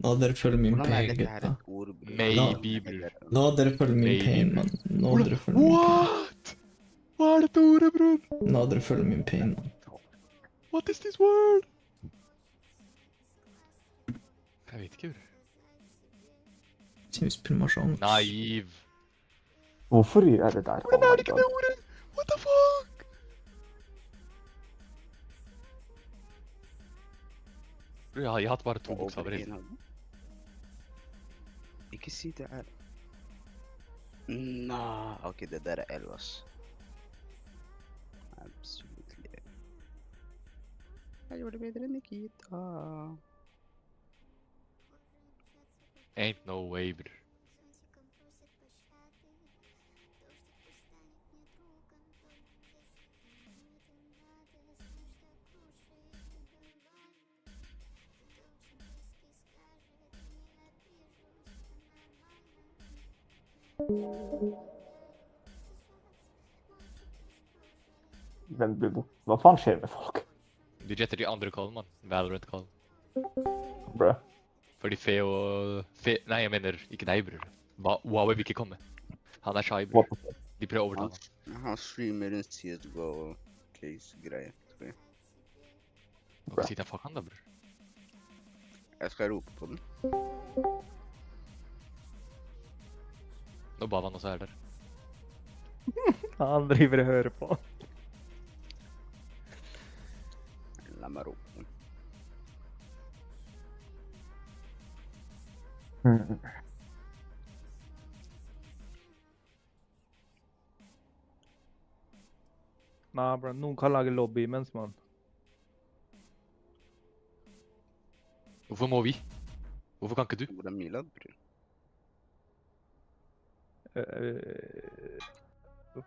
Nå hadde dere følt min Hvordan er pain, dette her gutta. et ord? Maybe, bror. Nå hadde dere følt min Maybe, pain, bror. mann. Nå hadde dere følt min pain. What? Hva er dette ordet, bror? Nå hadde dere følt min pain, mann. What is this word? Jeg vet ikke, bror. Synes primasjon. Naiv. Hvorfor gjør jeg det der? Hvordan er det ikke det ordet? What the fuck? Bror, jeg har hatt bare 2 bokstaver hele tiden. Ikke si det er... Nah, ok, det der er L, ass. Absolutt. Jeg gjorde det bedre enn Nikita. Ain't no way, bror. Hvem blir bort? Hva faen skjer med folk? De jetter de andre kallen, mann. Valorant-kallen. Bruh. Fordi Nei, jeg mener ikke deg, bror. Wow vil ikke komme. Han er shy, What bror. the fuck? De prøver å overtale han. Han streamer en CSGO-case-greie, tror jeg. Hva sier jeg fuck han da, bror? Jeg skal rope på den. Nå Bavan også er der. Han driver og hører på. La meg rope den. Nei, bro, noen kan lage lobby imens, man. Hvorfor må vi? Hvorfor kan ikke du? Hvor er Milad, bror?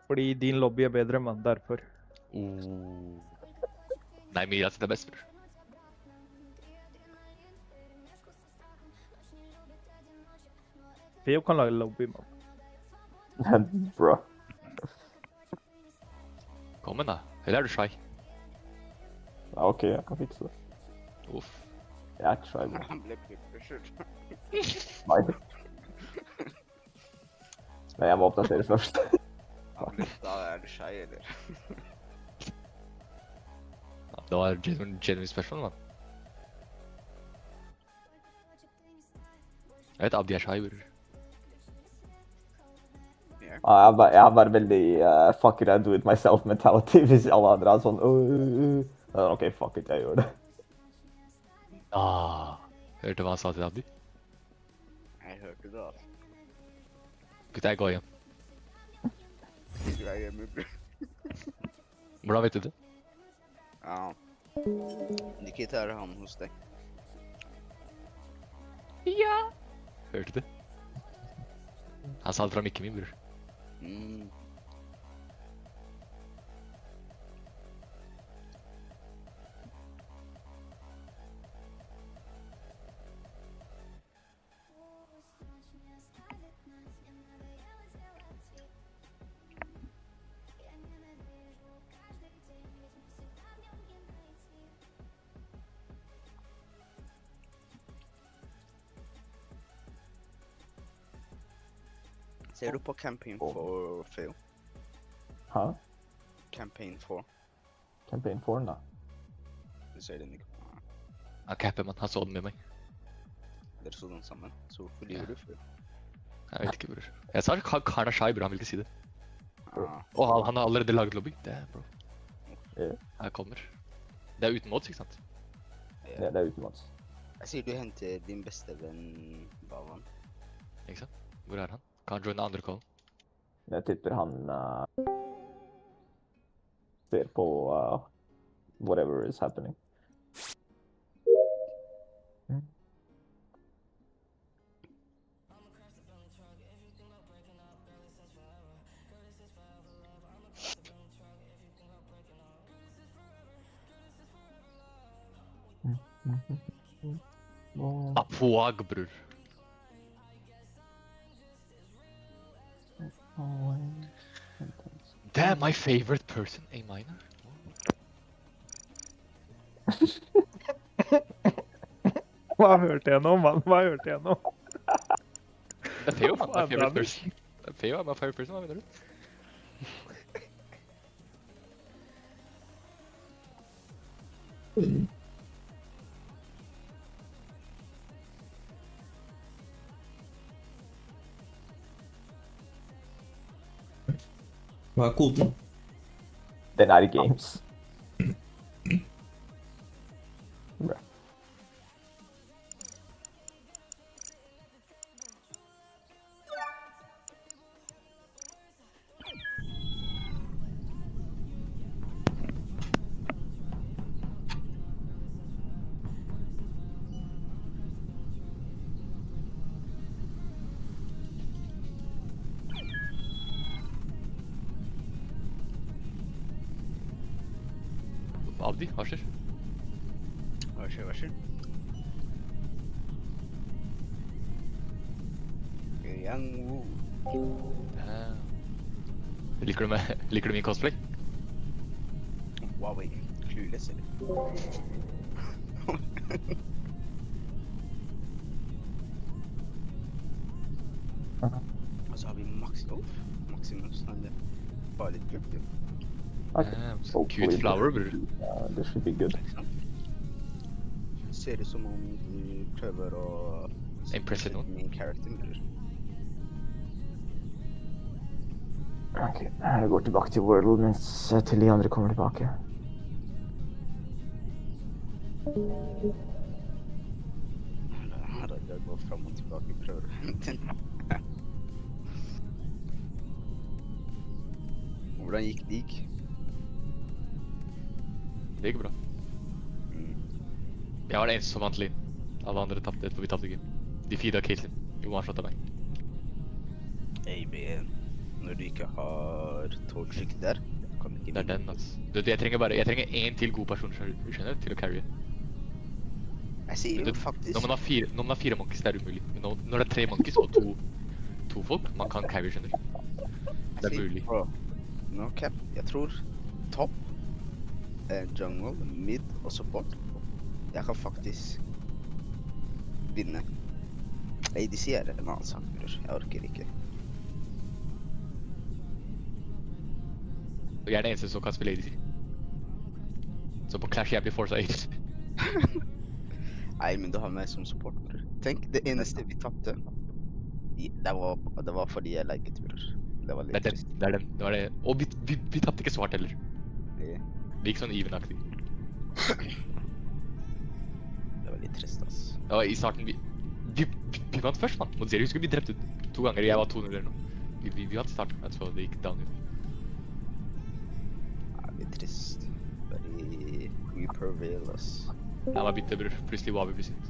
Fordi din lobby er bedre, man, derfor. Oh. Nei, Mira sitt er best, bror. Theo kan lage lobby, man. Bruh. Kom igjen da. Eller er du shy? Ja, ok, jeg kan fikse det. Uff. Jeg er ikke shy, bro. Han ble pushet. Nei. Men jeg må oppdatere først. Da er du shy, eller? Ja, det var et genuine spørsmål, mann. Jeg vet Abdi er shy, bror. Ja, jeg har bare veldig fuck it, I do it myself mentality hvis alle andre er sånn ok, fuck it, jeg gjør det. Hørte hva han sa til Abdi? Jeg hørte det, altså. Gutta, jeg går hjem. Du er hjemme, bror. Hvordan vet du det? Ja. Nikita er han hos deg. Ja. Hørte du? Han sa det fra mikken min, bror. Ser du på Campaign 4, Phil? Hæ? Campaign 4. Campaign 4, da. Du ser den ikke. Han capper, man. Han så den med meg. Dere så den sammen. Så hvorfor lyver du, Phil? Jeg vet ikke, bror. Jeg sa han er shy, bror. Han vil ikke si det. Ah, Og han har allerede laget lobby. Damn, bro. Ja. Her kommer. Det er uten mods, ikke sant? Ja, det er utenlands. Jeg sier du henter din beste venn, Bavan. Ikke sant? Hvor er han? Kan han joine andre call? Jeg tipper han ser på whatever is happening. Apuag, bror. Damn, my favorite person, A minor. Hva hørte jeg nå, mann? Hva hørte jeg nå? Det er Feo, mann. Det er Hva er favorite det? person. Det er Feo er my favorite person, hva mener du? Hva er koden? Den er i games. Bra. Avdi, hva skjer? Varsågod. Young Woo. Liker du min cosplay? Huawei. Clueless, eller? Og så har vi Maximus, han er bare litt kult, jo. Cute flower, bror. This should be good. Ikke sant? Ser ut som om du prøver å... Impresse noen. Min character, bror. Ok, jeg går tilbake til World mens til de andre kommer tilbake. Her har jeg gått frem og tilbake, prøver å hente den. Hvordan gikk det? Det gikk bra. Jeg var det eneste som vant lane. Alle andre tapte, for vi tapte ikke. De feeda Caitlyn. Jo, han slått av meg. AB, når du ikke har torchic der, kan du ikke Det er den, altså. Jeg trenger en til god person, skjønner du, til å carry. Jeg sier jo faktisk... Når man har 4 monkeys, det er umulig. Men når det er 3 monkeys og to folk, man kan carry, skjønner du. Det er mulig. No cap, jeg tror topp, jungle, mid og support. Jeg kan faktisk vinne. ADC er en annen sak, bror. Jeg orker ikke. Jeg er den eneste som kan spille ADC. Så på Clash jeg blir forset ADC. Nei, men du har meg som support, bror. Tenk, det eneste vi tappte, det var fordi jeg legget, bror. Det var litt trist. Det er den. Og vi tappte ikke svart heller. Det Det gikk sånn even-aktig. det var litt trist, ass. Ja, i starten, vi vant først, mann. Og dere husker vi drepte 2 ganger, jeg var 2-0 eller noe. Vi vant i starten, så det gikk down. Ja, litt trist. Fordi we prevail, ass. Jeg var bitte, bror. Plutselig var vi sint.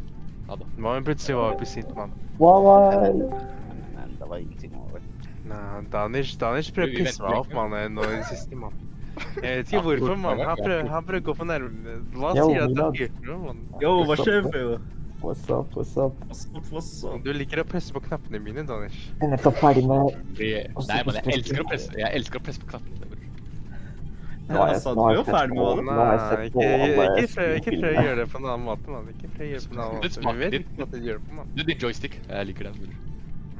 Ja da. Hva men plutselig var vi sint, mann? Men det var ingenting over. Nei, Danish prøver å pisse meg opp, mann, nå i det siste, mann. Jeg vet ikke hvorfor, mann. Han prøver å gå for nærme. Hva sier at det er kult, mann? Yo, hva skjer, Feo? What's up? What's up? Du liker å presse på knappene mine, Danish. Jeg er nettopp ferdig med... Nei, men jeg elsker å presse på knappen. Jeg sa du er jo ferdig med det. Nei, ikke prøv å gjøre det på en annen måte, mann. Ikke prøv å gjøre det på en annen måte. Vi vet ikke hva du gjør det på, mann. Du, din joystick. Jeg liker den, bror.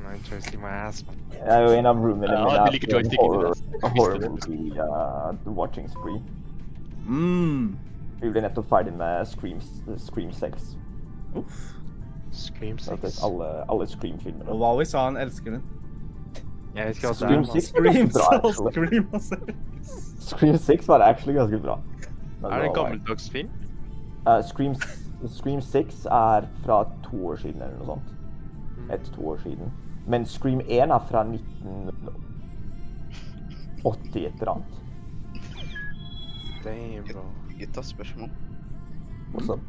Nei, joystick my ass, mann. Jeg er jo en av roomene Ja, mine du liker joystick, horror movie watching spree. Vi ble nettopp ferdig med Scream 6. Uff. Scream 6. Alle Scream-filmene. Og Wowie sa han elsker den. Jeg vet ikke hva det er, Scream mann. 6 var ganske bra, actually. Scream, altså. Scream 6 var actually ganske bra. Men Er det en var- gammeldags film? Scream 6 er fra 2 år siden eller noe sånt. 1-2 år siden. Men Scream 1 er fra 1980 et eller annet. Damn, bro. Gutta, spørsmål. Også.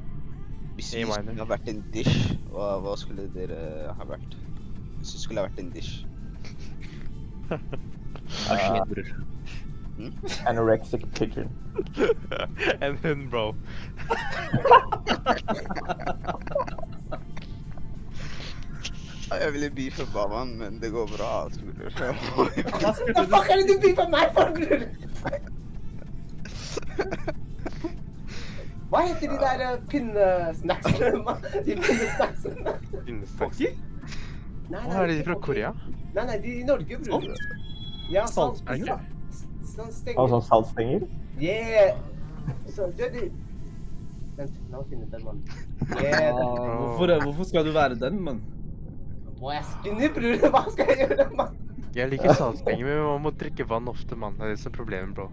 Hvis Hey, vi Miner. skulle ha vært en dish, hva skulle dere ha vært? Hvis vi skulle ha vært en dish. Maskin, bror. Anorexic pigeon. En hund, bro. Jeg ville beefe Bavan, men det går bra, altså, bror. Hva fuck er det du beefer meg for, bror? Hva heter de der pinnesnacksene? De pinnesnacksene? Innesnacks. Pokker? Nei, Å, er de fra ikke Korea? Nei, de i Norge, bror. Ja, saltpizza. Sånn Og stenger. sånn saltstenger. Yeah! Så, du, vent, la meg finne den, mann. Yeah, Hvorfor skal du være den, mann? må jeg spinne, bror? Hva skal jeg gjøre, mann? Jeg liker saltstenger, men man må drikke vann ofte, mann. Det er det som er problemet, bro.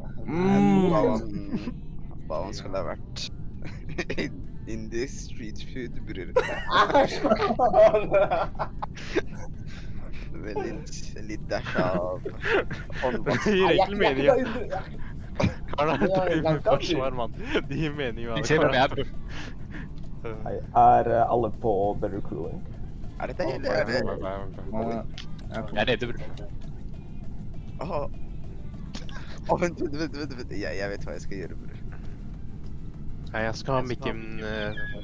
Hva skulle ha vært indisk street food, bror. Med litt dash av håndvann. Det gir egentlig mening, ja. Karl er et Ja, forsvar, mann. Det gir mening, mann. Se på meg, bror. Hei, er alle på Better Crewing? Er det det, eller er det... Jeg er nede, bror. Vent. Jeg vet hva jeg skal gjøre, bror. Nei, jeg skal ha mikken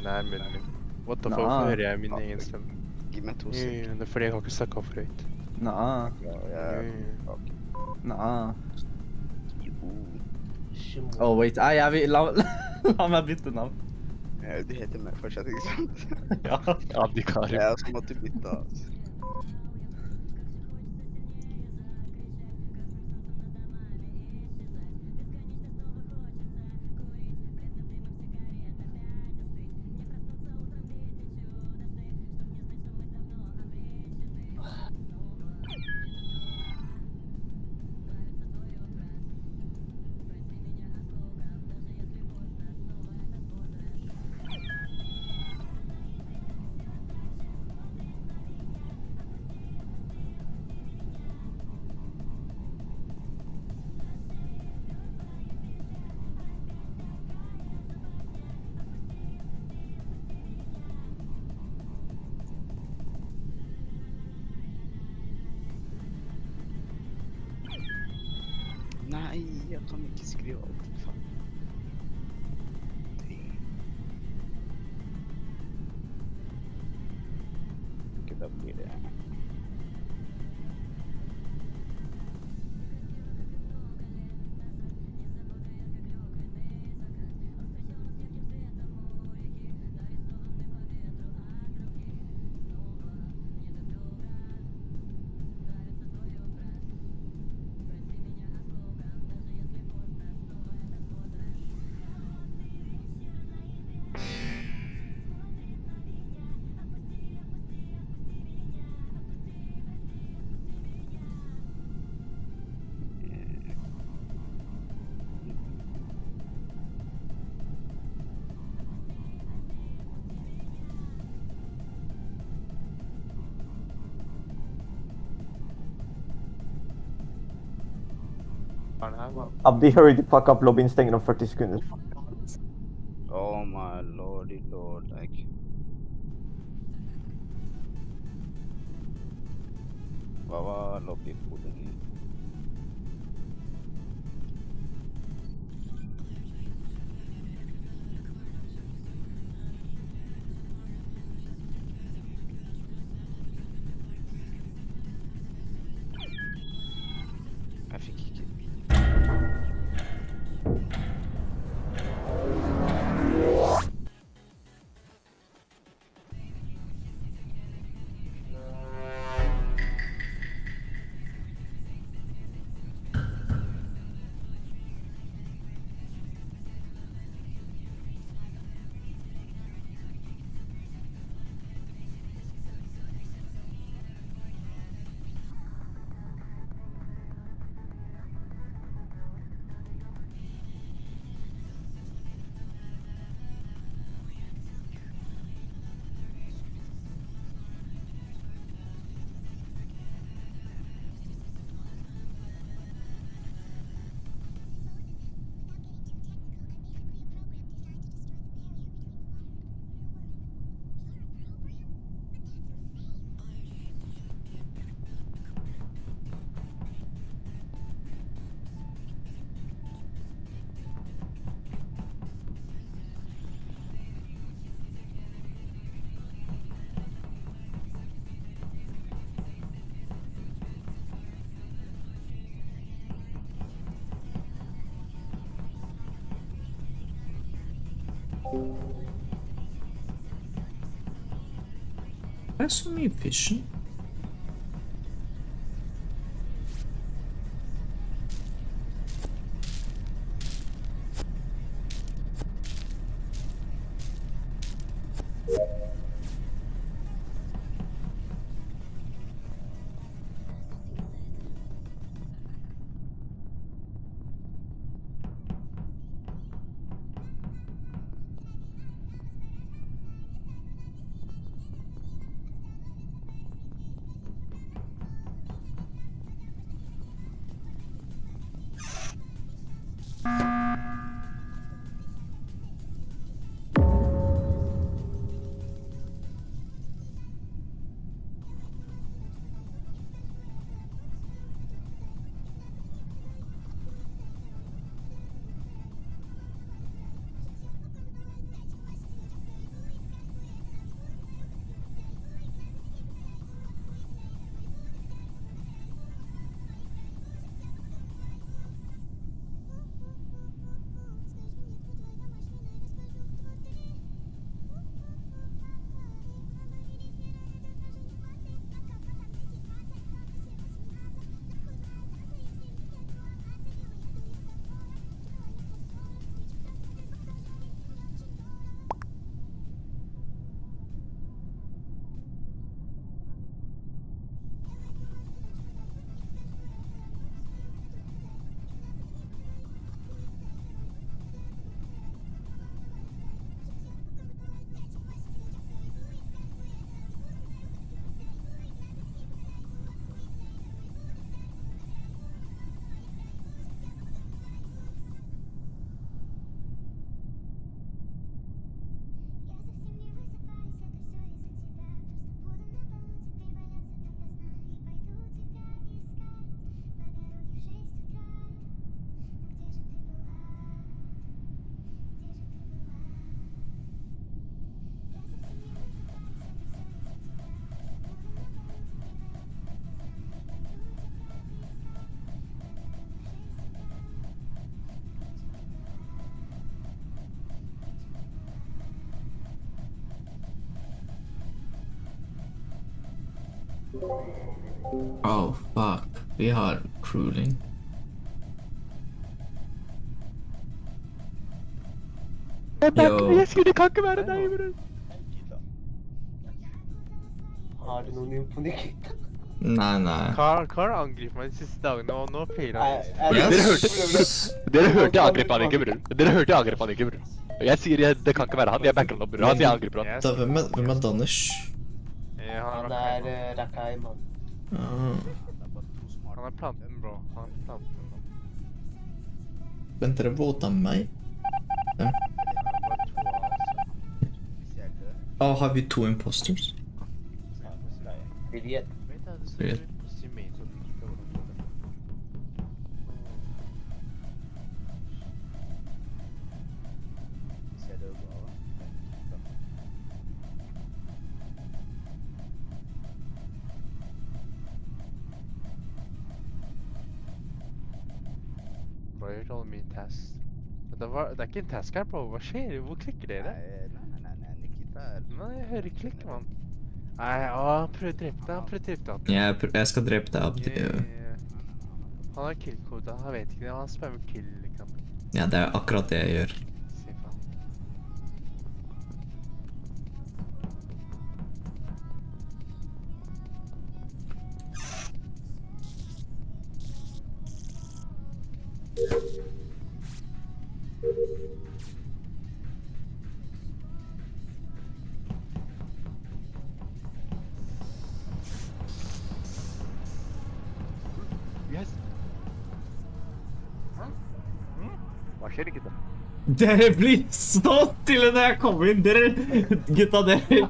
nær munnen min. What the fuck, hvorfor hører jeg min egen stemme? Gi meg 2 sekunder. Det er fordi jeg kan ikke snakke av for høyt. Nei. Oh, wait. Jeg vil... La meg bytte navn. Du heter meg fortsatt, ikke sant? Ja. Abdikarim. Jeg også måtte bytte, altså. Nei, jeg kan ikke skrive alt. Faen. Ok, da blir det... Abdi, hurry the fuck up, lobbyen stenger om 40 sekunder. Oh my lordy lord, like... Hva var lobbykoden din? Jeg fikk ikke... Det er så mye fission. Oh, fuck. Vi har cruising. Yo. Jeg skulle kan ikke være deg, bror. Har du noen info, Nikita? Nei. Carl angriper meg de siste dagene, og nå feiler han. Dere hørte jeg angrep han ikke, bror. Jeg sier det kan ikke være han, jeg backer han opp, bror. Han sier jeg angriper han. Da, hvem er Danish? Han Rakai, mann. Han er planten, bro. Vent, dere våta meg? Har vi 2 imposters? Biljet. Biljet. Bro, jeg har gjort alle mine tasks. Det er ikke en task her, bro. Hva skjer? Hvor klikker dere? Nei, Nikita er... Nei, jeg hører klikk, mann. Nei, han prøver å drepe deg, Jeg skal drepe deg, Abdi. Han har killkoda, han vet ikke det, han spammer kill, liksom. Ja, det er akkurat det jeg gjør. Se faen. Yes. Hva skjer ikke da? Dere blir så stille når jeg kommer inn. Gutta, dere. Nei,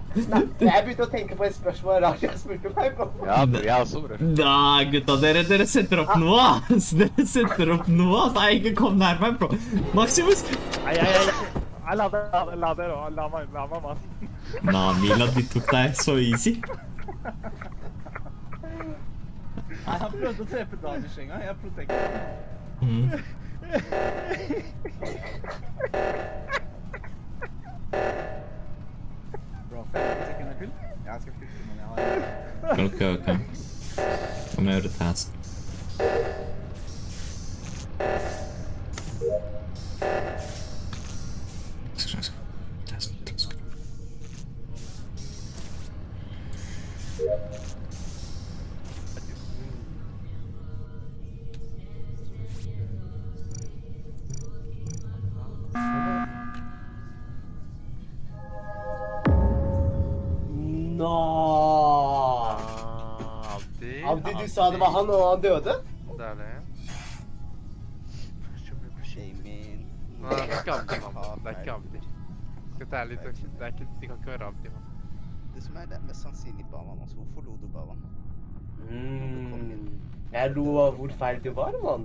jeg begynte å tenke på et spørsmål Raja spurte meg på. Ja, bror, jeg også, bror. Da, gutta, dere setter opp noe, ass. Dere setter opp noe, ass. Nei, ikke kom nær meg, bro. Maximus! La meg, mann. Nah, Mila, de tok deg så easy. Nei, han prøvde å drepe Danish en gang. Jeg protected. Jeg skal flytte, men jeg har... Okay. Kom og gjør det test. Abdi, du sa det var han, og han døde? Det er det. Shamin. Nei, det er ikke Abdi, mann. Det er ikke Abdi. Skal jeg ta litt, det er ikke, de kan ikke være Abdi, mann. Det som er det mest sannsynlig Bavan, altså. Hvorfor lo du Bavan? Jeg lo av hvor feil du var, mann.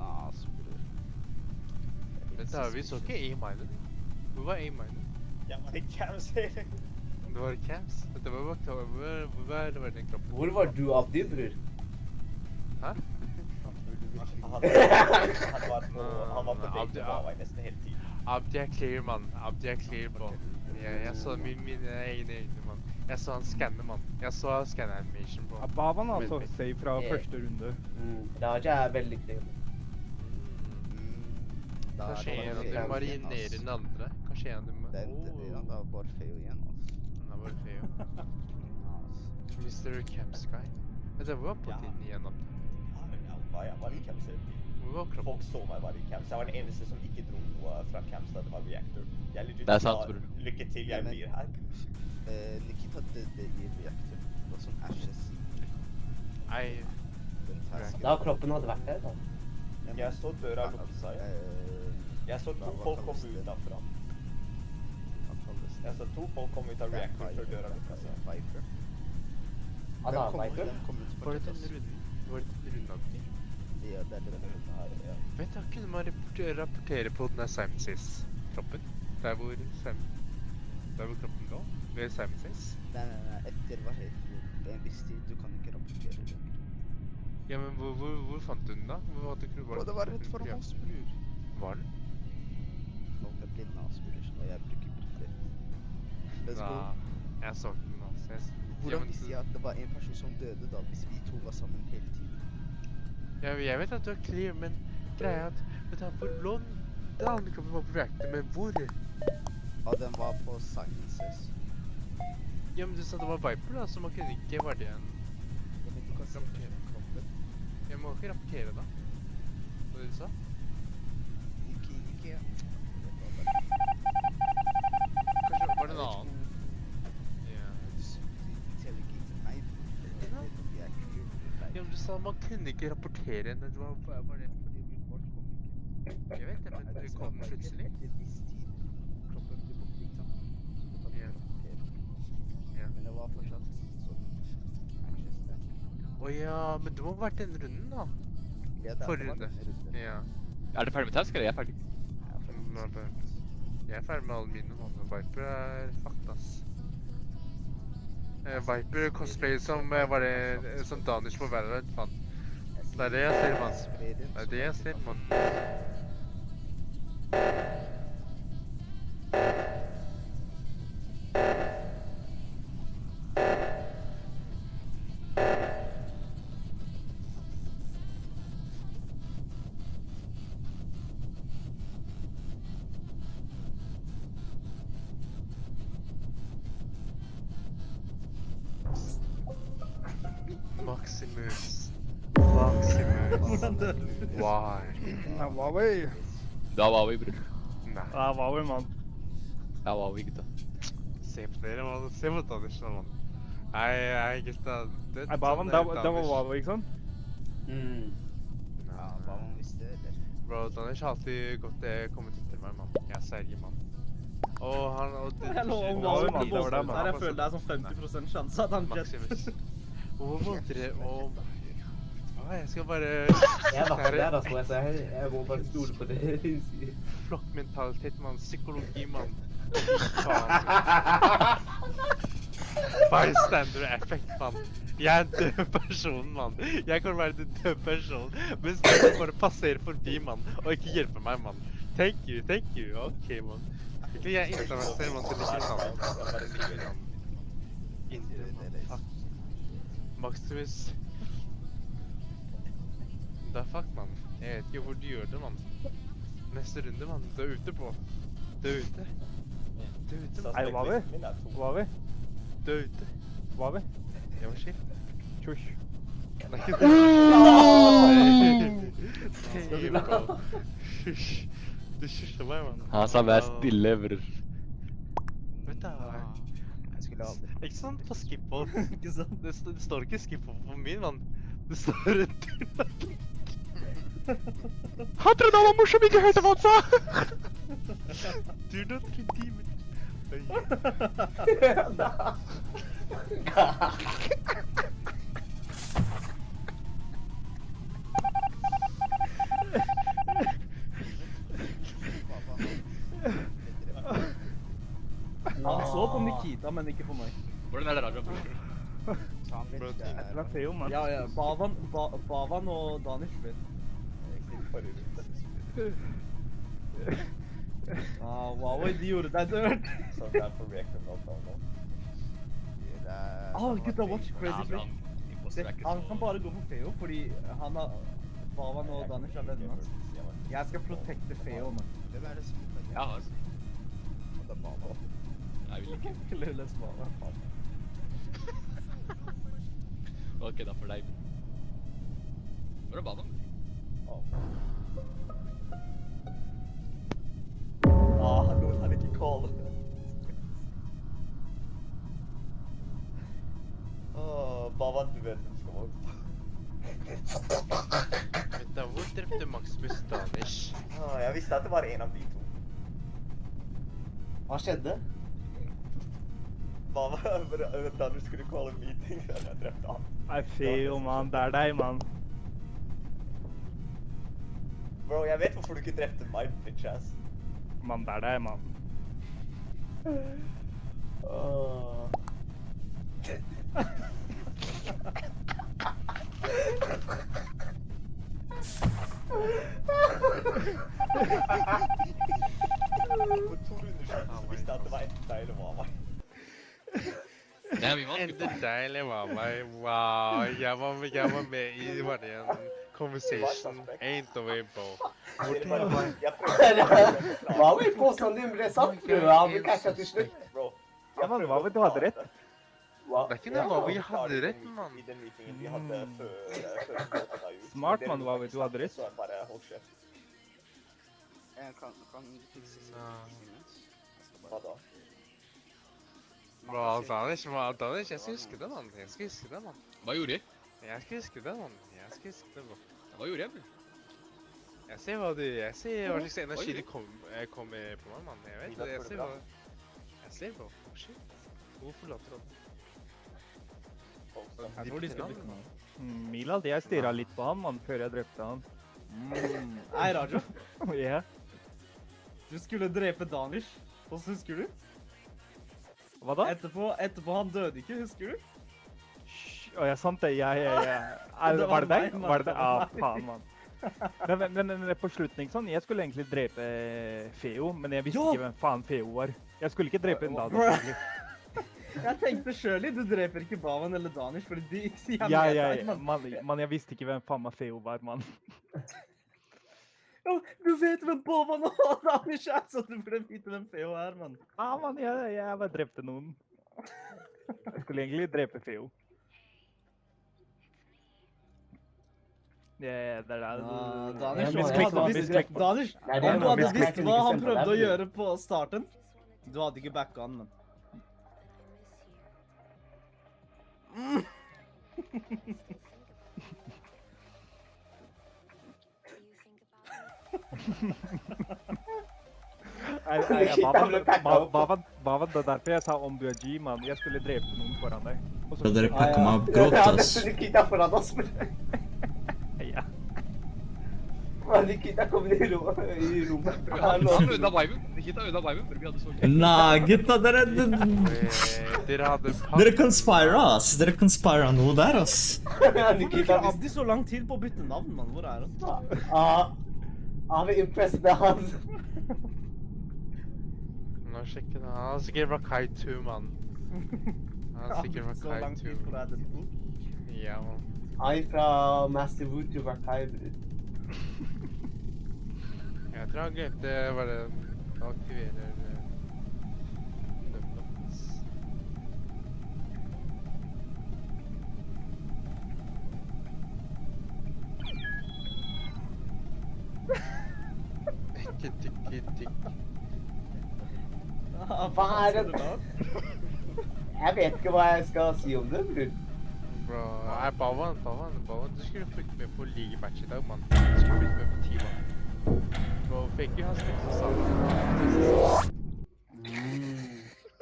Nas, bror. Dette har vi så ikke A-minor. Hvor var A-minor? Jeg var i camps hele. Det var camps. Dette var bare hvor var den kroppen? Hvor var du, Abdi, bror? Hæ? Han var på date med Bava nesten hele tiden. Abdi er clear, mann. Abdi er clear, bro. Jeg så mine egne øyne, mann. Jeg så han skanne, mann. Jeg så skanne animation, bro. Bavan altså safe fra første runde. Raja er veldig clear. Hva skjer igjen? Du marinerer den andre. Hva skjer igjen? Det er bare Feo igjen, altså. Den er bare Feo. Mr. Campsky. Det var på tiden igjen, Abdi. Jeg var i camps hele tiden. Hvor var kroppen? Folk så meg være i camps. Jeg var den eneste som ikke dro fra camps da det var reactor. Jeg legit Det er sant, sa, bror. lykke til, jeg blir her. Nikita døde i reaktor. Det var sånn ashes. Nei. Da kroppen hadde vært der, da. Jeg så døra lukket seg. Jeg så to folk komme ut derfra. Jeg så to folk komme ut av reaktor før døra lukket seg. Viper. Ja, da, Viper. Var det den runden? Var det den runden, Abdi? Ja, det er den runden her, ja. Vet du, kunne man rapportere på den Simon-Says-kroppen? Der hvor kroppen lå? Ved Simon-Says? Nei, etter hva heter det? En viss tid, du kan ikke rapportere lenger. Ja, men hvor fant du den da? Hvor hadde du Bro, det var rett foran oss, bror. Var den? Folk er blinde av oss, bror, og jeg bruker briller. Let's go. Jeg så den altså. Hvordan visste jeg at det var en person som døde da, hvis vi to var sammen hele tiden? Jeg vet at du er clear, men greia er at, vet du, hvor lå den? Den andre kroppen var på reaktor, men hvor? Ja, den var på Sciences. Ja, men du sa det var Viper da, så man kunne ikke være det en... Ja, men du kan se kroppen. Jeg må ikke rapportere da. Hva du sa? Ikke... Kanskje var det en annen? Ja, men du sa man kunne ikke rapportere, men det var det fordi report kom ikke. Jeg vet det, men det kom plutselig. Etter viss tid, kroppen blir borte, ikke sant? Så du kan ikke rapportere. Men det var fortsatt sånn access der. Åja, men det må ha vært den runden da. Ja, det Forrige var runde. den runden. Ja. Er du ferdig med task, eller er jeg ferdig? Jeg er ferdig med alle mine, mann. Viper er fucked, ass. Viper cosplay som var det som Danish på Valorant, mann. Det er det jeg ser, mann. Det er det jeg ser, mann. Maximus. Hvordan døde du? Why? Ja, var vi? Da var vi, bror. Nei. Ja, var vi, mann. Da var vi, gutta. Se på dere, mann. Se på Danish, mann. Nei, gutta. Nei, Bavan, da var vi, ikke sant? Ja, Bavan visste det. Bro, Danish har alltid kommet etter meg, mann. Jeg er serge, mann. Og han... Jeg lå om var Valorant mann, på det var det, båten mann. der. Jeg føler det er sånn 50% sjanse at han Maximus. Hvor måtte dere... Jeg skal bare... Jeg var ikke der, altså. Jeg må bare stole på det. Flokkmentalitet, mann. Psykologi, mann. Bystander effect, mann. Jeg er død personen, mann. Jeg kan være den døde personen, mens dere bare passerer forbi, mann, og ikke hjelper meg, mann. Thank you. Ok, mann. Egentlig jeg internaliserer, mann, til ikke navn. Indre, mann. Fuck. Maximus. Da fuck, mann. Jeg vet ikke hvor du gjør det, mann. Neste runde, mann. Du er ute på. Du er ute. Du er ute, mann. Nei, hva er vi? Hva er vi? Du er ute. Hva er vi? Jeg var skilt. Tjusj. Nei, ikke det. Nei, bro. Hysj. Du kysser meg, mann. Han sa vær stille, bror. Vet du hva? Jeg skulle aldri. Ikke sånn på skip-off. Ikke sant? Det står ikke skip-off på min, mann. Det står en tur. Han trodde han var morsom, ikke hørte hva han sa! Do not redeem it. Oi. Han så på Nikita, men ikke på meg. Hvordan er det Raja? Bro, Det er Theo, mann. Ja, ja, Bavan og Danish vet. Wow, de gjorde deg dørt. Gutta, watch crazy play. Han kan bare gå for Feo, fordi han har Bavan og Danish er venner hans. Jeg skal protecte Feo, man. Hvem er det som Ja, altså. Det er Baba. Jeg vil ikke. Lille Bavan. Ok, da for deg. Hvor er banen? Noen hadde ikke call. Baba, du vet hvem skal våge. Vent da, hvor drepte Maximus Danish? Jeg visste at det var en av de to. Hva skjedde? Baba, da du skulle calle en meeting, så jeg drepte han. Nei, Theo, mann. Det er deg, mann. Bro, jeg vet hvorfor du ikke drepte meg, bitch ass. Mann, det er deg, mann. For 200 så visste jeg at det var enten deg eller var meg. Nei, vi vant. Enda deilig var meg. Wow, jeg var med i bare en conversation. Ain't the way, bro. Jeg prøvde. Hva var påstanden din ble sagt? Ja, vi cashet til slutt. Bro, Ja, mann, hva vet du hadde rett? Hva? Det er ikke noe vi hadde rett, mann. I den meetingen vi hadde før båten var ut. Smart, mann. Hva vet du hadde rett? Så jeg bare hold kjeft. Jeg kan fikse Hva da? Bro, Danish, jeg skal huske det, mann. Jeg skal huske det, mann. Hva gjorde jeg? Jeg skal huske det, mann. Jeg skal huske det, bro. Hva gjorde jeg, bror? Jeg ser hva slags energi det kommer på meg, mann. Jeg vet det, jeg ser bro. Oh, shit. Hvorfor later han? Jeg tror de skal bytte navn. Milad, jeg stirret litt på han, mann, før jeg drepte han. Nei, Raja. Ja. Du skulle drepe Danish. Hvordan husker du? Hva da? Etterpå han døde ikke, husker du? Å, ja, sant det. Ja. Var det deg? Var det deg? Faen, mann. Men på slutten, ikke sant? Jeg skulle egentlig drepe Feo, men jeg visste ikke hvem faen Feo var. Jeg skulle ikke drepe en Danish. Jeg tenkte selv, du dreper ikke Bavan eller Danish, fordi de sier Ja, mann, jeg visste ikke hvem faen meg Feo var, mann. Du vet hvem Bavan og Danish er, så du burde vite hvem Feo er, mann. Ja, mann, jeg bare drepte noen. Jeg skulle egentlig drepe Feo. Ja, det er det. Danish, Danish, om du hadde visst hva han prøvde å gjøre på starten, du hadde ikke backa han, men. Bavan, det er derfor jeg sa om du er G, mann. Jeg skulle drepe noen foran deg. Så dere pakker meg opp grått, Ja, ass. Nikita foran oss. Ja. Nikita kom i rommet. Han unna viben. Nikita unna viben, for vi hadde så gøy. Nei, gutta, dere Dere conspirer, ass. Dere conspirer noe der, ass. Nikita har alltid så lang tid på å bytte navn, mann. Hvor er han? Har vi impresset med hans? Nå sjekker han. Han har sikkert vært Kaitu, mann. Han har sikkert brukt så Archive lang tid to. på det Deadpool. Ja, man. Ai fra Master Wood til Archive. Jeg tror han glemte bare å aktivere nødlås. Ikke tikk. Hva er det? Jeg vet ikke hva jeg skal si om det, bror. Bro, nei, Bavan. Du skulle fulgt med på ligematch i dag, mann. Du skulle fulgt med på teamet. Bro, Faker han spilte så sammen.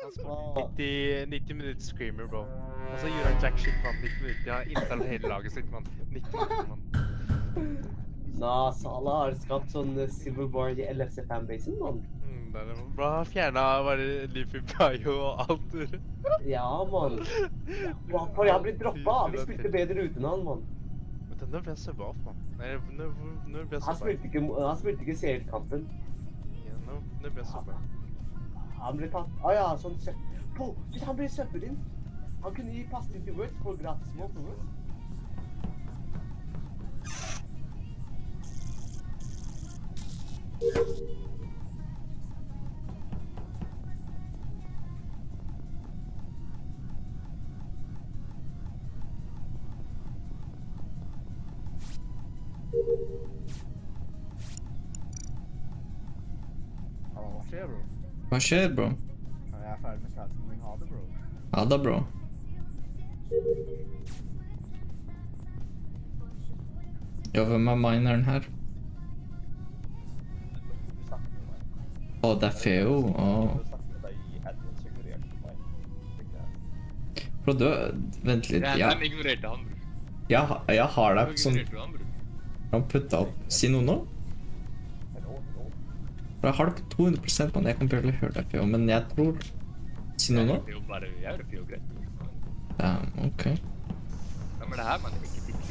Han spilte 90 minutter screamer, bro. Og så gjorde han jack shit, mann. 90 minutter. Han inntaler hele laget sitt, mann. 90 minutter, mann. Nah, Salah har skapt sånn Civil War i LFC-fanbasen, mann. Det er det. Bro, han fjernet bare Liverpool Bio og alt. Ja, mann. For han ble droppet. Vi spilte bedre uten han, mann. Men når ble han subba off, mann? Nei, når ble Han spilte ikke seriekampen. Ja, når ble han subba? Han ble tatt... Ja, sånn søpp. Bro, han ble søppet inn. Han kunne gi pasning til Words på gratis mål for Words. Hva skjer, bro? Hva skjer, bro? Ja, jeg er ferdig med casten min. Ha det, bro. Ja da, bro. Ja, hvem er mineren her? Å, det er Feo. Bro, du... Vent litt. Han ignorerte han, bror. Jeg har deg sånn... Ignorerte han, bror. Han putta opp. Si noe nå? Bro, jeg har det på 200%, man. Jeg kan barely høre deg, Feo, men jeg tror... Si noe nå? Jeg hører Feo greit. Ok. Hvem er det her, mann? Jeg vil ikke tippe.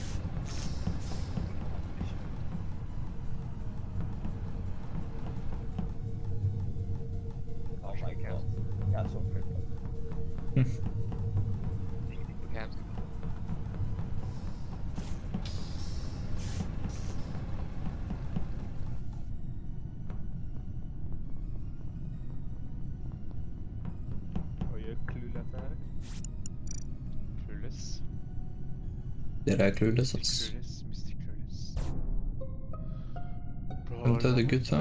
Dere er clueless, ass. Mr. Clueless. Hvem døde gutta?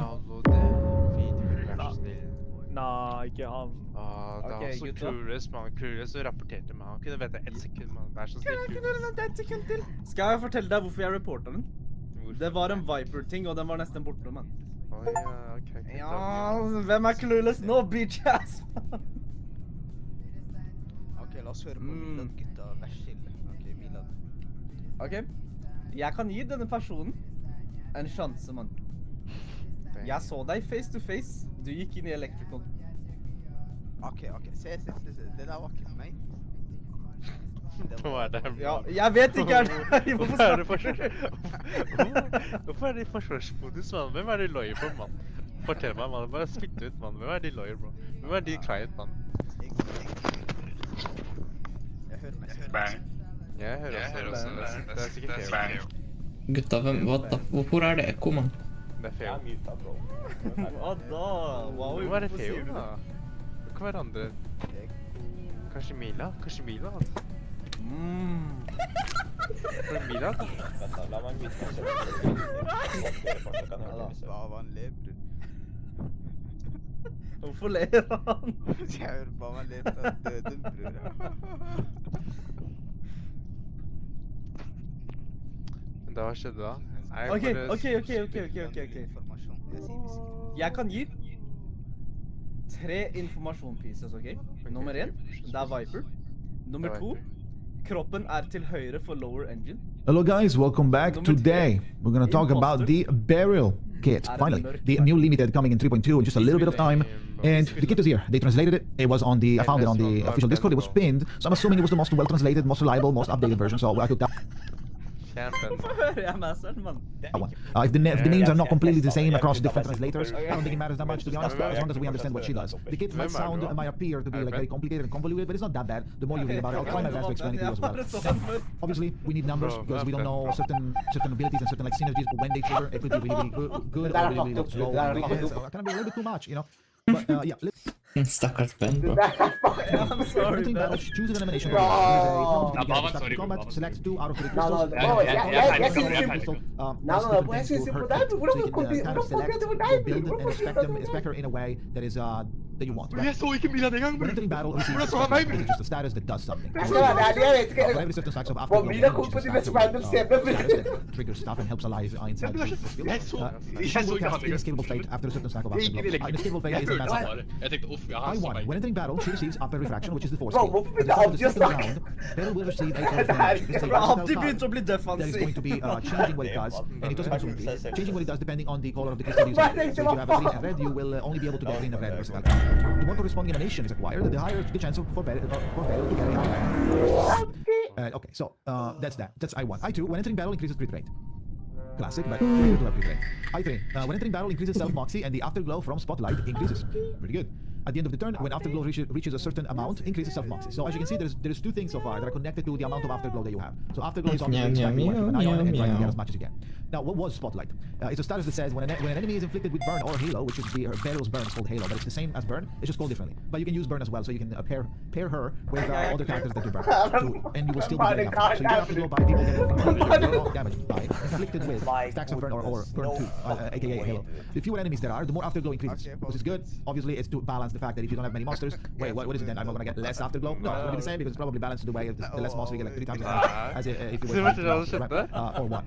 Nei, ikke han. Det var så Clueless, man. Clueless rapporterte meg. Han kunne vente 1 sekund, man. Vær så snill, Clueless. Et sekund til. Skal jeg fortelle deg hvorfor jeg reportet den? Det var en Viper-ting, og den var nesten borte, mann. Ja, ok. Ja, hvem er clueless nå, bitch-ass? Ok, la oss høre på Milad, gutta. Vær stille. Ok, Milad. Ok, jeg kan gi denne personen en sjanse, mann. Jeg så deg face to face. Du gikk inn i electrical. Ok. Se. Det der var ikke meg. Hva er det? Ja, jeg vet ikke Hvorfor er det i forsvarsmodus, mann? Hvem er de lawyer på, mann? Fortell meg, mann. Bare spytt ut, mann. Hvem er de lawyer, bro? Hvem er de client, mann? Jeg hører meg. Jeg hører også. Det er sikkert Feo. Gutta, hvorfor er det ekko, mann? Det er Feo. Hva da? Hva er det Feo, da? Det kan være andre. Kanskje Mila? Altså. For Mila? La meg vite Hva var han ler, bror? Hvorfor ler han? Jeg hører bare man ler fra døden, bror. Men hva skjedde da? Ok. Jeg kan gi 3 information pieces, ok? Nummer 1, det er Viper. Nummer 2, kroppen er til høyre for lower engine. Hello guys, welcome back. Today we're going to talk about the burial kit. Finally, the new limited coming in 3.2 in just a little bit of time. And the kit is here. They translated it. It was on the, I found it on the official Discord. It was pinned. So I'm assuming it was the most well translated, most reliable, most updated version. So I took that. Champion. Hvorfor hører jeg masteren, mann? If the names are not completely the same across different translators, I don't think it matters that much, to be honest, as long as we understand what she does. The kit might appear to be like very complicated and convoluted, but it's not that bad. The more you read about it, I'll try my best to explain it to you as well. Obviously, we need numbers because we don't know certain abilities and certain like synergies, but when they trigger, it could be really good or really, really slow. So it can be a little bit too much, you know. But yeah, Stakkars Ben, bro. I'm sorry, entering battle, man. choose an elimination. No. Combat, select 2 out of 3 No, crystals. jeg synes på deg. Hvorfor kom de Build and spec her in a way that is that you want. Right? Jeg så ikke Milan engang, When entering battle, Hvordan så han meg? it's just a status that does something. Jeg skal være ærlig, jeg vet ikke. For every certain stacks of For afterglow, Milan kom på de mest random stedene. triggers stuff and helps alive inside the skill. Jeg så She will ikke cast han engang. Inescapable Fate after a certain stack of Ikke afterglow. vil jeg. Inescapable Fate is a massive. Jeg tenkte, uff, jeg har I så won. meg. When entering battle, she receives upper refraction, which is the force Bro, field. hvorfor At the begynte start of the Abdi å second snakke? round, Battle will receive a Det er This is a Bro, versatile Abdi card begynte å bli that is defensiv. going to be changing what it does, and it doesn't also changing what it does depending on the color of the crystal used. So if you have a green and red, you will only be able to get green and red versatility. The more corresponding emanation is acquired, the higher the chance for battle to get a high. Okay, so that's that. That's I1. I2, when entering battle, increases crit rate. Classic, but pretty good to have crit rate. I3, when entering battle, increases self-moxie, and the afterglow from spotlight increases. Pretty good. At the end of the turn, when afterglow reaches a certain amount, increases self-moxie. So as you can see, there's 2 things so far that are connected to the amount of afterglow that you have. So afterglow is obviously expected to an ion and try to get as much as you can. Now, what was spotlight? It's a status that says when an enemy is inflicted with burn or halo, which is Barrel's burn is called halo, but it's the same as burn. It's just called differently. But you can use burn as well, so you can pair her with other characters that do burn, and you will still be getting damage. So you get afterglow by people getting damage by inflicted with stacks of burn or burn 2, aka halo. The fewer enemies there are, the more afterglow increases, which is good. Obviously, it's to balance the fact that if you don't have many monsters, wait, what is it then? Am I gonna get less afterglow? No, it's gonna be the same because it's probably balanced to the way of the less monsters you get like 3 times as if you were or 1.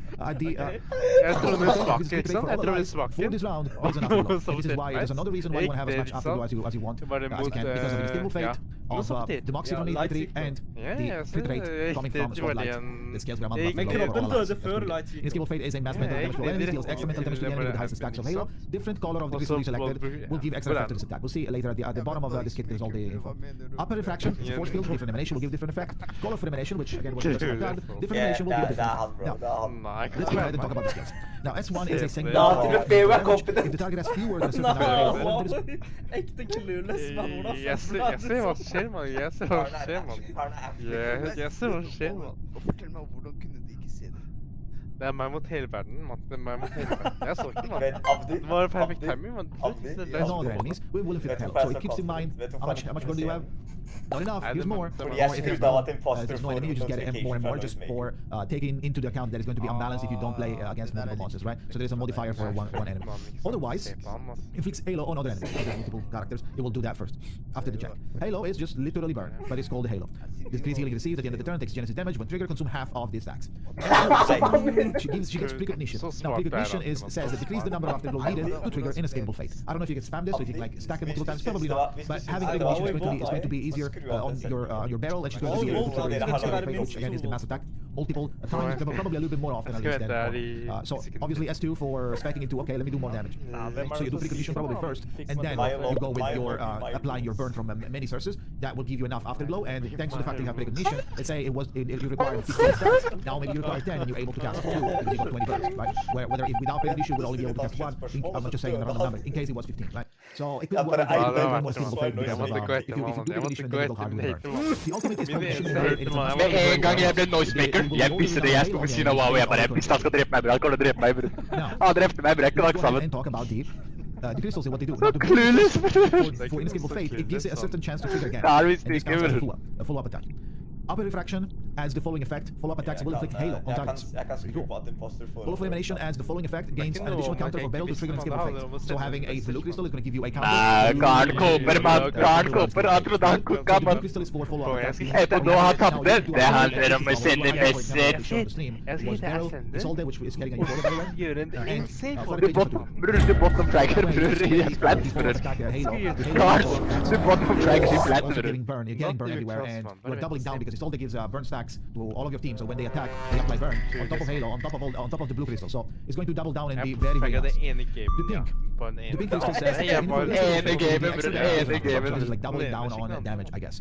Jeg tror det blir svakt, ikke sant? Jeg tror det blir svakt. For this round, there's an afterglow. This is why there's another reason why you want to have as much afterglow as you want, as you can, because of the skill fate of the moxie from the 3 and the crit rate coming from spotlight. The scales grab Men kroppen døde før Light in skill fate is a mass mental damage to enemy, deals extra mental damage to the enemy with the highest stacks of halo. Different color of the crystal you selected will give extra effect to this attack. We'll see later at the bottom of this kit there's all the info. Upper refraction, force field, different emanation will give different effect. Color for emanation, which again was a personal card, different emanation will give different effect. Now, let's go ahead and talk about the skills. Now, S1 is a single if the target has fewer than a certain number of halo, then it is Ekte clueless, man. Hvordan Jeg ser hva som skjer, mann. Jeg ser hva som skjer, mann. Jeg ser hva som skjer, mann. Fortell meg, hvordan kunne de ikke se det? Det er meg mot hele verden, mann. Det er meg mot hele verden. Jeg så ikke, mann. Det var perfekt timing, mann. no other enemies will inflict hell. So it keeps in mind how much burn do you have? Not enough, use more. Or if there's no enemy, you just get more and more just for taking into the account that it's going to be unbalanced if you don't play against multiple monsters, right? So there's a modifier for one enemy. Otherwise, inflicts halo on other enemies. If there's multiple characters, it will do that first, after the check. Halo is just literally burn, but it's called the halo. Decrease healing received at the end of the turn, takes genesis damage. When triggered, consume half of these stacks. She gets precognition. Now, precognition says that decrease the number of afterglow needed to trigger inescapable fate. I don't know if you can spam this, or if you can like stack it multiple times, probably not. But having precognition is going to be easier on your barrel, and she's going to be able to trigger inescapable fate, which again is the mass attack multiple times, probably a little bit more often at least than so obviously S2 for specking into okay, let me do more damage. So you do precognition probably first, and then you go with your applying your burn from many sources. That will give you enough afterglow, and thanks to the fact that you have precognition, let's say you require 15 stacks, now maybe you require 10 and you're able to cast 2 because you got 20 burns, right? Whether if without precognition you would only be able to cast 1, I'm not just saying a random number, in case it was 15, right? So it could work more skill fate because of if you do precognition then you go hard with burn. The ultimate is precognition. Med en gang jeg ble noisemaker, jeg pisser det, jeg sto ved siden av WoW, jeg bare, hvis han skal drepe meg, han kommer til å drepe meg, bror. Han drepte meg, bror, jeg kan sammen. And talk about the crystals and what they do. Clueless! For inescapable fate, it gives it a certain chance to trigger again. Det er visst And this ikke, counts as bror. a follow-up attack. Upper refraction adds the following effect. Follow-up attacks will inflict halo on targets. Follow for elimination adds the following effect. Gains an additional counter for barrel to trigger inescapable fate. So having a blue crystal is going to give you a counter. Karen Cooper, man. Karen Cooper, han trodde han kukka, The blue man. crystal is for follow-up attacks. Etter nå han tapte, det handler om å sende message. It's all there, which is getting a follow by the way. Gjør en insane for for du bottom fragger, bror, i splats, bror. Karen, du bottom fragger i splats, Also bror. getting burn, you're getting burn everywhere, and you're doubling down because it's all that gives burn stack attacks to all of your teams. So when they attack, they apply burn on top of Halo, on top of the blue crystal. So it's going to double down and be very, very nice. The pink. The pink crystal says like doubling down on damage, I guess.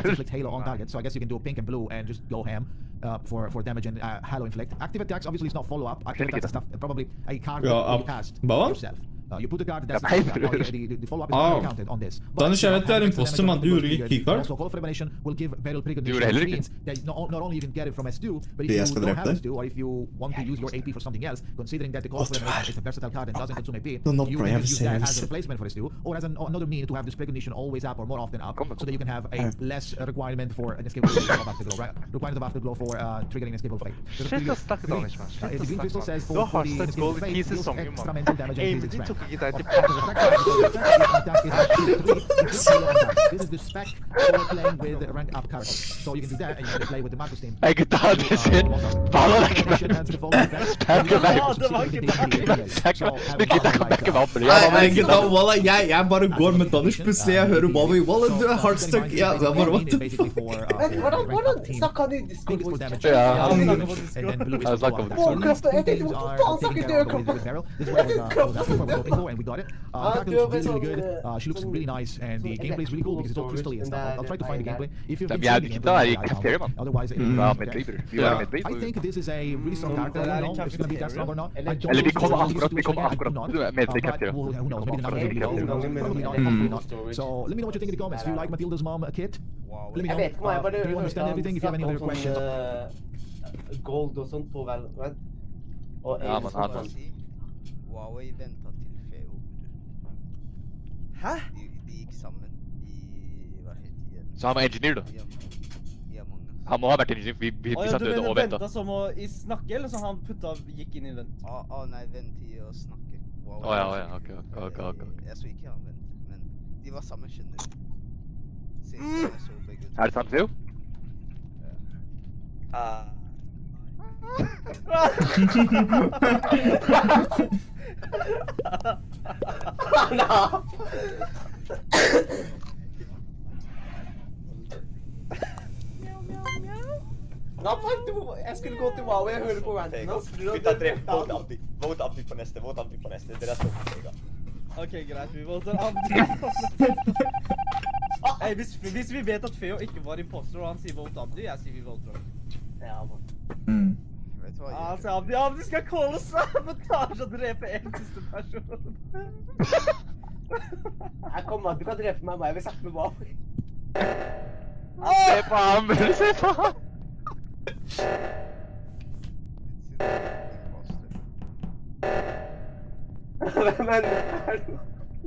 Inflict Halo on target. So I guess you can do pink and blue and just go ham for damage and Halo inflict. Active attacks obviously is not follow up. Active attacks stuff probably a card that you cast yourself. You put the card that's the follow up is not counted on this. Danish, jeg vet det imposter, man. Du gjorde ikke keycard. Also, Call of Elimination will give barrel precondition, which means that not only you can get it from S2, but if you don't have S2 or if you want to use your AP for something else, considering that the Call of Elimination is a versatile card and doesn't consume AP, you can use that as a replacement for S2 or as another mean to have this precondition always up or more often up, so that you can have a less requirement for an escape of Afterglow, right? Requirement of Afterglow for triggering escape of fate. The green crystal says for the escape of fate deals extra mental damage and increases its rank. This is the spec for playing with rank up characters. So you can do that and you can play with the Marcus team. Jeg tar det sin. Bare det ikke meg. Nei, gutta, Walla, jeg bare går med Danish, plutselig jeg hører Walla, Walla, du er hardstuck. Ja, det er bare, what the fuck? Hvordan snakker han i Discord? Ja, and blue is for one. So these two things are taking care of the barrel. This is what we were hoping for and we got it. The character looks really, really good. She looks really nice, and the gameplay is really cool because it's all crystally and stuff. I'll try to find the gameplay. If you've been seeing the gameplay, otherwise, I think this is a really strong character. I don't know if it's going to be that strong or not. I don't know. Who knows? Maybe not. So let me know what you think in the comments. Do you like Matilda's mom kit? Let me know. Do you understand everything? If you have any other questions. Gold og sånt på Valorant. Og Ja, man har det. Huawei ventet til Feo. Hæ? De gikk sammen i, hva heter det? Så han var engineer da? I Among Us. Han må ha vært engineer, hvis han døde og ventet. Ventet som å snakke, eller så han gikk inn i vent? Nei, vent i å snakke. Ja, ok. Jeg så ikke han vente, men de var sammen, skjønner du. Jeg så begge ut. Er det sant, Feo? Jeg skulle gå til Huawei og høre på ranten hans. Gutta, vote Abdi på neste, Dere er stoppe. Ok, greit, vi voter Abdi. Hvis vi vet at Feo ikke var imposter, og han sier vote Abdi, jeg sier vi voter Abdi. Ja, man. Vet du hva? Altså, Abdi skal calle sabotage og drepe en siste person. Kom man, du kan drepe meg, jeg vil snakke med Huawei. Se på ham, se på ham! Men,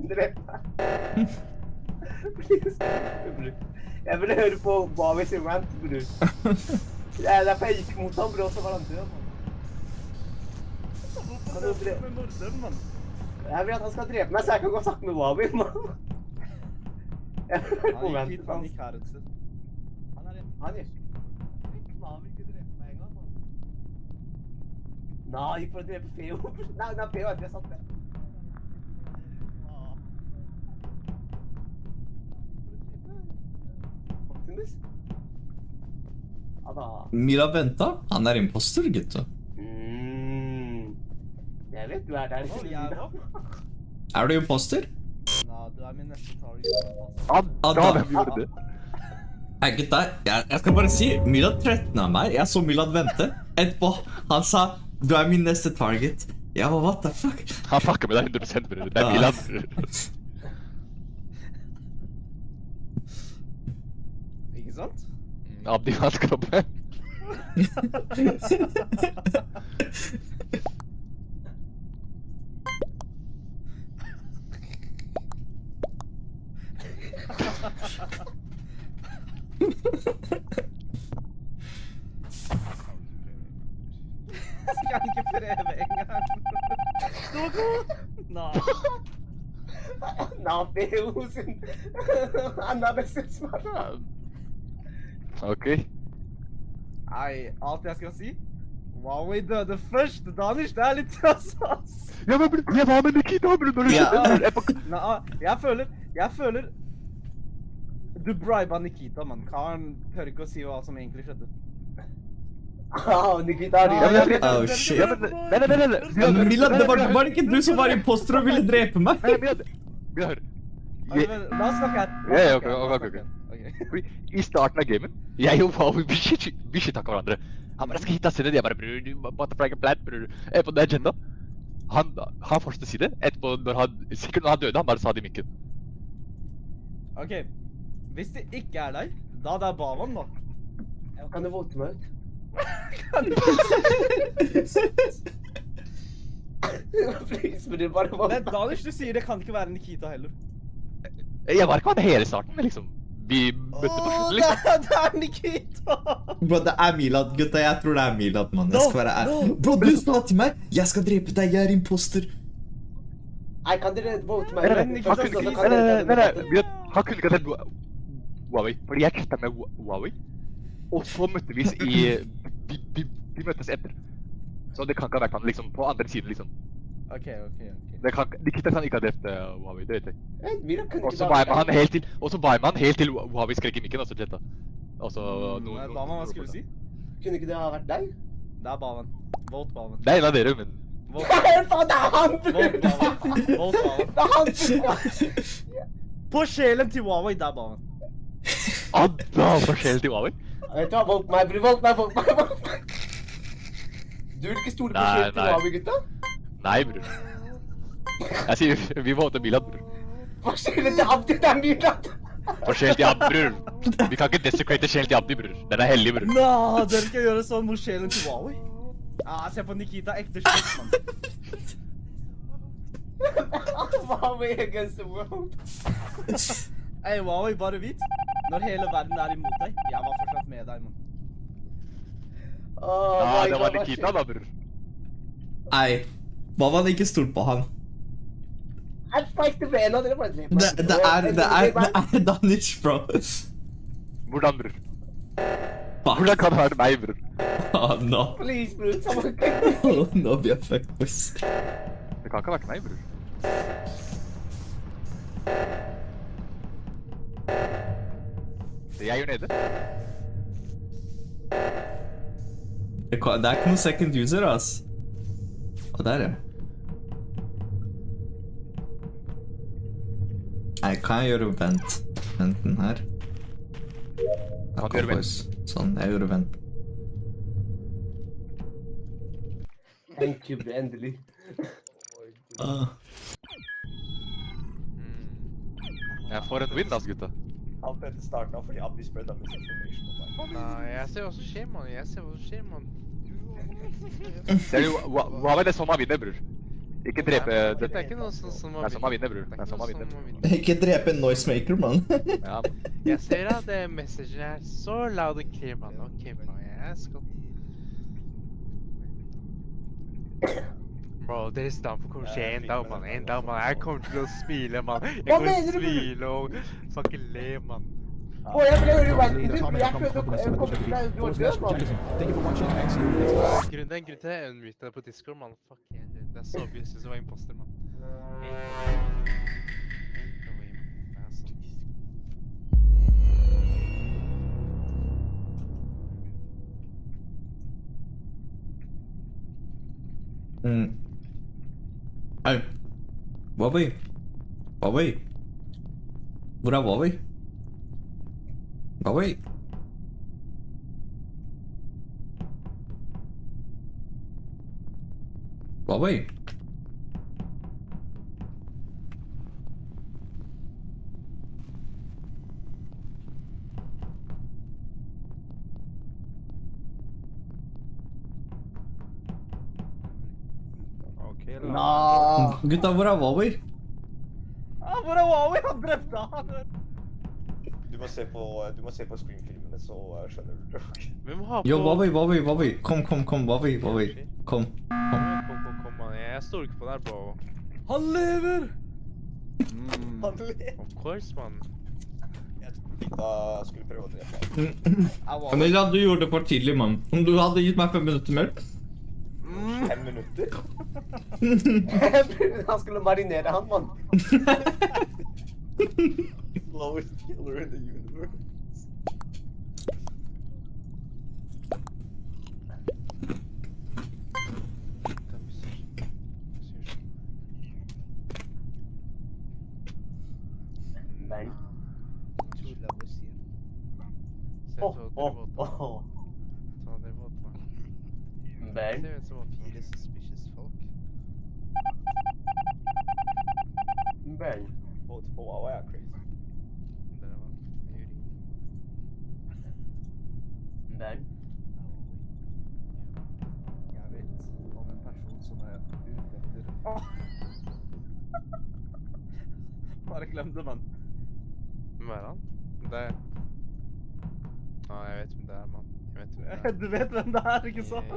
drep meg. Jeg ville høre på Huawei sin rant, bror. Det er derfor jeg gikk mot ham, bror, så var han død, mann. Hvorfor er det med morderen, mann? Jeg vil at han skal drepe meg, så jeg kan gå og snakke med Huawei, mann. Jeg vil høre på ranten hans. Han gikk her et sted. Han gikk. Han vil ikke drepe meg en gang, mann. Nei, han gikk for å drepe Feo. Nei, Feo er ikke sant det. Maximus? Mila venta, han er imposter, gutta. Jeg vet du er der. Er du imposter? Nei, du er min neste target. Hvem gjorde det? Nei, gutta, jeg skal bare si, Milad trettene av meg. Jeg så Milad vente. Etterpå, han sa, du er min neste target. Jeg var, what the fuck? Han fucker med deg 100%, bror. Det er Milad. Ikke sant? Abdi var skrabbe. Skal han ikke prøve en gang? Dogo! Nei. Nei, Feo sin. Han er best smart. Ok. Nei, alt jeg skal si? Huawei døde først, Danish, det er litt trass, ass. Ja, men jeg var med Nikita, bror, når du skjønner. Nei, jeg føler Du briba Nikita, mann. Karen tør ikke å si hva som egentlig skjedde. Nikita har Oh shit. Milad, det var ikke du som var imposter og ville drepe meg? Milad, hør. La oss snakke her. Ja, ok. Fordi i starten av gamen, jeg og Wow, vi shittakket hverandre. Han bare, jeg skal hitte sinne, jeg bare, bror, du måtte flagge plant, bror. På den agenda. Han fortsatte å si det, etterpå sikkert når han døde, han bare sa det i mikken. Ok, hvis det ikke er deg, da det er Bavan da. Kan du vote meg ut? Please, men det er bare vote. Danish, du sier det kan ikke være Nikita heller. Jeg var ikke med hele starten, men liksom, vi møtte på slutten, liksom. Det er Nikita! Bro, det er Milad, gutta. Jeg tror det er Milad, mann. Jeg skal være ærlig. Bro, du sa til meg, jeg skal drepe deg, jeg er imposter. Nei, kan dere vote meg? Han kunne ikke ha sett Huawei, fordi jeg kjøpte med Huawei. Og så møtte vi vi møttes etter. Så det kan ikke ha vært han liksom på andre siden, liksom. Ok. Nikita kan ikke ha drept Huawei, det vet jeg. Og så Og var jeg med han helt til Huawei skrek i mikken, og så jetta. Og så Bavan, hva skulle du si? Kunne ikke det ha vært deg? Det er Bavan. Vote Bavan. Nei, det er dere, men... Nei, faen, det er han! Vote Bavan. Det er han! På sjelen til Huawei, det er Bavan. Da på sjelen til Huawei? Vet du hva, vote meg, bror, vote meg. Du vil ikke stole på sjelen til Huawei, gutta? Nei, bror. Jeg sier, vi voter Milad, bror. Hva sjelen til Abdi, det er Milad! For sjelen til Abdi, bror. Vi kan ikke desecrate sjelen til Abdi, bror. Den er hellig, bror. Nå, dere skal gjøre sånn mot sjelen til Huawei. Se på Nikita, ekte slutt, mann. Huawei against the world. Huawei, bare vit. Når hele verden er imot deg, jeg var fortsatt med deg, mann. Det var Nikita da, bror. Nei, hva var det ikke stort på han? Jeg spikte på en av dere, bare dreper meg. Det er Danish, bro. Hvordan, bror? Hvordan kan det være meg, bror? No. Please, bror, samme Nå blir jeg fucked, boys. Det kan ikke ha vært meg, bror. Det jeg gjør nede. Det er ikke noen second user, ass. Der, ja. Nei, kan jeg gjøre venten her? Kan du gjøre vent? Sånn, jeg gjør vent. Thank you, endelig. Jeg får en win, ass, gutta. Alt dette startet av fordi Abdi spredde misinformation om meg. Nei, jeg ser hva som skjer, mann. Hva var det som har vinner, bror? Ikke drepe... Det er ikke noe som Det er som har vinner, bror. Det er som har vinner. Ikke drepe en noisemaker, man. Ja. Jeg ser at messagen er så loud and clear, mann. Ok, bro, jeg skal... Bro, dere stammer for kanskje en dag, mann. Jeg kommer til å smile, mann. Jeg kommer til å smile og fucking le, mann. Jeg ble jo Thank you for watching. And see you next time. Det er en grunn til jeg unmutet deg på Discord, mann. Fuck yeah, dude. Det er så obvious hvis du var imposter, mann. Hei. Huawei. Huawei. Hvor er Huawei? Huawei. Huawei. Gutta, hvor er Huawei? Hvor er Huawei? Han drepte han! Du må se på screenfilmene, så skjønner du det. Hvem har på... Jo, Huawei. Kom, Huawei. Kom, mann. Jeg står ikke på der, bro. Han lever! Han lever. Of course, mann. Jeg tror Nikita skulle prøve å drepe ham. Men du gjorde det for tidlig, mann. Om du hadde gitt meg 5 minutter mer. 5 minutter? Han skulle marinere han, mann. Slowest killer in the universe. Ben. Two levels igjen. Åh, åh, åh. Ta det våte. Ben. Det ut som at Fire suspicious folk. Ben. Vote på Wawa er crazy. det var myring. Ben. Jeg vet om en person som er ute etter... Åh! Bare glem det, mann. Hvem er han? Det er... Jeg vet hvem det er, mann. Jeg vet hvem det er. Du vet hvem det er, ikke sant?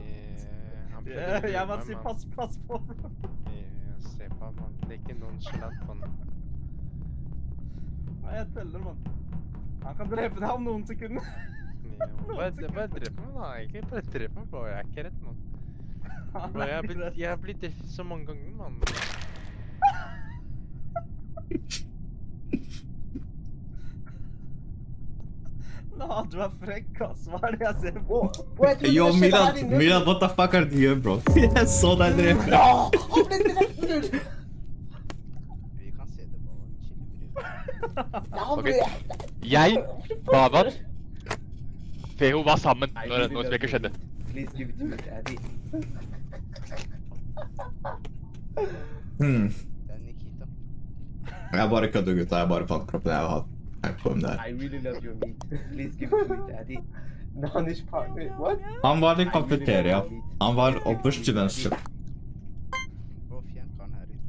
Han prøvde å Jeg lure må meg, si mann. pass på, bro. Se på ham, mann. Det er ikke noen nonchalant, mann. Nei, jeg teller, mann. Han kan drepe deg om noen sekunder. Bare drep meg, da. Egentlig bare drep meg, bro. Jeg er ikke redd, mann. Bro, jeg har blitt drept så mange ganger, mann. Nå, du er frekk, ass. Hva er det jeg ser på? Yo, Milan, what the fuck er det du gjør, bro? Jeg så deg drepe. Vi kan se det på en chili. Ok. Jeg, Bavan, Feo var sammen når sprekket skjedde. Please give it to me, daddy. Hmm. Det er Nikita. Jeg bare kødder, gutta. Jeg bare fant kroppen. Jeg har på dem der. I really love your meat. Please give it to me, daddy. Nanish partner. What? Han var i kafeteria. Han var opperst til venstre. Bro, fjern kan her ute.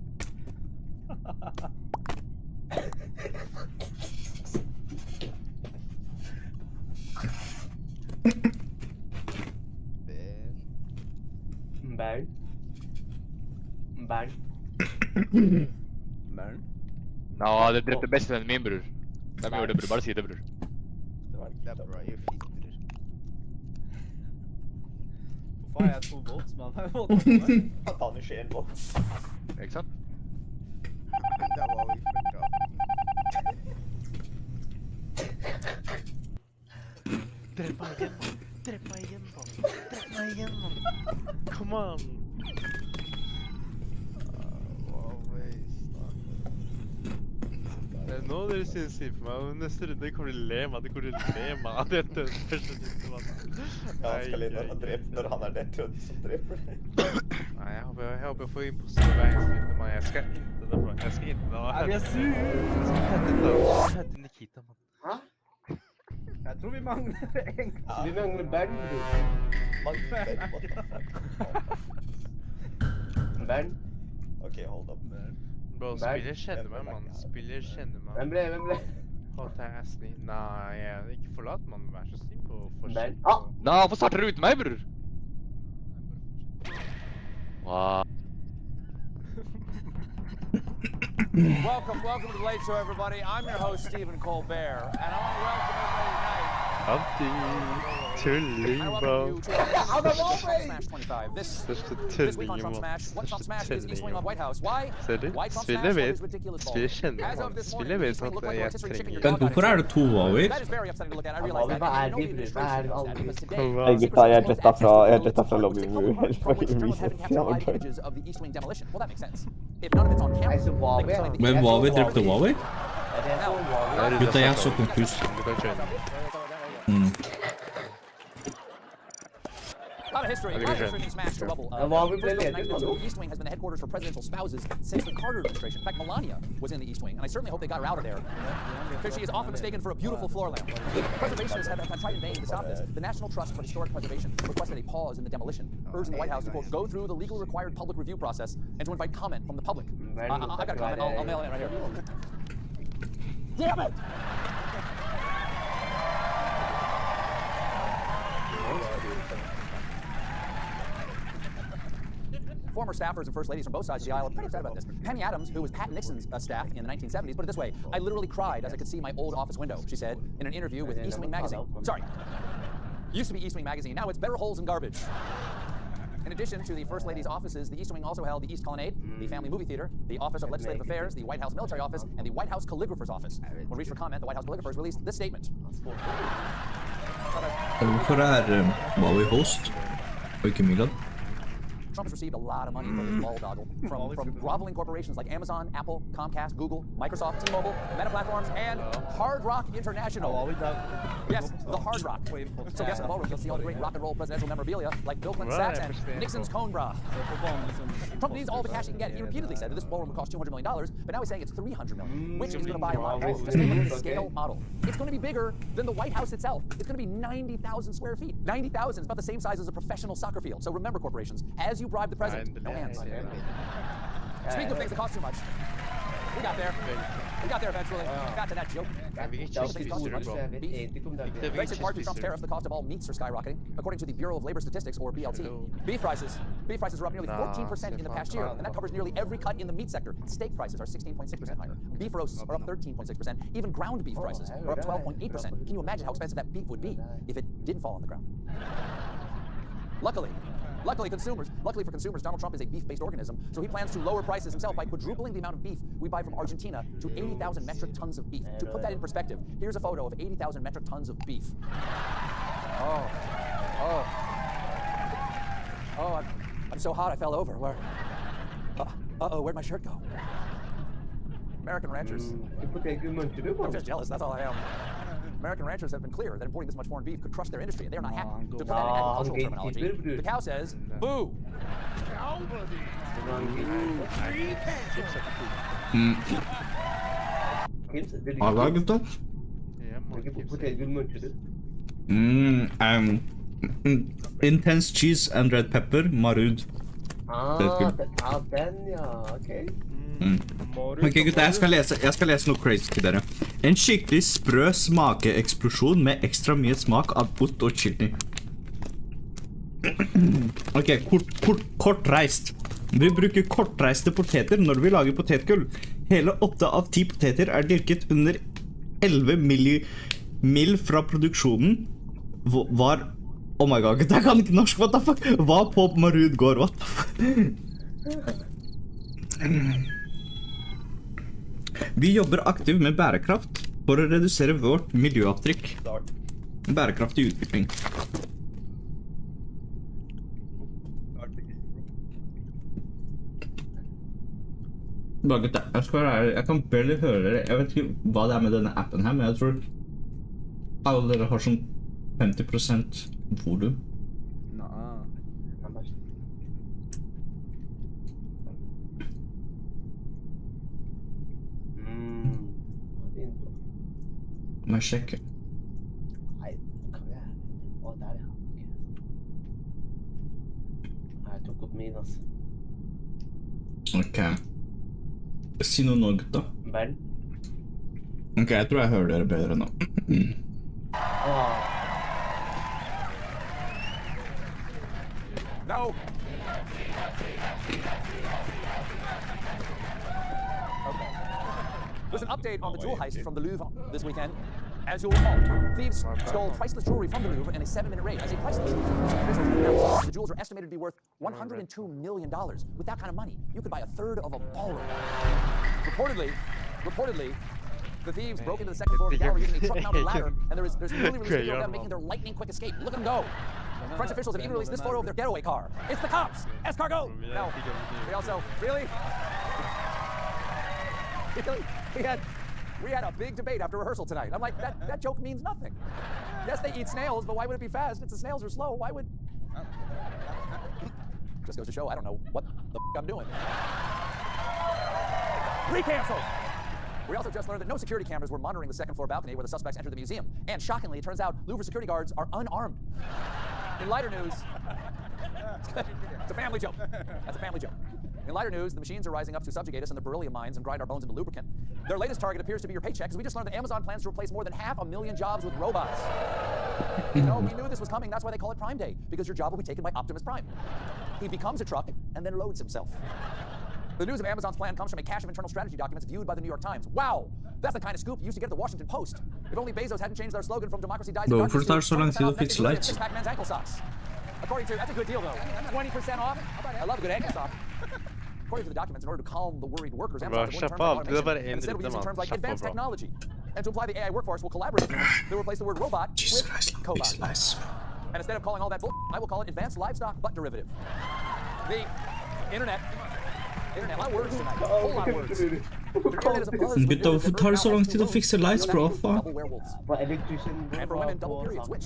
Ben. Ben. Mørn? Nå, det drepte bestevennen min, bror. De gjør det, bror. Bare si det, bror. Det er bra, jeg er fint, bror. Hvorfor har jeg 2 volts, mann? Hva er volts på meg? Han tar ikke en vote. Ikke sant? Det var vi fucka opp. Drep meg igjen, mann. Drep meg igjen, mann. Drep meg igjen, mann. Come on. Det er nå dere synes synd på meg, og neste runde kommer de le meg, de kommer le meg av dette første runde, mann. Ja, han skal lide når han dreper, når han er den til som dreper deg. Nei, jeg håper jeg får imposter hver eneste runde, mann. Jeg skal inte det, bro. Jeg skal inte det. Nei, vi er sur! Jeg skal hette Nikita, mann. Hæ? Jeg tror vi mangler en. Vi mangler Ben. Man, what the fuck? Ben. Ok, hold up. Bro, spiller kjenner meg, mann. Spiller kjenner meg. Hvem ble? Håper jeg er snill. Nei, jeg er ikke forlatt, mann. Vær så snill på Ben. forskjell. Nå, hvorfor starter du uten meg, bror? Wow. Welcome to the Late Show, everybody. I'm your host, Stephen Colbert, and I want to welcome everybody tonight. Tulling, I bro. welcome you to Trump Smash 25. This week on Trump Smash, what Trump Smash is East Wing on White House. Why? Ser du? Why Trump Spiller Smash? Well, vet. it's ridiculous Spiller ball. kjenner As of man. this Spiller morning, vet East Wing at looked like jeg rotisserie chicken trenger. your Men dog hvorfor had er det 2 Huawei? That is very upsetting to look at. I realize that. Hva And er I know det, the bror? administration Hva er knows that aldri? because today, Hey, Hey gutta, jeg jetta fra lobby helt from which fucking journals have been reset. captured live images of the East Wing demolition. Well, that makes sense. If none of it's on camera, Jeg så they Huawei. can claim the Men Huawei drepte Huawei? Det er så Huawei. Gutta, jeg så konkurs. Du kan kjøre. A lot of history. A lot of history being smashed to rubble. Ja, Huawei ble First off, leder, the mann. East Wing has been the headquarters for presidential spouses since the Carter administration. In fact, Melania was in the East Wing, and I certainly hope they got her out of there, because she is often mistaken for a beautiful floor lamp. Preservationists have tried in vain to stop this. The National Trust for Historic Preservation requested a pause in the demolition, urging the White House to, quote, go through the legally required public review process and to invite comment from the public. I've got a comment. I'll mail it in right here. Damn it! Former staffers and first ladies from both sides of the aisle are pretty upset about this. Penny Adams, who was Pat Nixon's staff in the 1970s, put it this way: I literally cried as I could see my old office window, she said in an interview with East Wing magazine. Sorry, used to be East Wing magazine, now it's Better Holes and Garbage. In addition to the First Lady's offices, the East Wing also held the East Colonnade, the Family Movie Theater, the Office of Legislative Affairs, the White House Military Office, and the White House Calligrapher's Office. When reached for comment, the White House calligraphers released this statement. Hvorfor Huawei host og ikke Milad? Trump has received a lot of money for his ball doggle from groveling corporations like Amazon, Apple, Comcast, Google, Microsoft, T-Mobile, Meta Platforms, and Hard Rock International. Yes, the Hard Rock. So guess in the ballroom, you'll see all the great rock and roll presidential memorabilia like Bill Clinton's sacks and Nixon's cone bra. Trump needs all the cash he can get. He repeatedly said that this ballroom would cost $200 million, but now he's saying it's $300 million, which is going to buy a lot of balls. Just take a look at the scale model. It's going to be bigger than the White House itself. It's going to be 90,000 square feet. 90,000 is about the same size as a professional soccer field. So remember, corporations, as you bribe the president, no hands. Speaking of things that cost too much, we got there. We got there eventually. Got to that joke. Things cost too much. Thanks in part to Trump's tariffs, the cost of all meats are skyrocketing. According to the Bureau of Labor Statistics, or BLT, beef prices are up nearly 14% in the past year, and that covers nearly every cut in the meat sector. Steak prices are 16.6% higher. Beef roasts are up 13.6%. Even ground beef prices are up 12.8%. Can you imagine how expensive that beef would be if it didn't fall on the ground? Luckily for consumers, Donald Trump is a beef-based organism, so he plans to lower prices himself by quadrupling the amount of beef we buy from Argentina to 80,000 metric tons of beef. To put that in perspective, here's a photo of 80,000 metric tons of beef. I'm so hot I fell over. Where'd my shirt go? American ranchers. I'm just jealous, that's all I am. American ranchers have been clear that importing this much foreign beef could crush their industry, and they're not happy. To put that in agricultural terminology, the cow says, boo! Halla, gutta. Intense cheese and red pepper, marud. Den, ja, ok. Ok, gutta, jeg skal lese noe crazy til dere. En skikkelig sprø smakeeksplosjon med ekstra mye smak av ost og chili. Ok, kortreist. Vi bruker kortreiste poteter når vi lager potetgull. Hele 8 av 10 poteter er dyrket under 11 mil fra produksjonen. Var... Oh my god, jeg kan ikke norsk, what the fuck? Hva på Marud går, what the fuck? Vi jobber aktivt med bærekraft for å redusere vårt miljøavtrykk. Bærekraftig utvikling. Bare gutt, jeg skal være ærlig, jeg kan barely høre dere. Jeg vet ikke hva det er med denne appen her, men jeg tror alle dere har sånn 50% volum. Må jeg sjekke? Nei, kan jeg... Å, der ja. Jeg tok opp min, altså. Ok. Si noe nå, gutta. Vel? Ok, jeg tror jeg hører dere bedre nå. No! There's an update on the jewel heist from the Louvre this weekend. As you'll recall, thieves stole priceless jewelry from the Louvre in a 7-minute raid. I say priceless. The jewels are estimated to be worth $102 million. With that kind of money, you could buy a third of a ballroom. Reportedly, the thieves broke into the second floor of the gallery using a truck-mounted ladder, and there's a newly released video of them making their lightning-quick escape. Look at them go. French officials have even released this photo of their getaway car. It's the cops! Escargot! No. They also... Really? We had a big debate after rehearsal tonight. I'm like, that joke means nothing. Yes, they eat snails, but why would it be fast? If the snails are slow, why would... Just goes to show I don't know what the I'm doing. Re-cancel! We also just learned that no security cameras were monitoring the second floor balcony where the suspects entered the museum. And shockingly, it turns out Louvre security guards are unarmed. In lighter news... It's a family joke. That's a family joke. In lighter news, the machines are rising up to subjugate us in the beryllium mines and grind our bones into lubricant. Their latest target appears to be your paycheck, because we just learned that Amazon plans to replace more than 500,000 jobs with robots. No, we knew this was coming. That's why they call it Prime Day, because your job will be taken by Optimus Prime. He becomes a truck and then loads himself. The news of Amazon's plan comes from a cache of internal strategy documents viewed by the New York Times. Wow! That's the kind of scoop you used to get at the Washington Post. If only Bezos hadn't changed their slogan from democracy dies in darkness to 20% off Pac-Man's ankle socks. According to, that's a good deal though. 20% off? I love a good ankle sock. According to the documents, in order to calm the worried workers, Bra, Amazon is going to slapp turn av. back Det er automation. bare en And instead of dritt, using mann. terms like Slapp av, advanced bro. technology, and to imply the AI workforce will collaborate with humans, they replace the word robot Jesus with Christ, cobot. pixelize. And instead of calling all that bull, I will call it advanced livestock butt derivative. The internet. Internet, a lot of words tonight. A whole lot of words. The internet is a buzz. Gutta, hvorfor tar det så lang tid å fikse lights, bro? Faen. Double werewolves. For electrician. And for women, double periods, which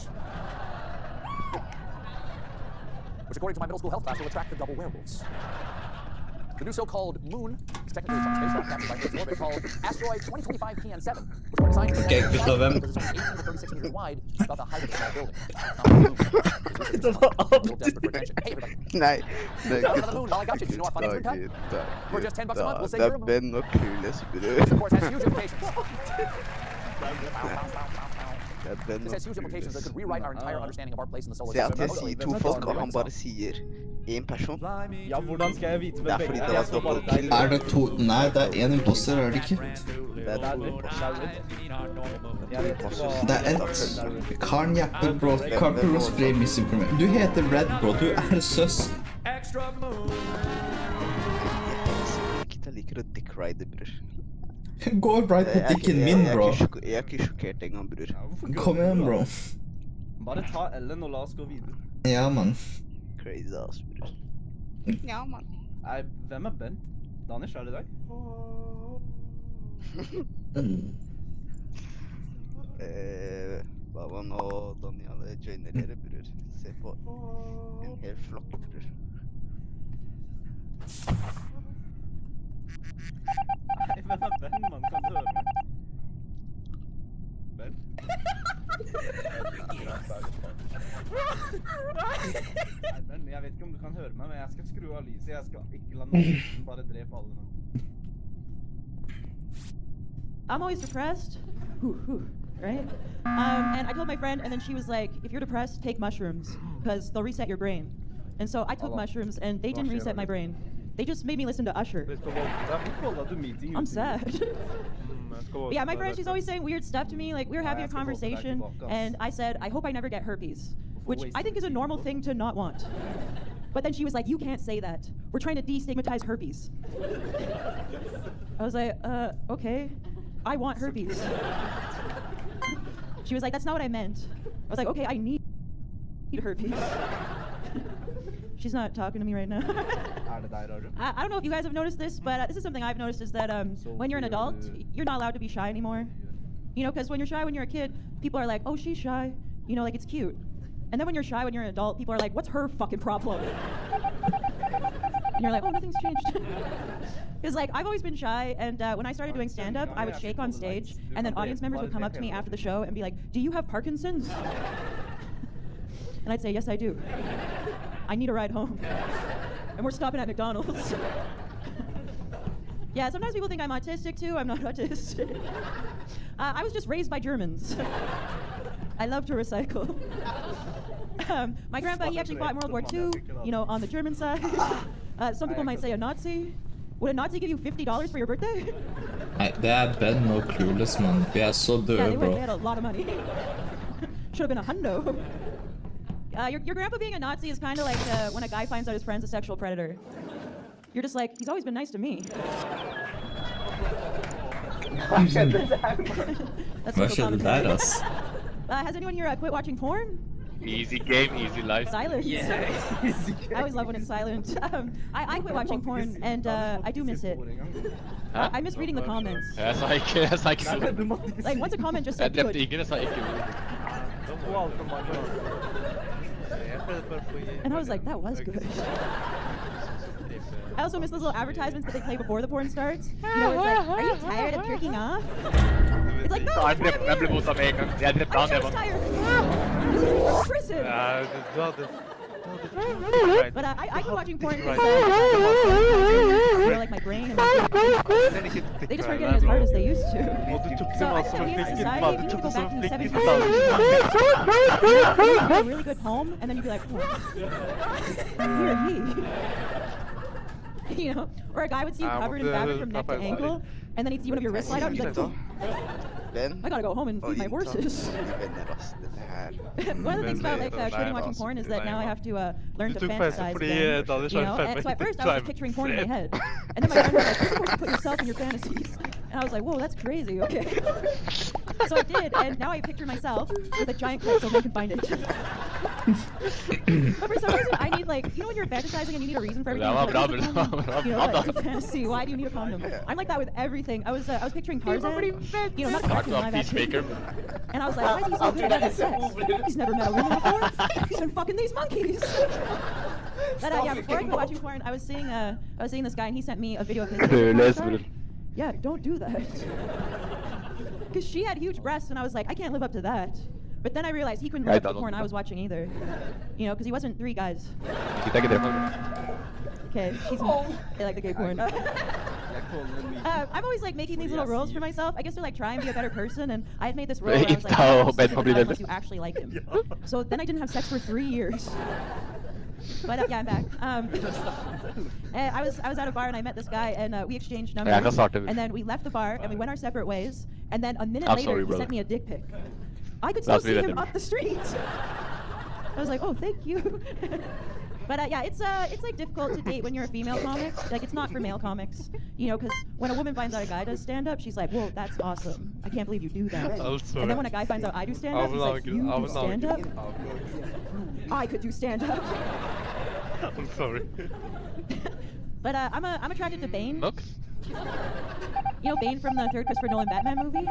according to my middle school health class will attract the double werewolves. The new so-called moon is technically some spacecraft captured by Earth's orbit called asteroid 2025 PN7, which according to scientists Okay, is gutta, hvem? because it's only 18 to 36 meters wide, about the height of a small building. Det var Desperate for attention. Hey, everybody. Nei, det Down on the moon while I got you. Do you know what funny gutta, moon time? For just $10 a month, we'll say det you're er a moon. Ben og Clueless, This, of bror. course, has huge implications. Det er Ben This og has huge implications that Clueless. could rewrite our entire understanding of our place in the solar Se at jeg system. sier to folk, og han bare sier én person. Ja, hvordan skal jeg vite Det er hvem fordi begge det er? var Jeg så bare dobbelt. deg. Er det to? Nei, det er én imposter, er det ikke? Det er to imposter. Jeg vet ikke hva- Det er ett. Karen Jeppe, bro. Carper spray misinformation. Du heter Red, bro. Du er søs. Jeg liker å dickride, bror. Gå right på dikken min, bro. Jeg er ikke sjokkert engang, bror. Kom igjen, bro. Bare ta Ellen og la oss gå videre. Ja, mann. Crazy, ass, bror. Ja, mann. Nei, hvem er Ben? Danish, er det deg? Baban og Daniel joiner dere, bror. Se på en hel flokk, bror. Nei, hvem er Ben, mann? Kan du høre meg? Ben? Nei, Ben, jeg vet ikke om du kan høre meg, men jeg skal skru av lyset. Jeg skal ikke la noen bare drepe alle nå. I'm always depressed. Right? And I told my friend, and then she was like, if you're depressed, take mushrooms, because they'll reset your brain. And so I took mushrooms, and they didn't reset my brain. They just made me listen to Usher. I'm sad. But yeah, my friend, she's always saying weird stuff to me. Like, we were having a conversation, and I said, I hope I never get herpes, which I think is a normal thing to not want. But then she was like, you can't say that. We're trying to destigmatize herpes. I was like, okay. I want herpes. She was like, that's not what I meant. I was like, okay, I need herpes. She's not talking to me right now. I don't know if you guys have noticed this, but this is something I've noticed is that when you're an adult, you're not allowed to be shy anymore. You know, because when you're shy when you're a kid, people are like, oh, she's shy. You know, like, it's cute. And then when you're shy when you're an adult, people are like, what's her fucking problem? And you're like, oh, nothing's changed. Because, like, I've always been shy, and when I started doing stand-up, I would shake on stage, and then audience members would come up to me after the show and be like, do you have Parkinson's? And I'd say, yes, I do. I need a ride home. And we're stopping at McDonald's. Yeah, sometimes people think I'm autistic, too. I'm not autistic. I was just raised by Germans. I love to recycle. My grandpa, he actually fought in World War II, you know, on the German side. Some people might say a Nazi. Would a Nazi give you $50 for your birthday? Nei, det er Ben og Clueless, mann. Vi er så Yeah, døde, they bro. had a lot of money. Should have been a hundo. Your grandpa being a Nazi is kind of like when a guy finds out his friend's a sexual predator. You're just like, he's always been nice to me. Hva skjedde der, ass? Has anyone here quit watching porn? Easy game, easy life. Silence. I always love when it's silent. I quit watching porn, and I do miss it. I miss reading the comments. Jeg sa ikke noe. Like, once a comment just Jeg said drepte good. ingen, jeg sa ikke noe. And I was like, that was good. I also miss those little advertisements that they play before the porn starts. You know, it's like, are you tired of jerking off? It's like, no, Jeg ble mot ham en gang. Jeg drepte han, jeg I'm var. tired. He's in prison. But I quit watching porn because you know, like my brain and my brain, they just weren't getting as hard as they used to. So I think we as a society, we need to go back to the 70s. You have a really good poem, and then you'd be like, oh, here he. You know, or a guy would see you covered in fabric from neck to ankle, and then he'd see one of your wrists slide out, and he'd be like, oh. I gotta go home and feed my horses. One of the things about like quitting watching porn is that now I have to learn to fantasize again. You know, and so at first I was just picturing porn in my head, and then my friend was like, "You're supposed to put yourself in your fantasies," and I was like, "Whoa, that's crazy." Okay. So I did, and now I picture myself with a giant clit so no one can find it. But for some reason, I need like, you know when you're fantasizing and you need a reason for everything? You know, like, it's a fantasy. Why do you need a condom? I'm like that with everything. I was picturing Tarzan. You know, not the cartoon, live action. And I was like, why is he so good at sex? He's never met a woman before. He's been fucking these monkeys. But yeah, before I quit watching porn, I was seeing this guy, and he sent me a video of his. Yeah, don't do that. Because she had huge breasts, and I was like, I can't live up to that. But then I realized he couldn't live up to the porn I was watching either. You know, because he wasn't 3 guys. Okay, she's they like the gay porn. I'm always like making these little rules for myself. I guess to like try and be a better person, and I had made this rule where I was like, unless you actually like him. So then I didn't have sex for 3 years. But yeah, I'm back. And I was at a bar and I met this guy, and we exchanged numbers. And then we left the bar and we went our separate ways. And then a minute later, he sent me a dick pic. I could still see him up the street. I was like, oh, thank you. But yeah, it's like difficult to date when you're a female comic. Like, it's not for male comics, you know, because when a woman finds out a guy does stand up, she's like, whoa, that's awesome. I can't believe you do that. And then when a guy finds out I do stand up, he's like, you do stand up? I could do stand up. I'm sorry. But I'm attracted to Bane. Look. You know Bane from the 3rd Christopher Nolan Batman movie?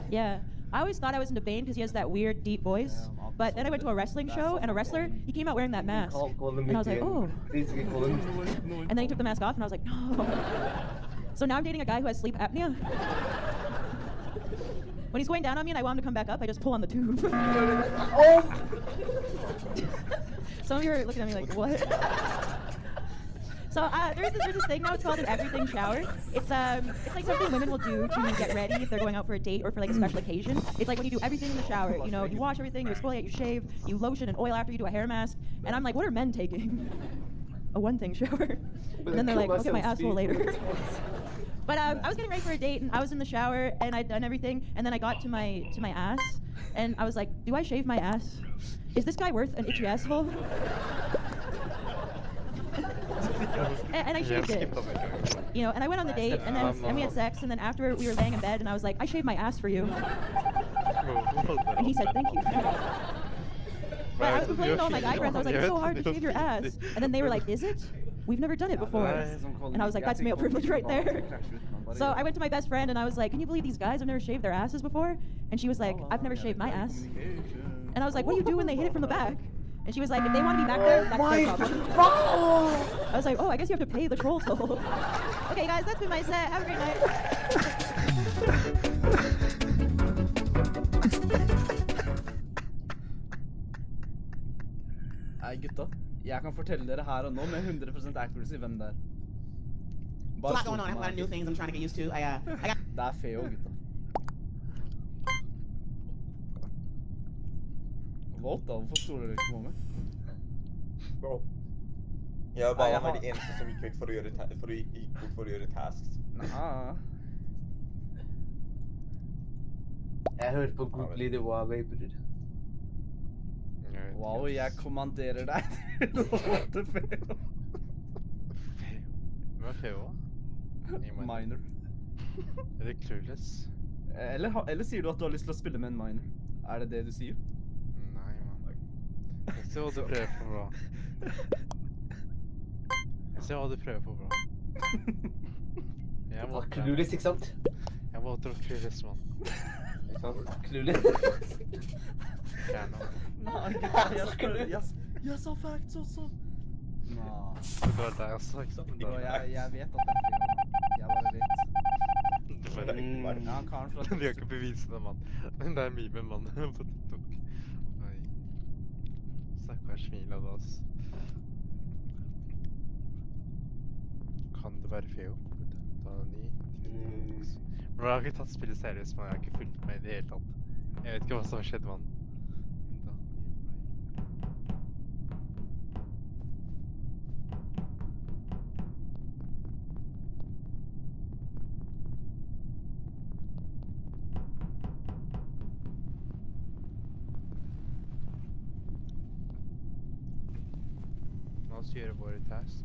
Yeah. I always thought I was into Bane because he has that weird, deep voice. But then I went to a wrestling show, and a wrestler, he came out wearing that mask. And I was like, oh. And then he took the mask off, and I was like, no. So now I'm dating a guy who has sleep apnea. When he's going down on me and I want him to come back up, I just pull on the tube. Some of you are looking at me like, what? So there's this thing now. It's called an everything shower. It's like something women will do to get ready if they're going out for a date or for like a special occasion. It's like when you do everything in the shower. You know, you wash everything, you exfoliate, you shave, you lotion and oil after you do a hair mask. And I'm like, what are men taking? A one-thing shower. And then they're like, I'll get my asshole later. But I was getting ready for a date, and I was in the shower, and I'd done everything, and then I got to my ass, and I was like, do I shave my ass? Is this guy worth an itchy asshole? And I shaved it. You know, and I went on the date, and we had sex, and then after we were laying in bed, and I was like, I shaved my ass for you. And he said, thank you. But I was complaining to all my guy friends, I was like, it's so hard to shave your ass. And then they were like, is it? We've never done it before. And I was like, that's male privilege right there. So I went to my best friend and I was like, can you believe these guys have never shaved their asses before? And she was like, I've never shaved my ass. And I was like, what do you do when they hit it from the back? And she was like, if they want to be back there, that's their problem. I was like, oh, I guess you have to pay the troll toll. Okay, guys, that's been my set. Have a great night. Nei, gutta. Jeg kan fortelle dere her og nå med 100% accuracy hvem det er. There's a lot going on. I have a lot of new things I'm trying to get used to. I got... Det er Feo, gutta. What da? Hvorfor stoler dere ikke på meg? Bro. Jeg var bare de eneste som gikk vekk for å gjøre tasks. Nah. Jeg hørte på god lyd i Huawei, bror. Wow, jeg kommanderer deg til å låte Feo. Hva er Feo? Minor. Er det clueless? Eller sier du at du har lyst til å spille med en minor? Er det det du sier? Nei, man. Jeg ser hva du prøver på, bra. Jeg ser hva du prøver på, bra. Jeg var clueless, ikke sant? Jeg var clueless, man. Clueless? Nei, jeg sa facts også. Nei. Det var det jeg sa, ikke sant? Jeg vet at det er Feo. Jeg bare vet. Ja, han karen fra... Du kan ikke bevise det, mann. Men det er memen, mann, på TikTok. Nei. Stakkars smil av det, ass. Kan det være Feo? Da er det 9. Bro, jeg har ikke tatt spillet seriøst, men jeg har ikke fulgt med i det hele tatt. Jeg vet ikke hva som har skjedd, mann. La oss gjøre våre tasks.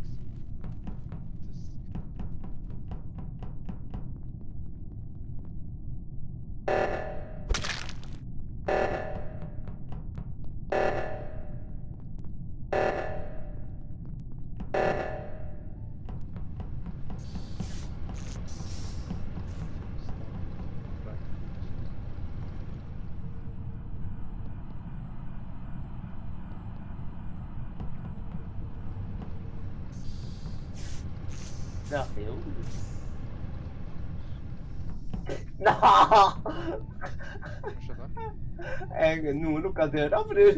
Det er feil. Nå! Noen lukket døra, bror.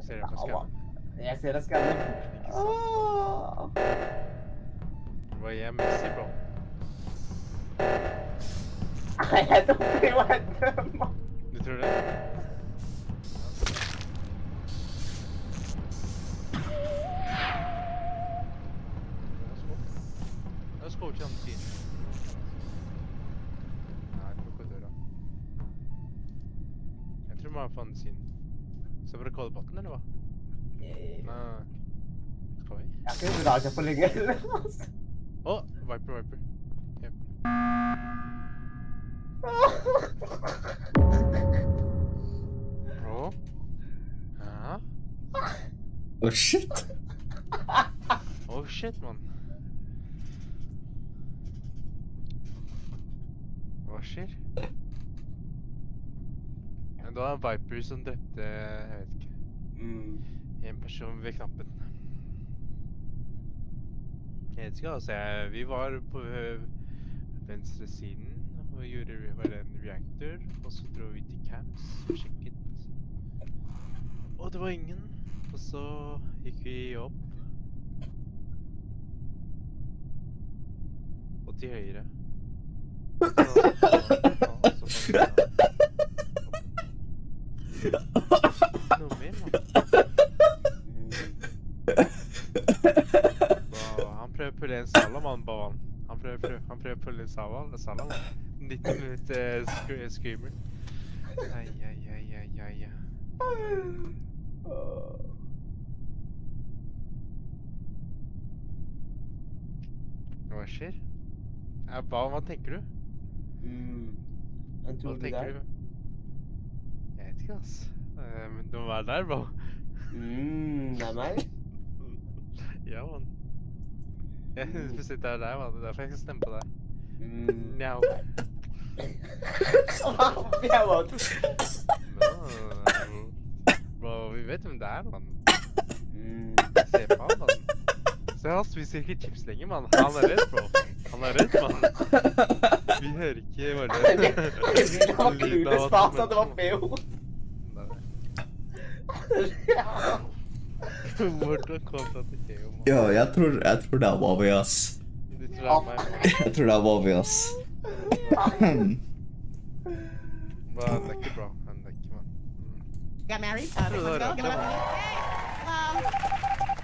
Ser jeg på skannet? Jeg ser deg skannet. Hva er jeg Messi, bro? Jeg tror det var en drøm. Du tror det? Jeg skal over til andre siden. Nei, lukket døra. Jeg tror man er på andre siden. Så for å kalle botten, eller hva? Nei. Skal vi? Jeg kan ikke dra seg for lenge. Åh, Viper. Yep. Bro? Ja? Oh shit. Oh shit, man. Hva skjer? Men da er Viper som drepte, jeg vet ikke, en person ved knappen. Jeg vet ikke, altså, vi var på venstre siden og gjorde en reaktor, og så dro vi til camps og sjekket. Og det var ingen, og så gikk vi opp. Og til høyre. Noe mer, man. Han prøver å pulle en salaman på han. Han prøver å pulle en salaman. 90 minutter screamer. Ai. Hva skjer? Hva tenker du? Jeg tror det der. Jeg vet ikke, ass. Men du må være der, bro. Det er meg. Ja, man. Jeg spesielt er der, man. Det er derfor jeg skal stemme på deg. Njau. Njau. Bro, vi vet hvem det er, man. Se på han, man. Se, han spiser ikke chips lenger, man. Han er redd, bro. Han er redd, man. Vi hører ikke bare... Det var klunes fast at det var feo. Hvordan kom det til feo, man? Ja, jeg tror det var vi, ass. Du tror det er meg, man. Jeg tror det var vi, ass. Bro, han er ikke bra. Han er ikke, man. Got married 6 months ago. Give it up.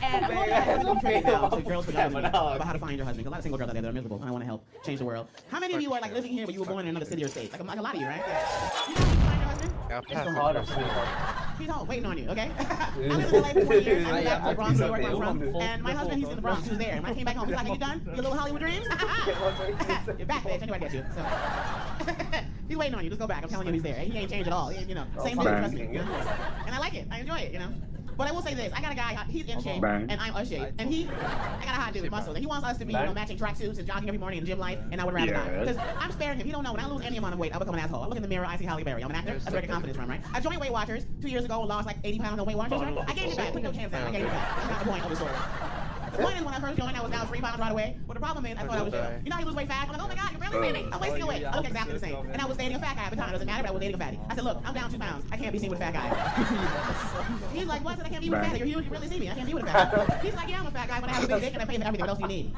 And I'm going to have a little training now to girls about how to find your husband. Because a lot of single girls out there that are miserable, and I want to help change the world. How many of you are like living here, but you were born in another city or state? Like a lot of you, right? You know how you find your husband? Yeah, It's harder. He's home waiting on you, okay? I lived in LA for 4 years. I moved back to the Bronx, New York, where I'm from. And my husband, he's in the Bronx. He was there. And when I came back home, he's like, "Are you done? Your little Hollywood dreams? You're back, bitch. I knew I'd get you." So. He's waiting on you. Just go back. I'm telling you, he's there. He ain't changed at all. He ain't, same dude, trust me. You know? And I like it. I enjoy it, But I will say this, I got a guy, he's in shape, and I'm unshaved, and I got a hot dude with muscle, and he wants us to be, matching tracksuits and jogging every morning in gym life, and I would rather not. Because I'm sparing him, he don't know, when I lose any amount of weight, I'll become an asshole. I look in the mirror, I see Halle Berry, I'm an actor, that's where the confidence from, right? I joined Weight Watchers 2 years ago, lost like 80 pounds on Weight Watchers, right? I gave it back, put no chance down, I gave it back. That's not the point of the story. The point is, when I first joined, I was down 3 pounds right away. But the problem is, I thought I was, you know how you lose weight fast? I'm like, oh my God, you're barely saving. I'm wasting away. I look exactly the same. And I was dating a fat guy at the time. It doesn't matter, but I was dating a fatty. I said, look, I'm down 2 pounds. I can't be seen with a fat guy. He's like, what? I said, I can't be with a fatty. You're huge. You really see me. I can't be with a fat guy. He's like, yeah, I'm a fat guy, but I have a big dick and I pay for everything. What else do you need?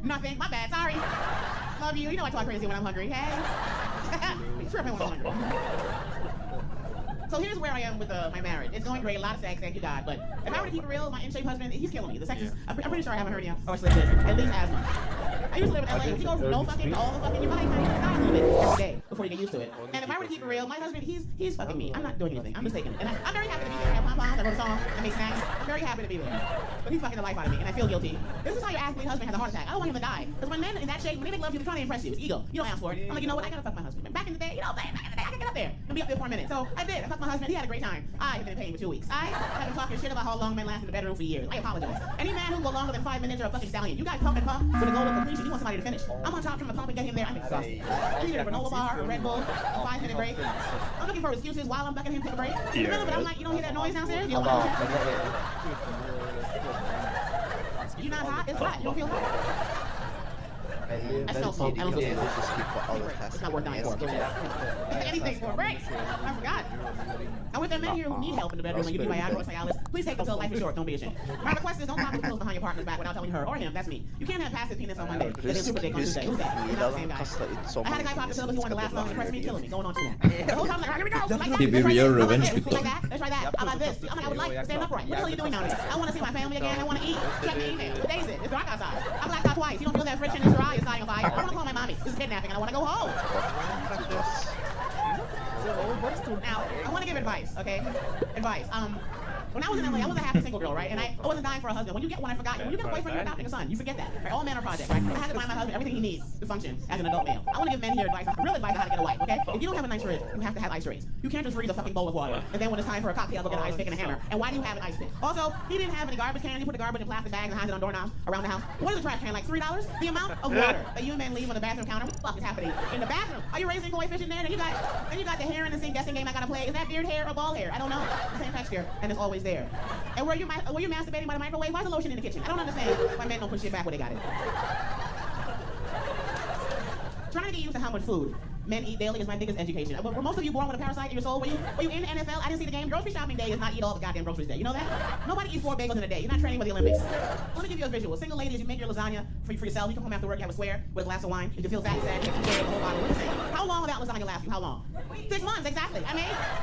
Nothing. My bad. Sorry. Love you. You know I talk crazy when I'm hungry. Hey. Be tripping when I'm hungry. So here's where I am with my marriage. It's going great, a lot of sex, thank you God. But if I were to keep it real, my in-shape husband, he's killing me. The sex is, I'm pretty sure I haven't heard him or slipped this, at least asthma. I used to live in LA. We go from no fucking to all the fucking, you might kind of die a little bit every day before you get used to it. And if I were to keep it real, my husband, he's fucking me. I'm not doing anything. I'm just taking it. And I'm very happy to be there. I have pom-poms, I wrote a song, I make snacks. I'm very happy to be there. But he's fucking the life out of me, and I feel guilty. This is how your athlete husband has a heart attack. I don't want him to die. Because when men in that shape, when they make love you, they're trying to impress you. It's ego. You don't ask for it. I'm like, you know what? I gotta fuck my husband. Back in the day, back in the day, I could get up there and be up there for a minute. So I did. I fucked my husband. He had a great time. I have been in pain for 2 weeks. I have been talking shit about how long men last in the bedroom for years. I apologize. Any man who go longer than 5 minutes are a fucking stallion. You guys pump and pump with a goal of completion. You want somebody to finish. I'm on top from the pump and get him there. I'm exhausted. I needed a granola bar, a Red Bull, a 5-minute break. I'm looking for excuses while I'm bucking him to take a break. Yeah. But I'm like, you don't hear that noise downstairs? You don't You're not hot? It's hot. You don't feel hot? I smell smoke. I don't feel smoke. It's not worth dying for. Anything for a break. I forgot. I'm with that men here who need help in the bedroom and you need Viagra or Cialis. Please take the pill. Life is short. Don't be ashamed. My request is don't pop the pills behind your partner's back without telling her or him. That's me. You can't have passive penis on Monday and then super dick on Tuesday. Who's that? You're not the same guy. I had a guy pop the pill because he wanted to last long and press me, killing me. Going on too long. The whole time I'm like, here we go. Like that. Give you your revenge. Like that. Let's try that. How about this? I'm like, I would like to stand upright. What the hell are you doing now? I want to see my family again. I want to eat. Check the email. What day is it? It's dark outside. I blacked out twice. You don't feel that friction in your eye. It's starting a fire. I want to call my mommy. This is kidnapping and I want to go home. Now, I want to give advice, okay? Advice. When I was in LA, I was a happy single girl, right? And I wasn't dying for a husband. When you get one, I forgot. When you get a boyfriend, you're adopting a son. You forget that. Right? All men are projects, right? I had to find my husband everything he needs to function as an adult male. I want to give men here advice, real advice on how to get a wife, okay? If you don't have a nice fridge, you have to have ice trays. You can't just freeze a fucking bowl of water. And then when it's time for a cocktail, go get an ice pick and a hammer. And why do you have an ice pick? Also, he didn't have any garbage cans. He put the garbage in plastic bags and hides it on doorknobs around the house. What is a trash can? Like $3? The amount of water that you men leave on the bathroom counter. What the fuck is happening in the bathroom? Are you raising koi fish in there? Then you got the hair in the sink guessing game I gotta play. Is that beard hair or bald hair? I don't know. The same texture, and it's always there. And were you masturbating by the microwave? Why's the lotion in the kitchen? I don't understand why men don't put shit back where they got it. Trying to get used to how much food men eat daily is my biggest education. Were most of you born with a parasite in your soul? Were you in the NFL? I didn't see the game. Grocery shopping day is not eat all the goddamn groceries day. You know that? Nobody eats 4 bagels in a day. You're not training for the Olympics. Let me give you a visual. Single ladies, you make your lasagna for yourself. You come home after work, you have a square with a glass of wine. You can feel fat, sad, you can share the whole bottle. What do you think? How long will that lasagna last you? How long? 6 months, exactly. I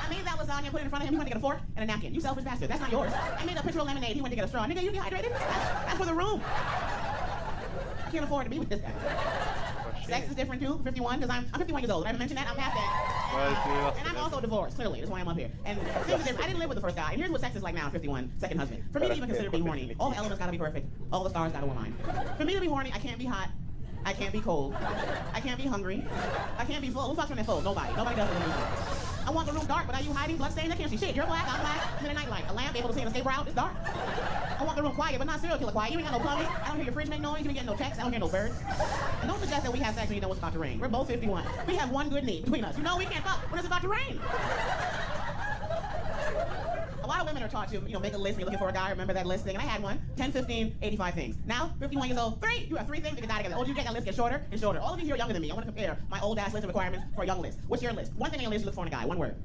made that lasagna, put it in front of him. He went to get a fork and a napkin. You selfish bastard. That's not yours. I made a pitcher of lemonade. He went to get a straw. Nigga, you dehydrated? That's for the room. I can't afford to be with this guy. Sex is different too, 51, because I'm 51 years old. I haven't mentioned that, I'm past that. And I'm also divorced, clearly. That's why I'm up here. And sex is different. I didn't live with the first guy. And here's what sex is like now, 51, second husband. For me to even consider being horny, all the elements gotta be perfect. All the stars gotta align. For me to be horny, I can't be hot. I can't be cold. I can't be hungry. I can't be full. Who fucks when they're full? Nobody. Nobody does it. I want the room dark, but are you hiding bloodstains? I can't see shit. You're black, I'm black. I'm in a nightlight. A lamp able to see an escape route. It's dark. I want the room quiet, but not serial killer quiet. You ain't got no plumbing. I don't hear your fridge make noise. You ain't getting no texts. I don't hear no birds. And don't suggest that we have sex when you know it's about to rain. We're both 51. We have one good need between us. You know we can't fuck when it's about to rain. A lot of women are taught to, make a list when you're looking for a guy, remember that list thing. And I had one, 10, 15, 85 things. Now, 51 years old, 3. You have 3 things that can die together. Oh, you get that list get shorter and shorter. All of you here are younger than me. I want to compare my old ass list of requirements for a young list. What's your list? One thing on your list you look for in a guy, one word.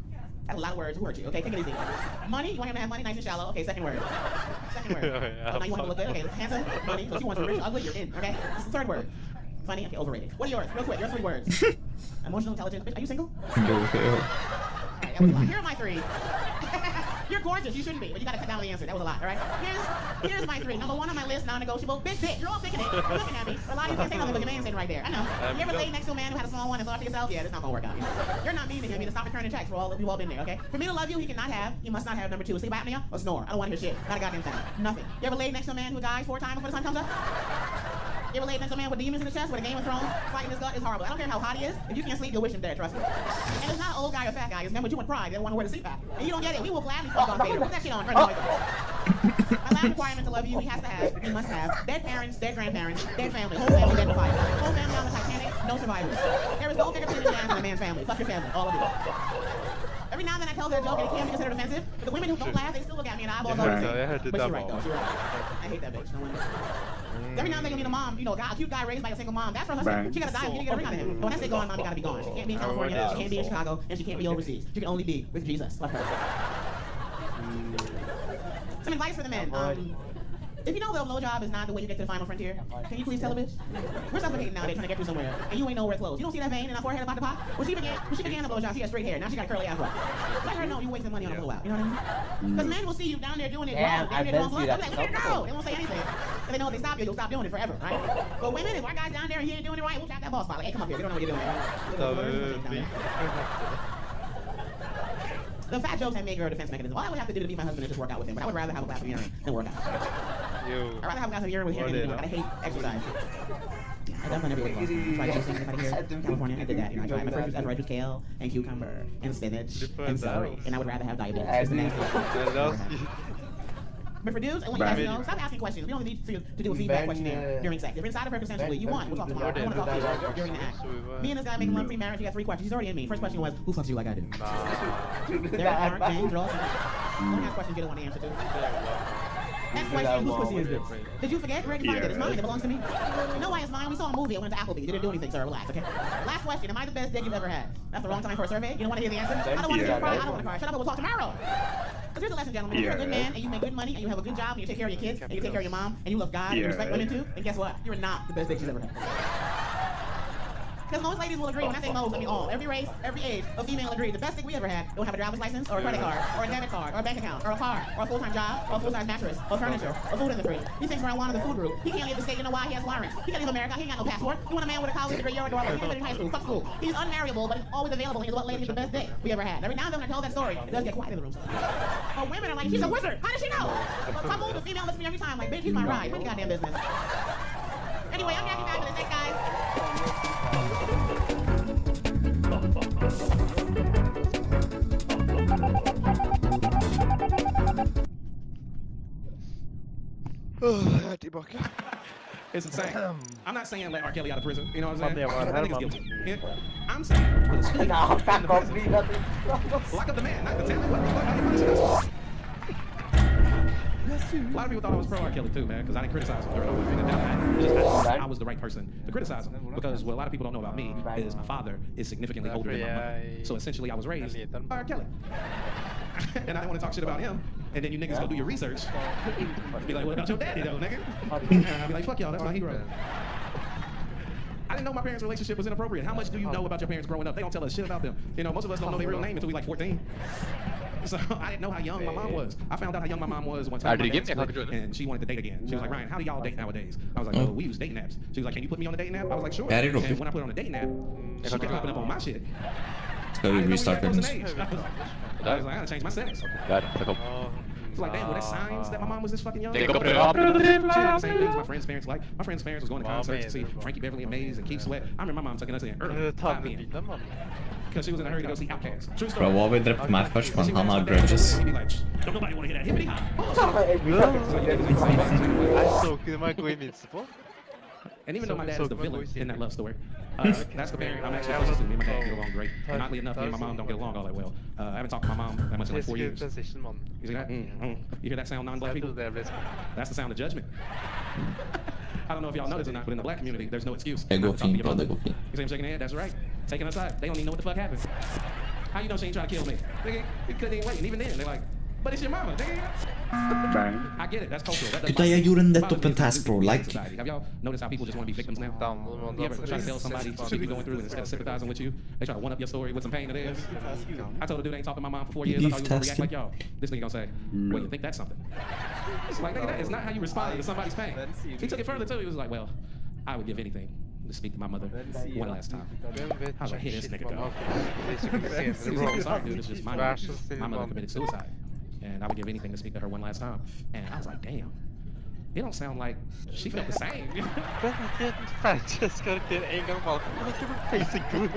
That's a lot of words. Who hurt you? Okay, take it easy. Money, you want him to have money, nice and shallow. Okay, second word. Second word. Oh, now you want him to look good? Okay, handsome, money. So you want to rich, ugly, you're in. Okay, third word. Funny, okay, overrated. What are yours? Real quick, your 3 words. Emotional intelligence. Bitch, are you single? No. Alright, that was a lot. Here are my 3. You're gorgeous, you shouldn't be, but you gotta cut down the answer. That was a lot, alright? Here's my 3. Number 1 on my list, non-negotiable, big dick. You're all thinking it. You're looking at me. A lot of you can't say nothing, but your man's sitting right there. I know. You ever laid next to a man who had a small one and thought to yourself, yeah, this not gonna work out. You're not mean to him. You need to stop returning checks for all of you all been there, okay? For me to love you, he must not have number 2, sleep apnea or snore. I don't want to hear shit. Not a goddamn thing. Nothing. You ever laid next to a man who dies 4 times before the sun comes up? You ever laid next to a man with demons in his chest with a Game of Thrones fighting his gut? Is horrible. I don't care how hot he is. If you can't sleep, you'll wish him dead, trust me. And it's not an old guy or fat guy. It's men with you and pride. They don't want to wear the CPAP. And you don't get it. We will gladly fuck on Vader. Put that shit on. My last requirement to love you, he must have dead parents, dead grandparents, dead family, whole family dead in fire. Whole family on the Titanic, no survivors. There is no fingerprint in a man's family. Fuck your family, all of you. Every now and then I tell her a joke and it can be considered offensive, but the women who don't laugh, they still look at me and the eyeballs always say, but she's right though, she's right. I hate that bitch. No wonder. Every now and then you meet a mom, a cute guy raised by a single mom. That's her husband. She gotta die. You need to get a ring out of him. And when I say gone, mommy gotta be gone. She can't be in California. She can't be in Chicago, and she can't be overseas. She can only be with Jesus. Fuck her. Some advice for the men. If you know the blowjob is not the way you get to the final frontier, can you please tell a bitch? We're suffocating nowadays trying to get through somewhere, and you ain't nowhere close. You don't see that vein in her forehead about to pop? When she began the blowjob, she had straight hair. Now she got curly afro. Let her know you wasting money on a blowout. You know what I mean? Because men will see you down there doing it wrong. Down there doing blow. They'll be like, where did it go? They won't say anything. Because they know if they stop you, you'll stop doing it forever, right? But women, if our guy's down there and he ain't doing it right, we'll tap that ball spot. Like, hey, come up here. You don't know what you're doing. The fat jokes have made her a defense mechanism. All I would have to do to beat my husband is just work out with him. But I would rather have a glass of urine than work out. I'd rather have a glass of urine with him than do work. I hate exercise. Yeah, I definitely never did work. Tried juicing if I here in California. I did that. You know, I tried. My first ever was kale and cucumber and spinach and celery. And I would rather have diabetes. It's the nasty. But for dudes, I want you guys to know, stop asking questions. We don't need to do a feedback questionnaire during sex. If you're inside of her consensually, you won. We'll talk tomorrow. I want to talk to you during the act. Me and this guy making love pre-marriage. He got 3 questions. He's already in me. First question was, who fucks you like I do? There are names, draws. Don't ask questions you don't want to answer to. Next question, whose pussy is this? Did you forget? You already decided it's mine. It belongs to me. You know why it's mine? We saw a movie. I went to Applebee's. Didn't do anything, sir. Relax, okay? Last question. Am I the best dick you've ever had? That's the wrong time for a survey. You don't want to hear the answer? I don't want to cry. I don't want to cry. Shut up and we'll talk tomorrow. Because here's the lesson, gentlemen. If you're a good man and you make good money and you have a good job and you take care of your kids and you take care of your mom and you love God and you respect women too, then guess what? You're not the best dick she's ever had. Because most ladies will agree, when I say most, I mean all. Every race, every age, a female agrees. The best thing we ever had, don't have a driver's license, or a credit card, or a debit card, or a bank account, or a car, or a full-time job, or a full-size mattress, or furniture, or food in the fridge. He thinks marijuana the food group. He can't leave the state, you know why? He has warrants. He can't leave America, he ain't got no passport. You want a man with a college degree, you're a dorm, he can't finish high school, fuck school. He's unmarriable, but he's always available, and he's what lady is the best dick we ever had. Every now and then when I tell that story, it does get quiet in the room. But women are like, she's a wizard, how does she know? But couples, the female listens to me every time, like, bitch, he's my ride, put your goddamn business. Anyway, I'm Jackie Fabulous, thanks guys. It's insane. I'm not saying let R. Kelly out of prison. You know what I'm saying? I think he's guilty. Yeah. I'm saying put a stick in the prison. Lock up the man, not the tenant. What the fuck? How you punish this? A lot of people thought I was pro R. Kelly too, man, because I didn't criticize him during all my freedom. I was the right person to criticize him, because what a lot of people don't know about me is my father is significantly older than my mother. So essentially, I was raised by R. Kelly. And I didn't want to talk shit about him. And then you niggas go do your research. Be like, what about your daddy though, nigga? And I'll be like, fuck y'all, that's my hero. I didn't know my parents' relationship was inappropriate. How much do you know about your parents growing up? They don't tell us shit about them. You know, most of us don't know their real name until we like 14. So I didn't know how young my mom was. I found out how young my mom was one time. And she wanted to date again. She was like, Ryan, how do y'all date nowadays? I was like, oh, we use dating apps. She was like, can you put me on a dating app? I was like, sure. And when I put her on a dating app, she kept popping up on my shit. Ska vi restarta den? I was like, I gotta change my settings. It's like, damn, were there signs that my mom was this fucking young? She liked the same things my friends' parents like. My friends' parents was going to concerts to see Frankie Beverly and Maze and Keith Sweat. I remember my mom taking us in early, 5 p.m. Because she was in a hurry to go see Outkast. True story. Bro, vad har vi dräpt med först man? Han har grudges. And even though my dad is the villain in that love story, that's the parent I'm actually closest to. Me and my dad get along great. And oddly enough, me and my mom don't get along all that well. I haven't talked to my mom that much in like 4 years. You see that? You hear that sound, non-black people? That's the sound of judgment. I don't know if y'all know this or not, but in the black community, there's no excuse. Det går fint, bro. Det går fint. You see him shaking their head? That's right. Taking us out. They don't even know what the fuck happened. How you know she ain't trying to kill me? Nigga, you couldn't even wait. And even then, they're like, but it's your mama, nigga. I get it, that's cultural. Utan jag gjorde nettopp en task bro, like... Have y'all noticed how people just want to be victims now? You ever try to tell somebody what you're going through and instead of sympathizing with you, they try to one-up your story with some pain of theirs? I told a dude I ain't talked to my mom for 4 years, I thought he was gonna react like y'all. This nigga gonna say, well, you think that's something? It's like, nigga, that is not how you respond to somebody's pain. He took it further too, he was like, well, I would give anything to speak to my mother one last time. I was like, here this nigga go. I'm sorry dude, it's just my mother committed suicide. And I would give anything to speak to her one last time. And I was like, damn. It don't sound like she felt the same. Francesca did en gång bara, men det är facing good.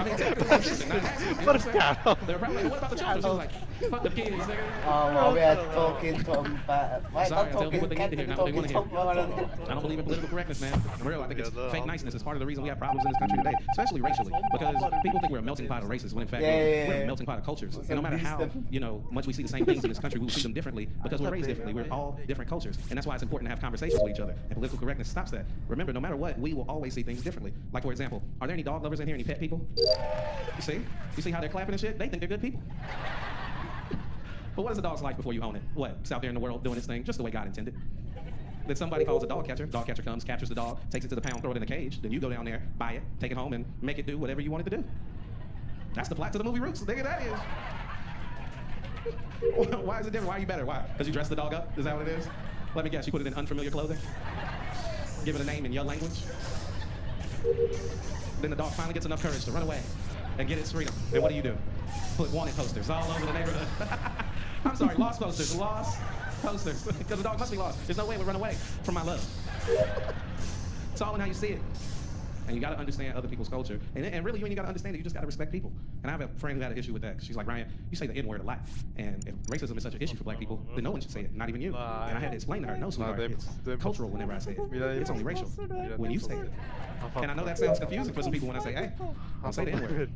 What is that? They were probably like, what about the children? She was like, fuck the kids, nigga. Oh, we are talking to Sorry, tell people what they need to hear, not what they want to hear. I don't believe in political correctness, man. For real, I think it's fake niceness is part of the reason we have problems in this country today, especially racially. Because people think we're a melting pot of races, when in fact we're a melting pot of cultures. And no matter how, much we see the same things in this country, we will see them differently because we're raised differently. We're all different cultures. And that's why it's important to have conversations with each other. And political correctness stops that. Remember, no matter what, we will always see things differently. Like, for example, are there any dog lovers in here, any pet people? You see? You see how they're clapping and shit? They think they're good people. But what is a dog's life before you own it? What? It's out there in the world doing its thing just the way God intended. Then somebody calls a dog catcher comes, captures the dog, takes it to the pound, throw it in a cage, then you go down there, buy it, take it home, and make it do whatever you want it to do. That's the plot to the movie Roots, nigga, that is. Why is it different? Why are you better? Why? Because you dress the dog up? Is that what it is? Let me guess, you put it in unfamiliar clothing? Give it a name in your language? Then the dog finally gets enough courage to run away and get its freedom. And what do? Put wanted posters all over the neighborhood. I'm sorry, lost posters, because the dog must be lost. There's no way it would run away from my love. It's all in how you see it. And you gotta understand other people's culture. And really, you gotta understand that you just gotta respect people. And I have a friend who had an issue with that. She's like, Ryan, you say the N-word a lot. And if racism is such an issue for black people, then no one should say it, not even you. And I had to explain to her, no, sweetheart, it's cultural whenever I say it. It's only racial when you say it. And I know that sounds confusing for some people when I say, hey, don't say the N-word.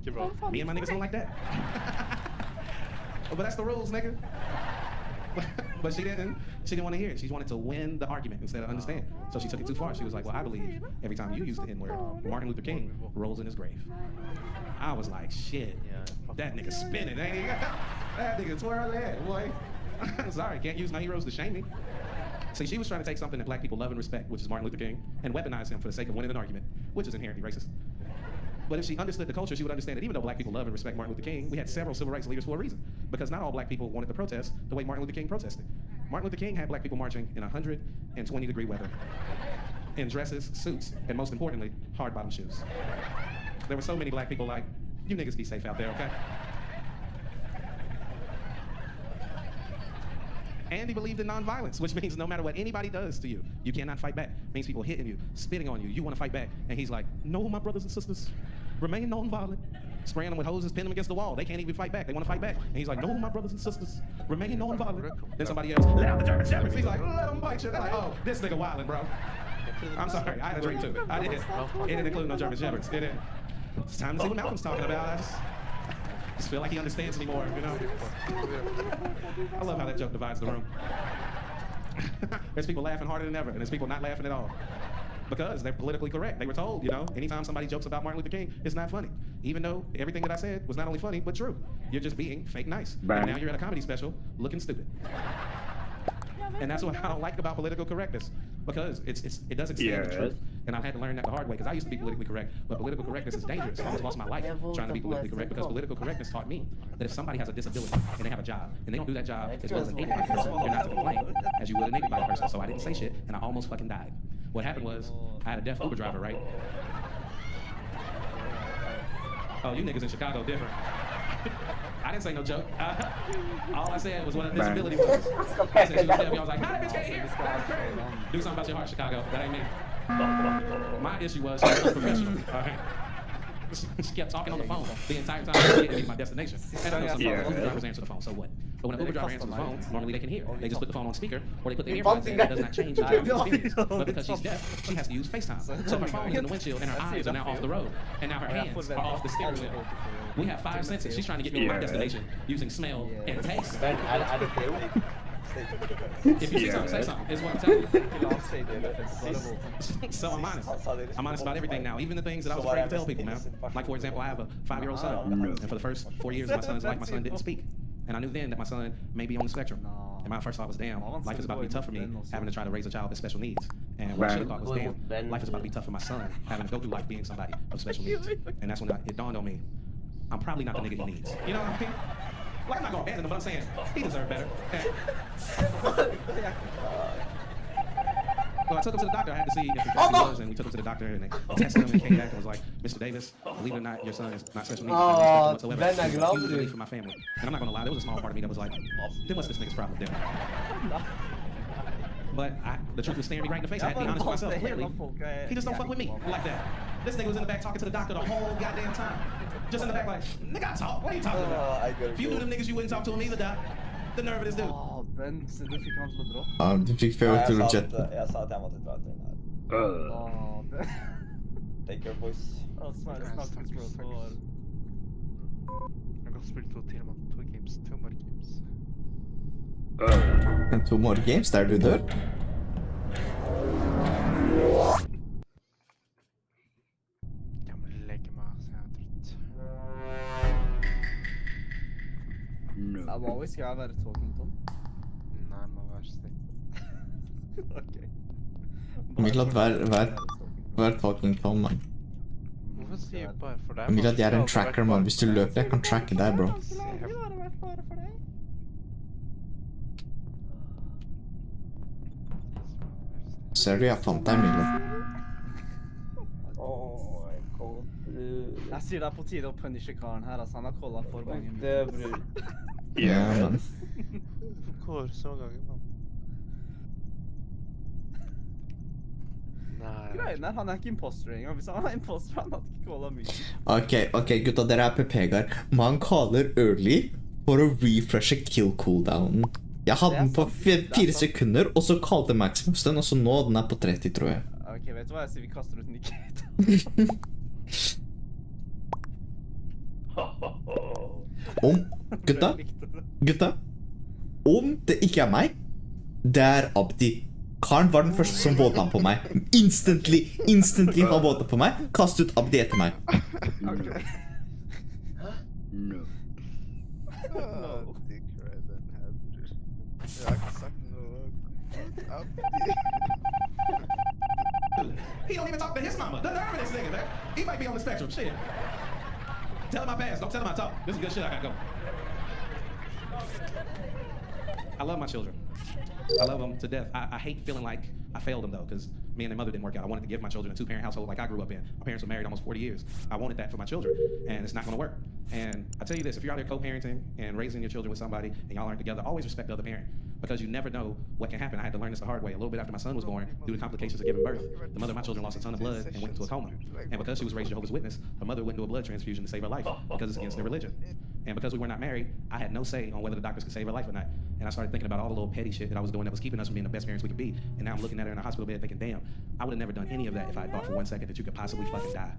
Me and my niggas don't like that. But that's the rules, nigga. But she didn't want to hear it. She wanted to win the argument instead of understand. So she took it too far. She was like, well, I believe every time you use the N-word, Martin Luther King rolls in his grave. I was like, shit, that nigga spinning, ain't he? That nigga twirling, boy. Sorry, can't use my heroes to shame me. See, she was trying to take something that black people love and respect, which is Martin Luther King, and weaponize him for the sake of winning an argument, which is inherently racist. But if she understood the culture, she would understand that even though black people love and respect Martin Luther King, we had several civil rights leaders for a reason. Because not all black people wanted to protest the way Martin Luther King protested. Martin Luther King had black people marching in 120-degree weather, in dresses, suits, and most importantly, hard-bottom shoes. There were so many black people like, you niggas be safe out there, okay? And he believed in nonviolence, which means no matter what anybody does to you, you cannot fight back. It means people hitting you, spitting on you, you want to fight back. And he's like, no, my brothers and sisters, remain nonviolent. Spraying them with hoses, pinning them against the wall. They can't even fight back. They want to fight back. And he's like, no, my brothers and sisters, remain nonviolent. Then somebody yells, let out the German Shepherds. He's like, let them bite you. They're like, oh, this nigga wildin', bro. I'm sorry, I had a drink too. I did. It didn't include no German Shepherds. It didn't. It's time to see what Malcolm's talking about. I just feel like he understands me more, you know? I love how that joke divides the room. There's people laughing harder than ever, and there's people not laughing at all. Because they're politically correct. They were told, you know, anytime somebody jokes about Martin Luther King, it's not funny. Even though everything that I said was not only funny, but true. You're just being fake nice. And now you're at a comedy special looking stupid. And that's what I don't like about political correctness. Because it doesn't stand the truth. And I had to learn that the hard way, because I used to be politically correct, but political correctness is dangerous. I almost lost my life trying to be politically correct, because political correctness taught me that if somebody has a disability and they have a job, and they don't do that job as well as an able-bodied person, you're not to be blamed as you would an able-bodied person. So I didn't say shit, and I almost fucking died. What happened was, I had a deaf Uber driver, right? Oh, you niggas in Chicago different. I didn't say no joke. All I said was what a disability was. I said she was deaf. I was like, how did bitch get here? Do something about your heart, Chicago. That ain't me. My issue was she was unprofessional. All right. She kept talking on the phone the entire time to get to my destination. And I know some Uber drivers answer the phone, so what? But when an Uber driver answers the phone, normally they can hear. They just put the phone on speaker, or they put the earphones in, and it does not change the driver's experience. But because she's deaf, she has to use FaceTime. So her phone is in the windshield, and her eyes are now off the road, and now her hands are off the steering wheel. We have 5 senses. She's trying to get me to my destination using smell and taste. If you see something, say something. Is what I'm telling you. So I'm honest. I'm honest about everything now, even the things that I was afraid to tell people, man. Like, for example, I have a 5-year-old son, and for the first 4 years of my son's life, my son didn't speak. And I knew then that my son may be on the spectrum. And my first thought was, damn, life is about to be tough for me, having to try to raise a child with special needs. And what I should have thought was, damn, life is about to be tough for my son, having to go through life being somebody of special needs. And that's when it dawned on me, I'm probably not the nigga he needs. You know what I mean? Like, I'm not gonna abandon him, but I'm saying he deserved better. Well, I took him to the doctor. I had to see if he was, and we took him to the doctor, and they tested him and came back and was like, Mr. Davis, believe it or not, your son is not special needs. Whatsoever. He was a relief for my family. And I'm not gonna lie, there was a small part of me that was like, then what's this nigga's problem then? But the truth was staring me right in the face. I had to be honest with myself. Clearly, he just don't fuck with me like that. This nigga was in the back talking to the doctor the whole goddamn time. Just in the back like, nigga, I talk. What are you talking about? If you knew them niggas, you wouldn't talk to him either, Doc. The nerve of this dude. Ben, så du fick han till att dra? Ja, du fick få ut ur chatten. Jag sa att jag måste dra till den här. Take your voice. Jeg har spilt 2 timer, 2 games, 2 more games. 2 more games der du dør? Jeg må legge meg, så jeg er trøtt. Hva skal jeg være talking, Tom? Nei, må være snill. Ok. Milad, vær talking Tom, man. Hvorfor sier du bare for deg? Milad, jeg er en tracker, man. Hvis du løper, jeg kan tracke deg, bro. Ser du, jeg fant deg, Milad. Jeg sier det er på tide å punishe karen her, altså han har kollet for mange mye. Det, bror. Ja, man. Hvorfor så ganger, man? Nei. Greien er, han er ikke imposter engang. Hvis han er imposter, han hadde ikke kollet mye. Ok, gutta, dere er PPG-er. Man caller early for å refreshe kill cooldownen. Jeg hadde den på 4 sekunder, og så kalte Maximus den, og så nå den er på 30, tror jeg. Ok, vet du hva? Jeg sier vi kaster ut Nikita. Gutta, om det ikke er meg, det er Abdi. Karen var den første som våta på meg. Instantly han våta på meg. Kast ut Abdi etter meg. No. Jeg har ikke sagt noe. He don't even talk to his mama. The nerve of this nigga, man. He might be on the spectrum. Shit. Tell him I pass. Don't tell him I talk. This is good shit. I gotta go. I love my children. I love them to death. I hate feeling like I failed them, though, because me and their mother didn't work out. I wanted to give my children a 2-parent household like I grew up in. My parents were married almost 40 years. I wanted that for my children, and it's not going to work. And I tell you this, if you're out there co-parenting and raising your children with somebody and y'all aren't together, always respect the other parent, because you never know what can happen. I had to learn this the hard way. A little bit after my son was born, due to complications of giving birth, the mother of my children lost a ton of blood and went into a coma. And because she was raised Jehovah's Witness, her mother went into a blood transfusion to save her life because it's against their religion. And because we were not married, I had no say on whether the doctors could save her life or not. And I started thinking about all the little petty shit that I was doing that was keeping us from being the best parents we could be. And now I'm looking at her in a hospital bed thinking, damn, I would have never done any of that if I had thought for 1 second that you could possibly fucking die.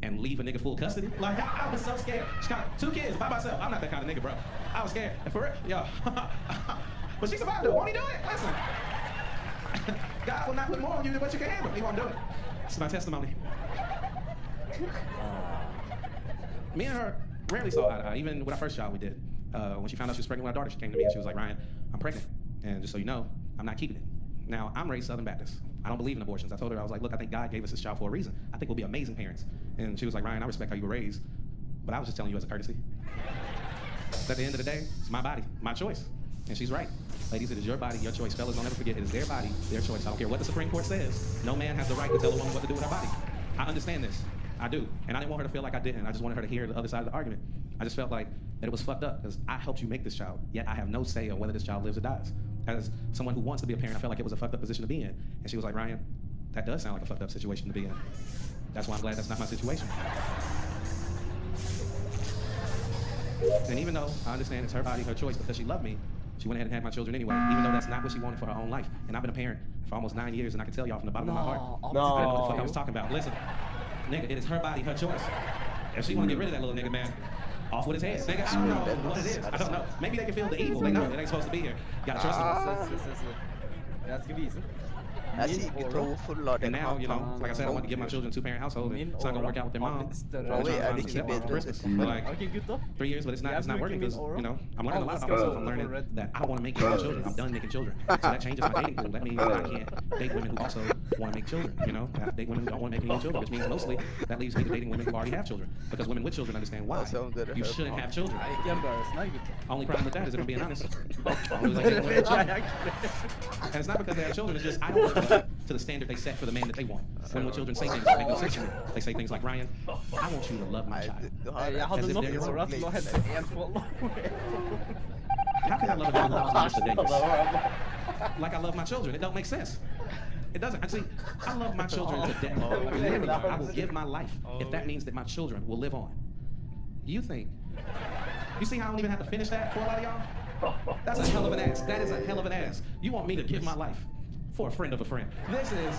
And leave a nigga full custody? Like, I was so scared. She got 2 kids by myself. I'm not that kind of nigga, bro. I was scared. And for real, yo. But she survived it. Won't he do it? Listen. God will not put more on you than what you can handle. He won't do it. It's my testimony. Me and her rarely saw eye to eye. Even with our first child we did. When she found out she was pregnant with our daughter, she came to me and she was like, Ryan, I'm pregnant. And just so you know, I'm not keeping it. Now, I'm raised Southern Baptist. I don't believe in abortions. I told her, I was like, look, I think God gave us this child for a reason. I think we'll be amazing parents. And she was like, Ryan, I respect how you were raised, but I was just telling you as a courtesy. At the end of the day, it's my body, my choice. And she's right. Ladies, it is your body, your choice. Fellas, don't ever forget, it is their body, their choice. I don't care what the Supreme Court says. No man has the right to tell a woman what to do with her body. I understand this. I do. And I didn't want her to feel like I didn't. I just wanted her to hear the other side of the argument. I just felt like that it was fucked up because I helped you make this child, yet I have no say on whether this child lives or dies. As someone who wants to be a parent, I felt like it was a fucked up position to be in. And she was like, Ryan, that does sound like a fucked up situation to be in. That's why I'm glad that's not my situation. And even though I understand it's her body, her choice, because she loved me, she went ahead and had my children anyway, even though that's not what she wanted for her own life. And I've been a parent for almost 9 years, and I can tell y'all from the bottom of my heart, I know what the fuck I was talking about. Listen, nigga, it is her body, her choice. If she want to get rid of that little nigga, man, off with his head. Nigga, I don't know what it is. I don't know. Maybe they can feel the evil. They know it ain't supposed to be here. You gotta trust them. Jeg skal vise. And now, you know, like I said, I want to give my children a 2-parent household. And it's not gonna work out with their mom. For Christmas. Like 3 years, but it's not working because, you know, I'm learning a lot about myself. I'm learning that I don't want to make children. I'm done making children. So that changes my dating pool. That means I can't date women who also want to make children. You know, I have to date women who don't want to make any children, which means mostly that leaves me to dating women who already have children. Because women with children understand why you shouldn't have children. Only problem with that is, if I'm being honest, and it's not because they have children. It's just I don't want to the standard they set for the man that they want. Women with children say things that make no sense to me. They say things like, Ryan, I want you to love my child. As if they're your own. How can I love a man who loves me just a day? Like I love my children. It don't make sense. It doesn't. I see, I love my children to death. Literally, I will give my life if that means that my children will live on. You think? You see how I don't even have to finish that for a lot of y'all? That's a hell of an ass. That is a hell of an ass. You want me to give my life for a friend of a friend. This is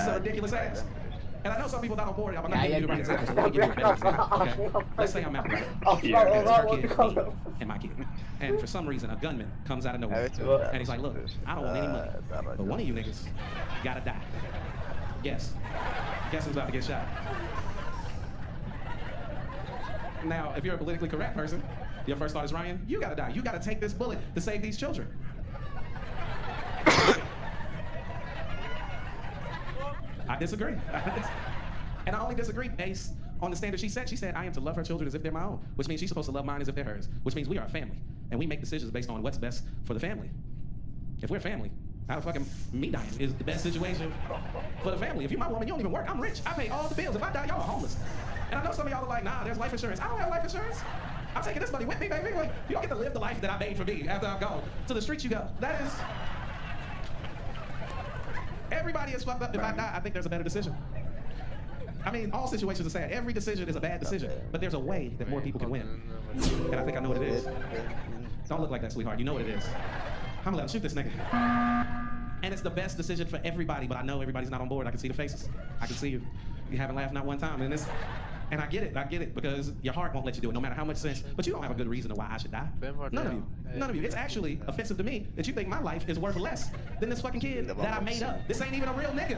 a ridiculous ass. And I know some people that are bored, but I'm not giving you the right example, so let me give you a better example, okay? Let's say I'm out, right? And it's her kid, me, and my kid. And for some reason, a gunman comes out of nowhere, and he's like, look, I don't want any money, but one of you niggas gotta die. Guess who's about to get shot? Now, if you're a politically correct person, your first thought is, Ryan, you gotta die. You gotta take this bullet to save these children. disagree. And I only disagree based on the standard she set. She said, I am to love her children as if they're my own, which means she's supposed to love mine as if they're hers, which means we are a family. And we make decisions based on what's best for the family. If we're a family, how the fucking me dying is the best situation for the family. If you're my woman, you don't even work. I'm rich. I pay all the bills. If I die, y'all are homeless. And I know some of y'all are like, nah, there's life insurance. I don't have life insurance. I'm taking this money with me, baby. You don't get to live the life that I made for me after I'm gone. To the streets you go. That is... Everybody is fucked up. If I die, I think there's a better decision. I mean, all situations are sad. Every decision is a bad decision. But there's a way that more people can win. And I think I know what it is. Don't look like that, sweetheart. You know what it is. I'm gonna let him shoot this nigga. And it's the best decision for everybody, but I know everybody's not on board. I can see the faces. I can see you. You haven't laughed not one time. And I get it, because your heart won't let you do it, no matter how much sense. But you don't have a good reason to why I should die. None of you. It's actually offensive to me that you think my life is worth less than this fucking kid that I made up. This ain't even a real nigga.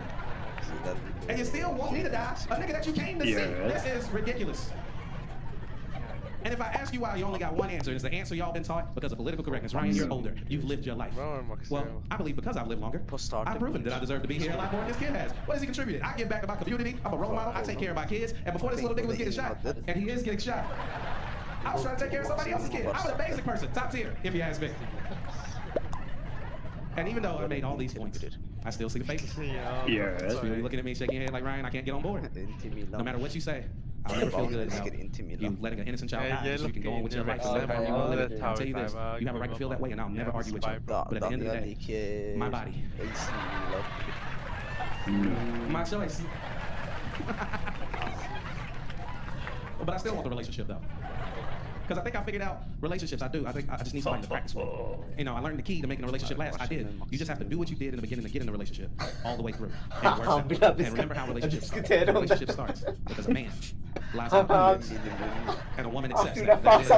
And you still want me to die, a nigga that you came to see. This is ridiculous. And if I ask you why, you only got one answer. Is the answer y'all been taught? Because of political correctness. Ryan, you're older. You've lived your life. Well, I believe because I've lived longer, I've proven that I deserve to be here a lot more than this kid has. What has he contributed? I give back to my community. I'm a role model. I take care of my kids. And before this little nigga was getting shot, and he is getting shot, I was trying to take care of somebody else's kid. I'm an amazing person. Top tier, if you ask me. And even though I made all these points, I still see the faces. Yes. So you're looking at me shaking your head like, Ryan, I can't get on board. No matter what you say, I'll never feel good about you letting an innocent child die so you can go on with your life and live how you want to live it. I'll tell you this, you have a right to feel that way and I'll never argue with you. But at the end of the day, my body. My choice. But I still want the relationship though. Because I think I figured out relationships. I do. I think I just need somebody to practice with. You know, I learned the key to making a relationship last. I did. You just have to do what you did in the beginning to get in the relationship all the way through. And, it works out. And remember how relationships starts. Because a man lies on kids, and a woman accepts that. That is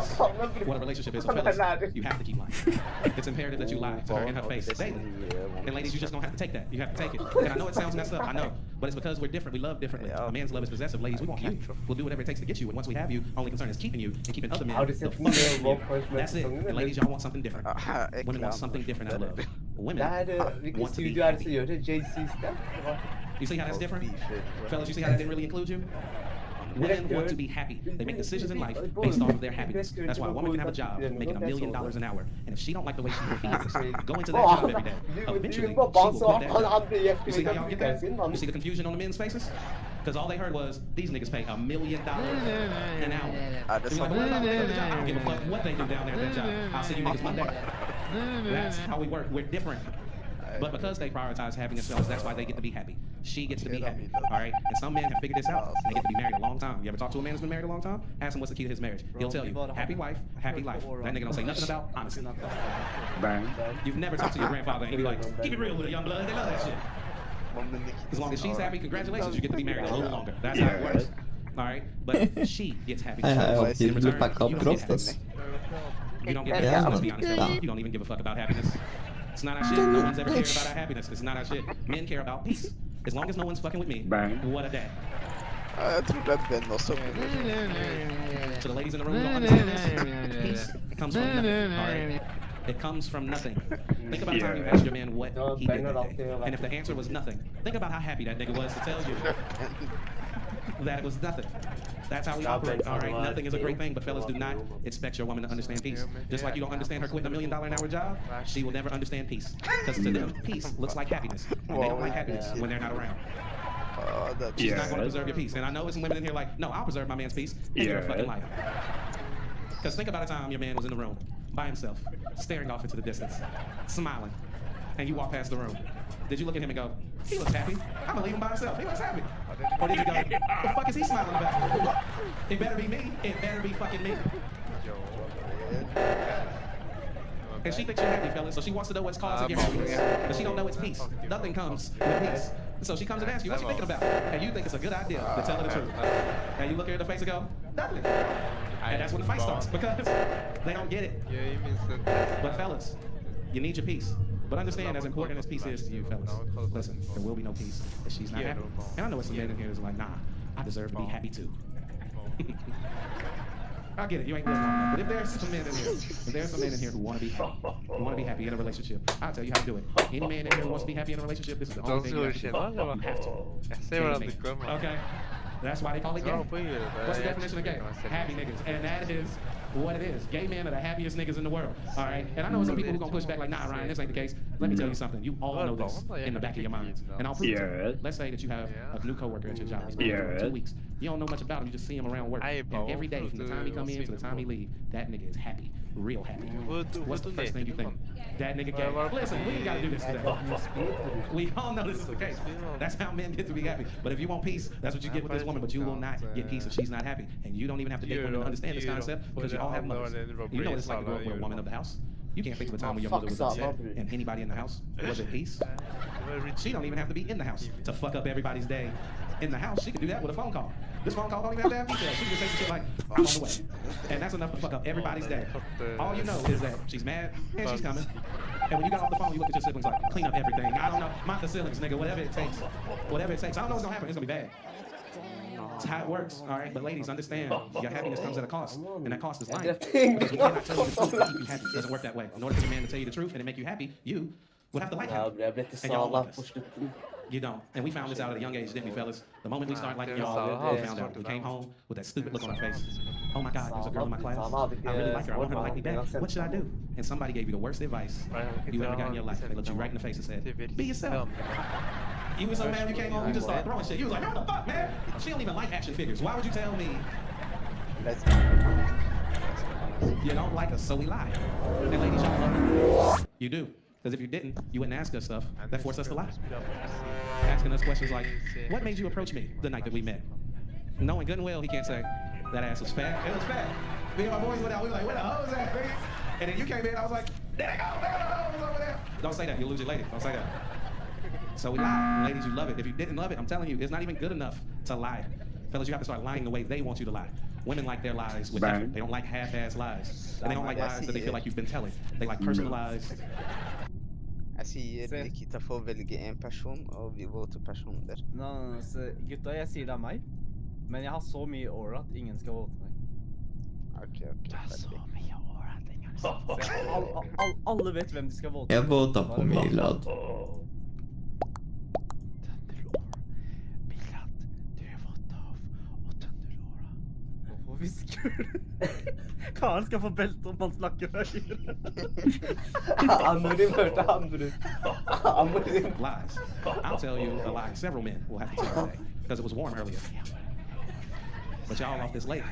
what a relationship is. So fellas, you have to keep lying. It's imperative that you lie to her in her face daily. And ladies, you just don't have to take that. You have to take it. And I know it sounds messed up. I know. But it's because we're different. We love differently. A man's love is possessive. Ladies, we want you. We'll do whatever it takes to get you. And once we have you, only concern is keeping you and keeping other men. That's it. And ladies, y'all want something different. Women want something different out of love. Women want to be happy. You see how that's different? Fellas, you see how that didn't really include you? Women want to be happy. They make decisions in life based off of their happiness. That's why a woman can have a job making $1 million an hour. And if she don't like the way she feels, go into that job every day. Eventually, she will quit that job. You see how y'all get that? You see the confusion on the men's faces? Because all they heard was, these niggas pay $1 million an hour. I don't give a fuck what they do down there at that job. I'll see you niggas Monday. That's how we work. We're different. But because they prioritize happiness, fellas, that's why they get to be happy. She gets to be happy, all right? And some men have figured this out. They get to be married a long time. You ever talk to a man who's been married a long time? Ask him what's the key to his marriage. He'll tell you, happy wife, happy life. That nigga don't say nothing about honesty. You've never talked to your grandfather and he'd be like, keep it real with a young blood. They love that shit. As long as she's happy, congratulations, you get to be married a little longer. That's how it works. All right? But she gets happy. In return, you don't get happiness. You don't get happiness, let's be honest. You don't even give a fuck about happiness. It's not our shit. No one's ever cared about our happiness. It's not our shit. Men care about peace. As long as no one's fucking with me, what a day. To the ladies in the room who don't understand this, peace comes from nothing, alright? It comes from nothing. Think about the time you asked your man what he did that day. And if the answer was nothing, think about how happy that nigga was to tell you that it was nothing. That's how we operate, all right? Nothing is a great thing, but fellas, do not expect your woman to understand peace. Just like you don't understand her quitting $1 million an hour job, she will never understand peace. Because to them, peace looks like happiness. And they don't like happiness when they're not around. She's not going to preserve your peace. And I know there's some women in here like, no, I'll preserve my man's peace. And you're a fucking liar. Because think about a time your man was in the room by himself, staring off into the distance, smiling, and you walk past the room. Did you look at him and go, he looks happy. I'm gonna leave him by himself. He looks happy. Or did you go, what the fuck is he smiling about? It better be me. It better be fucking me. And she thinks you're happy, fellas, so she wants to know what's causing your happiness. But she don't know it's peace. Nothing comes with peace. So she comes and asks you, what you thinking about? And you think it's a good idea to tell her the truth. And you look her in the face and go, nothing. And that's when the fight starts, because they don't get it. But fellas, you need your peace. But understand, as important as peace is to you, fellas, listen, there will be no peace if she's not happy. And I know some men in here is like, nah, I deserve to be happy too. I get it. You ain't lived long enough. But if there's some men in here, who want to be happy in a relationship, I'll tell you how to do it. Any man in here who wants to be happy in a relationship, this is the only thing you have to do. You have to. Okay. That's why they call it gay. What's the definition of gay? Happy niggas. And that is what it is. Gay men are the happiest niggas in the world. All right? And I know some people who are going to push back like, nah, Ryan, this ain't the case. Let me tell you something. You all know this in the back of your minds. And I'll prove it to you. Let's say that you have a new coworker at your job. He's been here for 2 weeks. You don't know much about him. You just see him around work. And every day, from the time he come in to the time he leave, that nigga is happy. Real happy. What's the first thing you think? That nigga gay. Listen, we ain't got to do this today. We all know this is the case. That's how men get to be happy. But if you want peace, that's what you get with this woman. But you will not get peace if she's not happy. And you don't even have to date women to understand this concept because you all have mothers. You know what it's like to grow up with a woman of the house. You can't think of a time when your mother was upset and anybody in the house was at peace. She don't even have to be in the house to fuck up everybody's day in the house. She can do that with a phone call. This phone call don't even have to have details. She can say some shit like, I'm on the way. And that's enough to fuck up everybody's day. All you know is that she's mad and she's coming. And when you got off the phone, you look at your siblings like, clean up everything. I don't know, mop the ceilings, nigga, whatever it takes. Whatever it takes. I don't know what's gonna happen, it's gonna be bad. That's how it works, all right? But ladies, understand, your happiness comes at a cost, and that cost is lying. Because when you cannot tell you the truth to keep you happy, it doesn't work that way. In order for a man to tell you the truth and to make you happy, you would have to like him. And y'all like us. You don't. And we found this out at a young age, didn't we, fellas? The moment we started liking y'all, we found out. We came home with that stupid look on our face. Oh my God, there's a girl in my class. I really like her. I want her to like me back. What should I do? And somebody gave you the worst advice you ever got in your life. They looked you right in the face and said, be yourself. You were so mad you came home, you just started throwing shit. You was like, what the fuck, man? She don't even like action figures. Why would you tell me you don't like us, so we lie? And ladies, y'all love me. You do. Because if you didn't, you wouldn't ask us stuff that forced us to lie. Asking us questions like, what made you approach me the night that we met? Knowing good and well he can't say, that ass was fat. It was fat. Me and my boys went out, we were like, where the hoes at, nigga? And then you came in, I was like, there they go, there the hoes over there. Don't say that, you'll lose your lady. Don't say that. So we lie. Ladies, you love it. If you didn't love it, I'm telling you, it's not even good enough to lie. Fellas, you have to start lying the way they want you to lie. Women like their lies with effort. They don't like half-ass lies. And they don't like lies that they feel like you've been telling. They like personalized. Jeg sier Nikita får velge en person, og vi voter personer. Nei, gutta, jeg sier det meg. Men jeg har så mye aura at ingen skal vote meg. Ok. Det er så mye aura at ingen skal vote meg. Alle vet hvem de skal vote. Jeg voter på Milad. Karen skal få belte om han snakker høyere. Anonym hørte Anonym. Lies. I'll tell you a lie several men will have to tell today. Because it was warm earlier. But y'all off this late.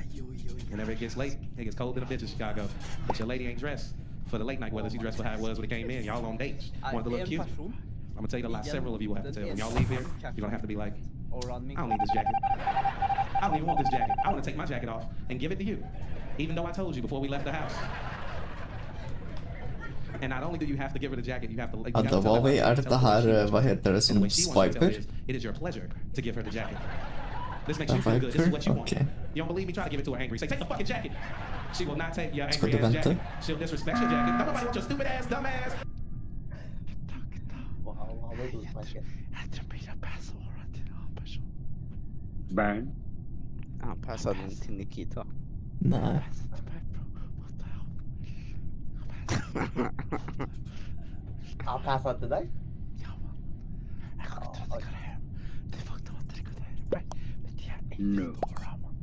Whenever it gets late, it gets cold in a bitch in Chicago. But your lady ain't dressed for the late night weather. She dressed for how it was when it came in. Y'all on dates. Wanted to look cute. I'm gonna tell you the lie several of you will have to tell. When y'all leave here, you're gonna have to be like, I don't need this jacket. I don't even want this jacket. I want to take my jacket off and give it to you. Even though I told you before we left the house. And not only do you have to give her the jacket, you have to like, Da var vi det her, hva heter det, som swiper? It is your pleasure to give her the jacket. This makes you feel good. This is what you want. You don't believe me? Try to give it to her angry. Say, take the fucking jacket. She will not take your angry ass jacket. She'll disrespect your jacket. Don't nobody want your stupid ass, dumb ass. Jeg tror ikke jeg passer året til en annen person. Burn? Ja, passer den til Nikita. Nei. Han passer til deg? Ja, man. Jeg kan ikke tro at dere hører. Det er faktum at dere kan høre meg. Men de er ikke året, man.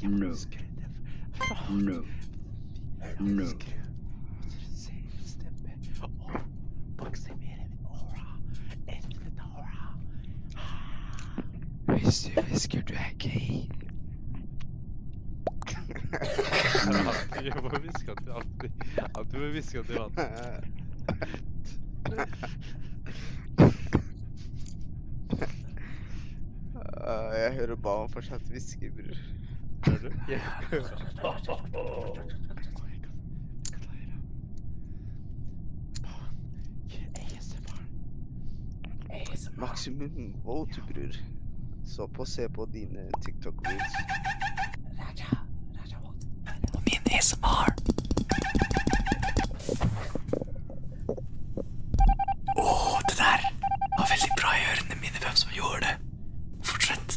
Jeg må skru det. No. Jeg må skru. Dere ser stemme. Og maksimere min åra. Infinite åra. Hvis du visker du er gay. Jeg må viske at du alltid må viske at du vant. Jeg hører bare om fortsatt visker, bror. Hører du? Jeg hører. Maximum vote, bror. Så på se på dine TikTok-reels. Raja vote. Og min ASMR. Det der var veldig bra i ørene mine, hvem som gjorde det. Fortsett.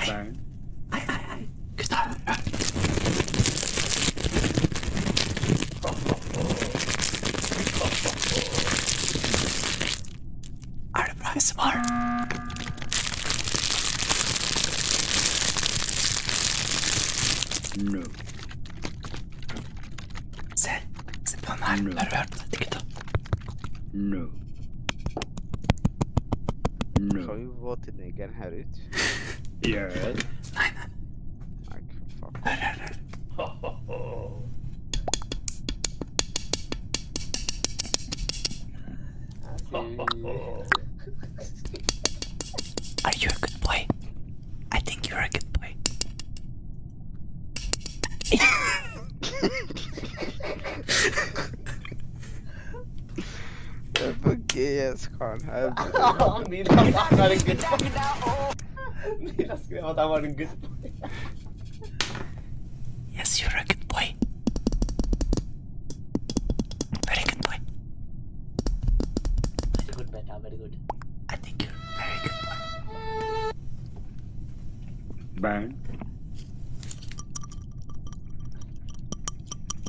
Ei. Se på den her. Har du hørt på dette, gutta? No. Kan vi få til negeren her ut? Yes. Nei, nei. Nei, fuck. Her. Are you a good boy? I think you're a good boy. Det er for GS, Karl. Mila sa han var en good boy. Mila skrev at han var en good boy. Yes, you're a good boy. Very good boy. Very good, Beta, very good. I think you're very good boy. Burn.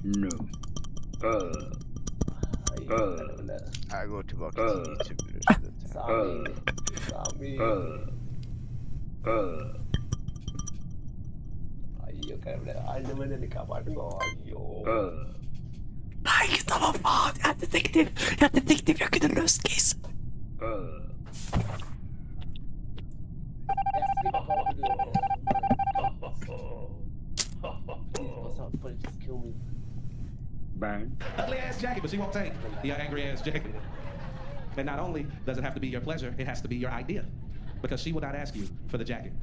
No. Jeg går tilbake til YouTube. Sami. Ayo, kayak ble alle med den kabarten og ayo. Nei, gutta, hva faen? Jeg er detektiv. Jeg kunne løst case. Just kill me. Burn. Ugly ass jacket, but she won't take your angry ass jacket. And not only does it have to be your pleasure, it has to be your idea. Because she will not ask you for the jacket.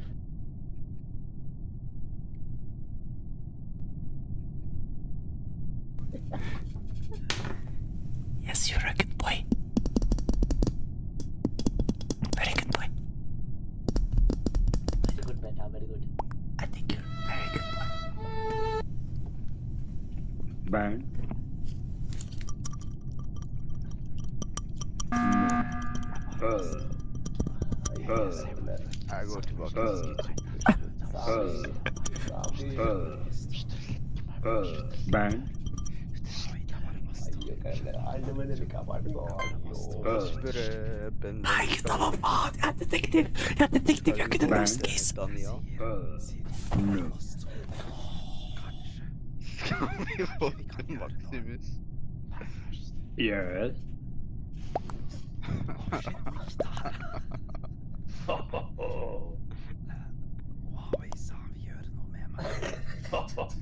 Yes, you're a good boy. Very good boy. Very good, Beta, very good. I think you're very good boy. Burn. Jeg går tilbake til Burn. Nei, gutta, hva faen? Jeg er detektiv. Jeg kunne løst case. Daniel. No. Skal vi få til Maximus? Yes.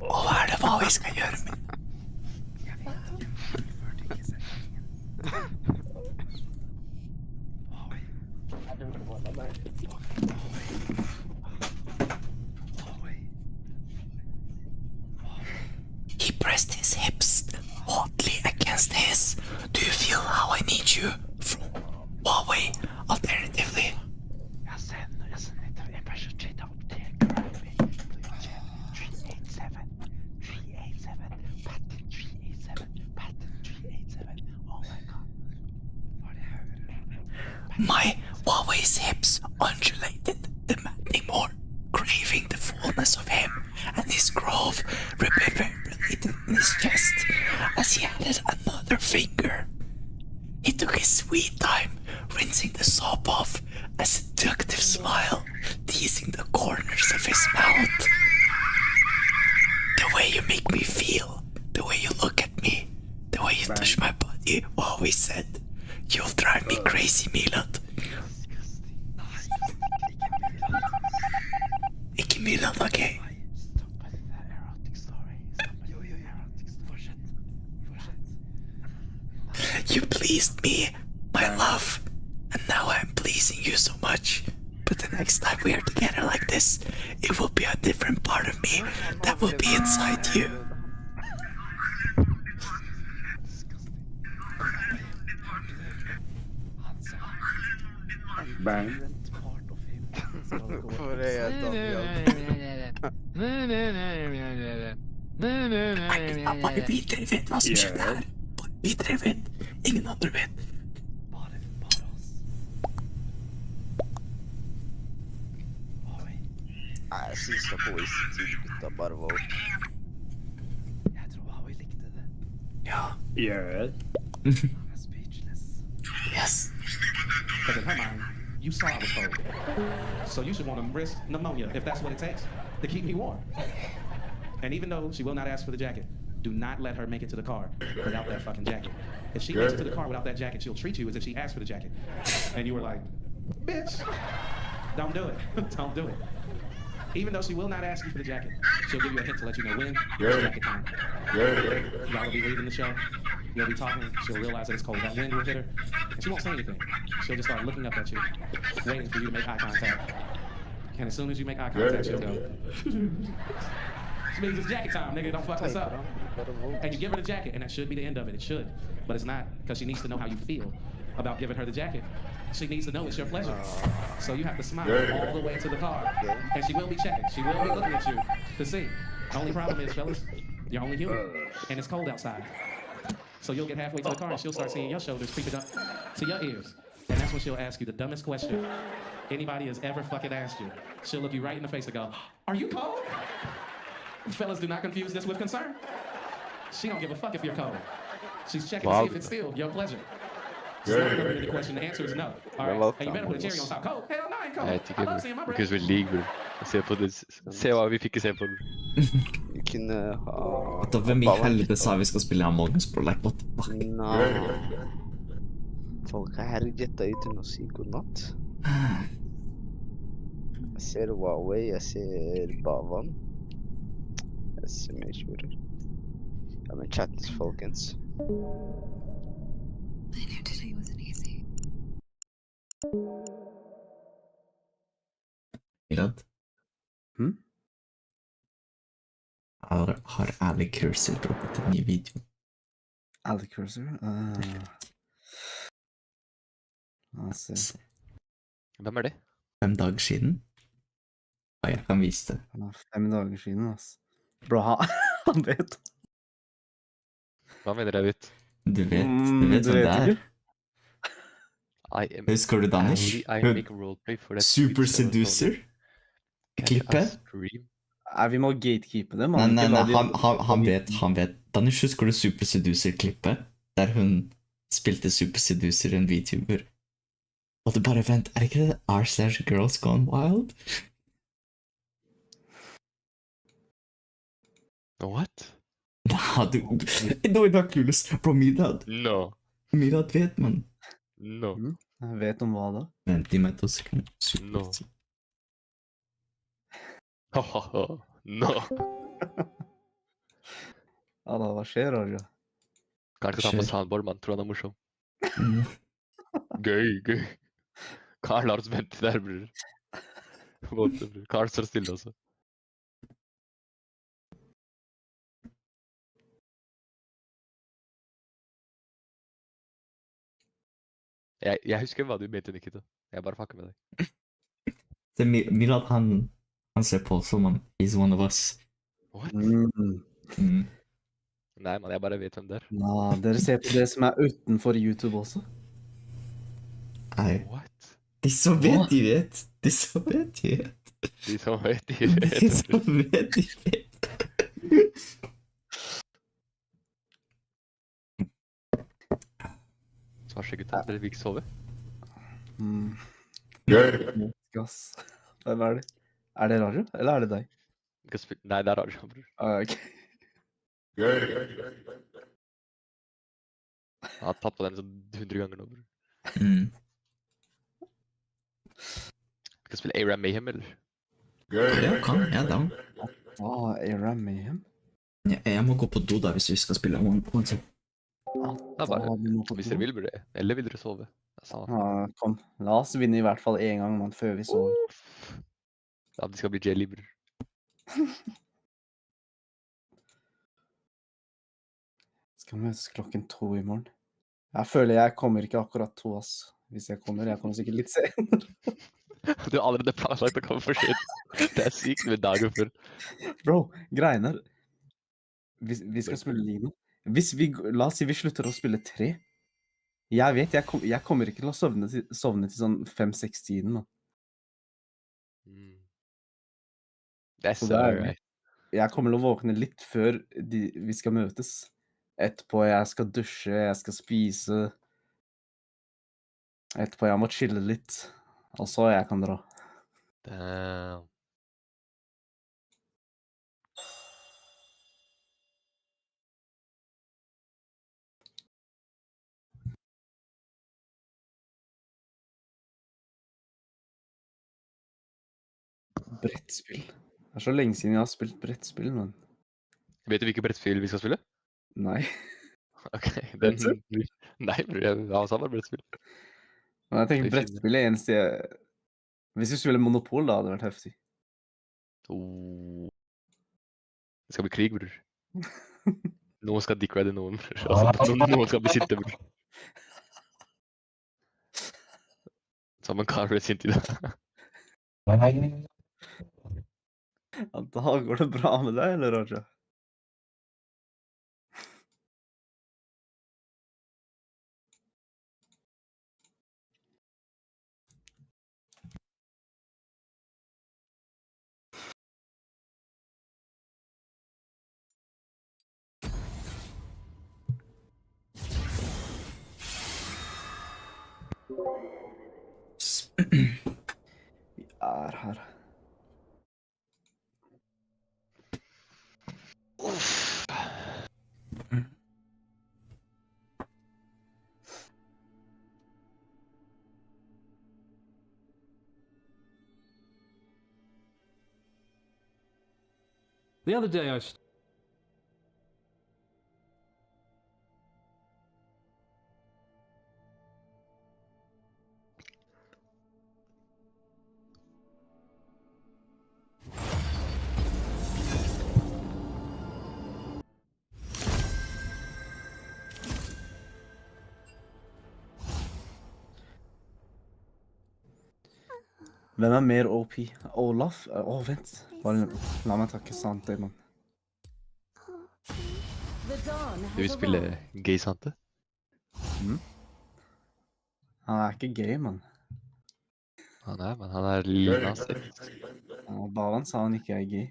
Og hva er det hva vi skal gjøre med? He pressed his hips hotly against his. Do you feel how I need you? From Huawei. Alternatively. My Huawei's hips undulated, demanding more, craving the fullness of him, and his grove reverberated in his chest as he added another finger. He took his sweet time, rinsing the soap off, a seductive smile teasing the corners of his mouth. The way you make me feel, the way you look at me, the way you touch my body, Huawei said. You'll drive me crazy, Milad. Ikke Milad, ok? You pleased me, my love, and now I'm pleasing you so much. But the next time we are together like this, it will be a different part of me that will be inside you. Burn. Hvorfor er jeg Bare vi tre vet hva som skjedde her. Bare vi tre vet. Ingen andre vet. Bare oss. Nei, jeg synes det var wasted tid, gutta. Bare vote. Jeg tror Huawei likte det. Ja. Yes. Han er speechless. Yes. Because in her mind, you saw I was cold. So you should want to risk pneumonia if that's what it takes to keep me warm. And even though she will not ask for the jacket, do not let her make it to the car without that fucking jacket. If she makes it to the car without that jacket, she'll treat you as if she asked for the jacket. And you were like, bitch, don't do it. Don't do it. Even though she will not ask you for the jacket, she'll give you a hint to let you know when it's jacket time. Y'all will be leaving the show. You'll be talking. She'll realize that it's cold. That wind will hit her. And she won't say anything. She'll just start looking up at you, waiting for you to make eye contact. And as soon as you make eye contact, she'll go, which means it's jacket time, nigga. Don't fuck this up. And you give her the jacket, and that should be the end of it. It should. But it's not, because she needs to know how you feel about giving her the jacket. She needs to know it's your pleasure. So you have to smile all the way to the car. And she will be checking. She will be looking at you to see. The only problem is, fellas, you're only human. And it's cold outside. So you'll get halfway to the car, and she'll start seeing your shoulders creeping up to your ears. And that's when she'll ask you the dumbest question anybody has ever fucking asked you. She'll look you right in the face and go, are you cold? Fellas, do not confuse this with concern. She don't give a fuck if you're cold. She's checking to see if it's still your pleasure. She's not looking at the question. The answer is no. All right? And you better put a cherry on top. Cold? Hell no, I ain't cold. I love seeing my breath. Because we league, bro. Se på det. Se hva vi fikk se på. Vi kunne ha... Da hvem i helvete sa vi skal spille amogusss, bro? Like, what the fuck? Nei. Folk er her jetta uten å si godnatt. Jeg ser Huawei, jeg ser Bavan. Jeg ser mye kjører. Ja, men chattes, folkens. I knew today wasn't easy. Mirad? Har Ali Cursor droppet en ny video? Ali Cursor? Altså. Hvem er det? 5 dager siden? Ja, jeg kan vise det. 5 dager siden, altså. Bro, han vet. Hva mener jeg vet? Du vet hvem det er? Husker du, Danish? Super Seducer? Klippet? Nei, vi må gatekeepe det, man. Nei, han vet. Danish, husker du Super Seducer-klippet? Der hun spilte Super Seducer, en VTuber. Og det bare, vent, er ikke det r/girls gone wild? What? Nah, no, it's not clueless. Bro, Mirad. No. Mirad vet, man. No. Jeg vet om hva da? Vent, gi meg 2 sekunder. No. No. Ja da, hva skjer, Raja? Kanskje ta på soundboard, man. Tror han er morsom. Gøy. Karl har oss ventet der, bror. Karl står stille også. Jeg husker hva du mente, Nikita. Jeg bare fucker med deg. Det er Mirad, han ser på som han. He's one of us. What? Nei, man, jeg bare vet hvem det er. Nei, dere ser på det som er utenfor YouTube også? Nei. What? De som vet, de vet. De som vet, de vet. De som vet, de vet. De som vet, de vet. Svarse gutta, dere vil ikke sove? Gass. Hvem er det? Er det Raja, eller er det deg? Nei, det er Raja, bror. Ok. Jeg har tatt på den sånn 100 ganger nå, bror. Skal spille A-Ram Mayhem, eller? Ja, kan. Jeg er down. A-Ram Mayhem? Jeg må gå på do da, hvis vi skal spille one set. Ja, bare, hvis dere vil, bror. Eller vil dere sove? Ja, kom. La oss vinne i hvert fall en gang, man, før vi sover. Ja, de skal bli jelly, bror. Skal møtes 2:00 i morgen. Jeg føler jeg kommer ikke akkurat 2, ass. Hvis jeg kommer sikkert litt senere. Du har allerede planlagt å komme for sent. Det er sykt med dagen før. Bro, greien er, vi skal spille Lino. La oss si vi slutter å spille 3. Jeg vet, jeg kommer ikke til å sovne til sånn 5-6-tiden, man. That's alright. Jeg kommer til å våkne litt før vi skal møtes. Etterpå jeg skal dusje, jeg skal spise. Etterpå jeg må chille litt. Og så jeg kan dra. Damn. brettspill. Det er så lenge siden jeg har spilt brettspill, men... Vet du hvilke brettspill vi skal spille? Nei. Ok, den... Nei, jeg har sammen brettspill. Men jeg tenker brettspill er eneste jeg... Hvis vi spiller Monopol da, hadde det vært heftig. Det skal bli krig, bror. Noen skal dick-ride noen, bror. Altså, noen skal bli sinte, bror. Sammen kan bli sint i det. Ja, da går det bra med deg, eller Roger? Vi er her. The other day I... Hvem er mer OP? Olaf? Vent. Bare la meg takke Sante, mann. Du vil spille gay Sante? Han er ikke gay, mann. Han er lina seg. Bavan sa han ikke er gay.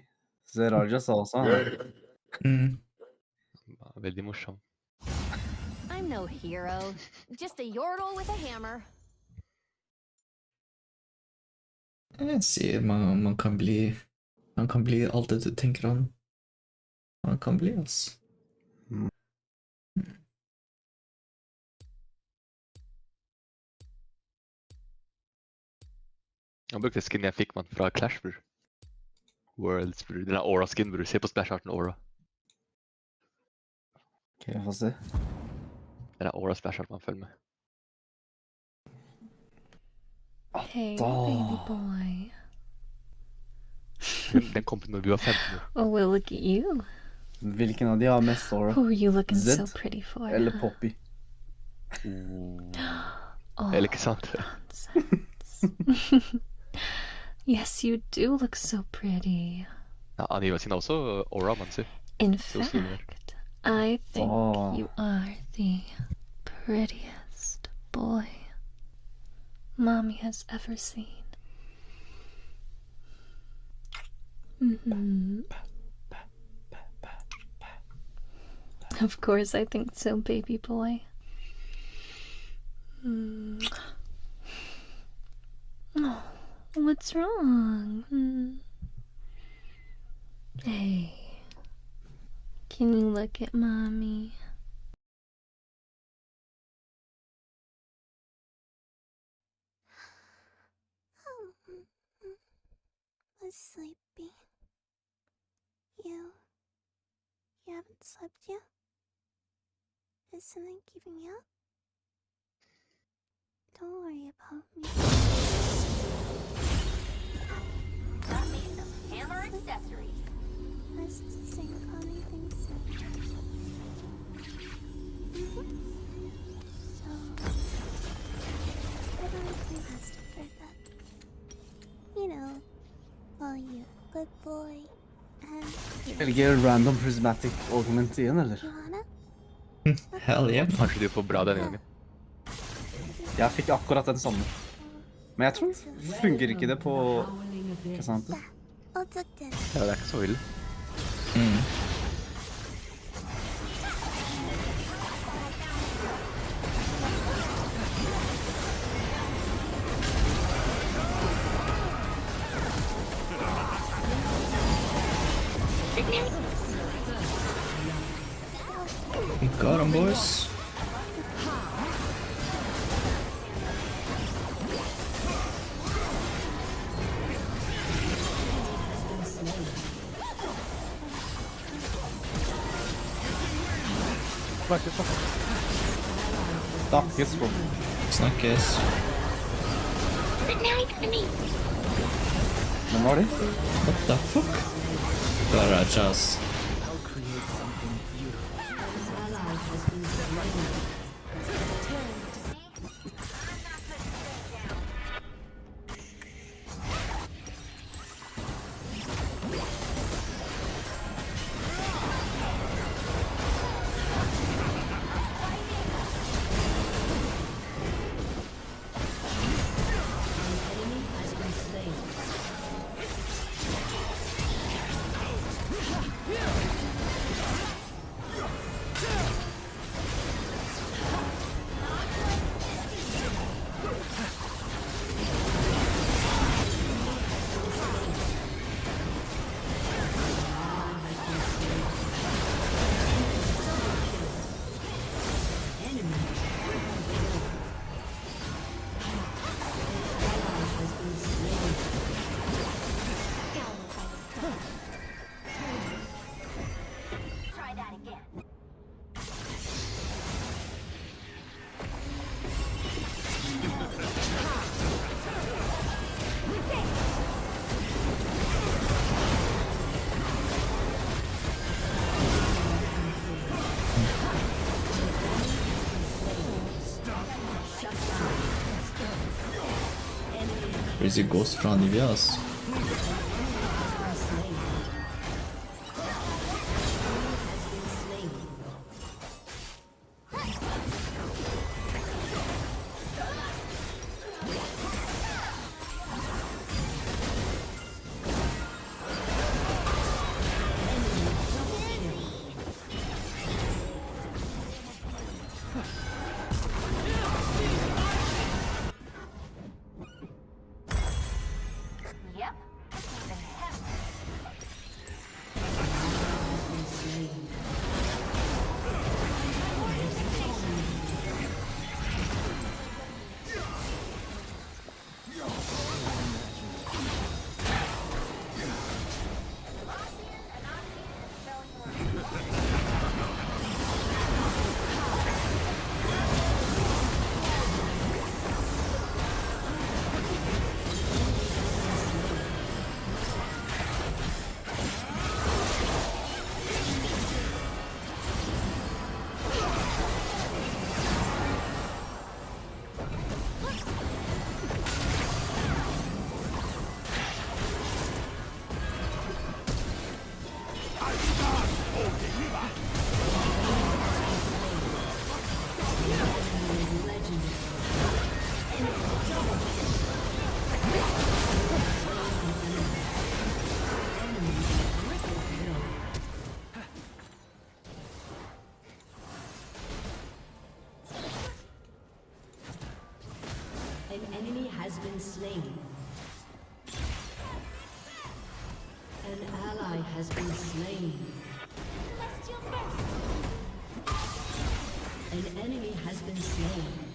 Så Raja sa også han er. Veldig morsom. I'm no hero, just a yordle with a hammer. Jeg sier man kan bli alt det du tenker han. Man kan bli, ass. Han brukte skin jeg fikk, man, fra Clash, bror. Worlds, bror. Den er Aura-skin, bror. Se på splash-arten Aura. Ok, jeg får se. Den er Aura-splash-art man følger med. Hey, baby boy. Den kom når vi var 15 år. Oh, well, look at you. Hvilken av de har mest Aura? Who are you looking Zed so pretty for? eller Poppy? Eller ikke sant? Yes, you do look so pretty. Ja, Aniva sin er også Aura, man ser. In fact, I think you are the prettiest boy Mommy has ever seen. Of course I think so, baby boy. Oh, what's wrong? Hey, can you look at Mommy? I'm sleepy. You haven't slept yet? Is something keeping you up? Don't worry about me. Got me some hammer accessories. Let's just sing calming things. So, I don't think I still for that. You know, call you good boy and... Velger random prismatic augment igjen, eller? Hell yeah. Kanskje du får bra denne gangen. Jeg fikk akkurat den samme. Men jeg tror fungerer ikke det på... Hva sant det? Ja, det er ikke så ille. Got him, boys. Snakkes, da. Snakkes, bro. Snakkes. Men var det? What the fuck? Klarer ikke, ass. Crazy Ghost fra Nivea, ass. has been slain. An ally has been slain. An enemy has been slain.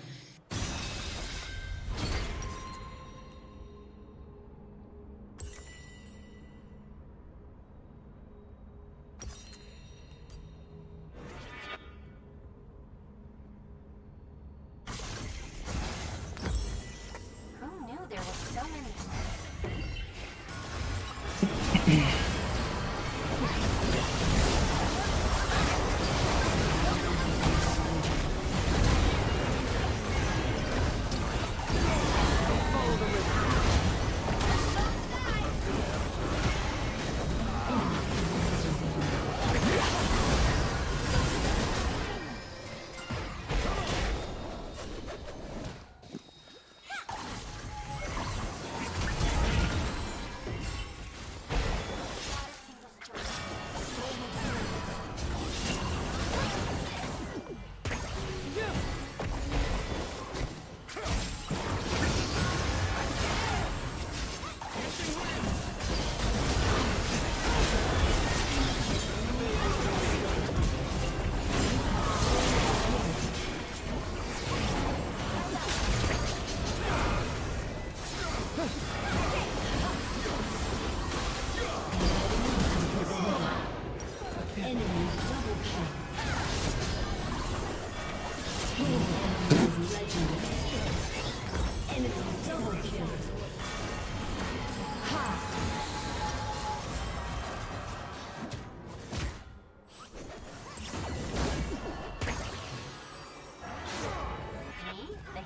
The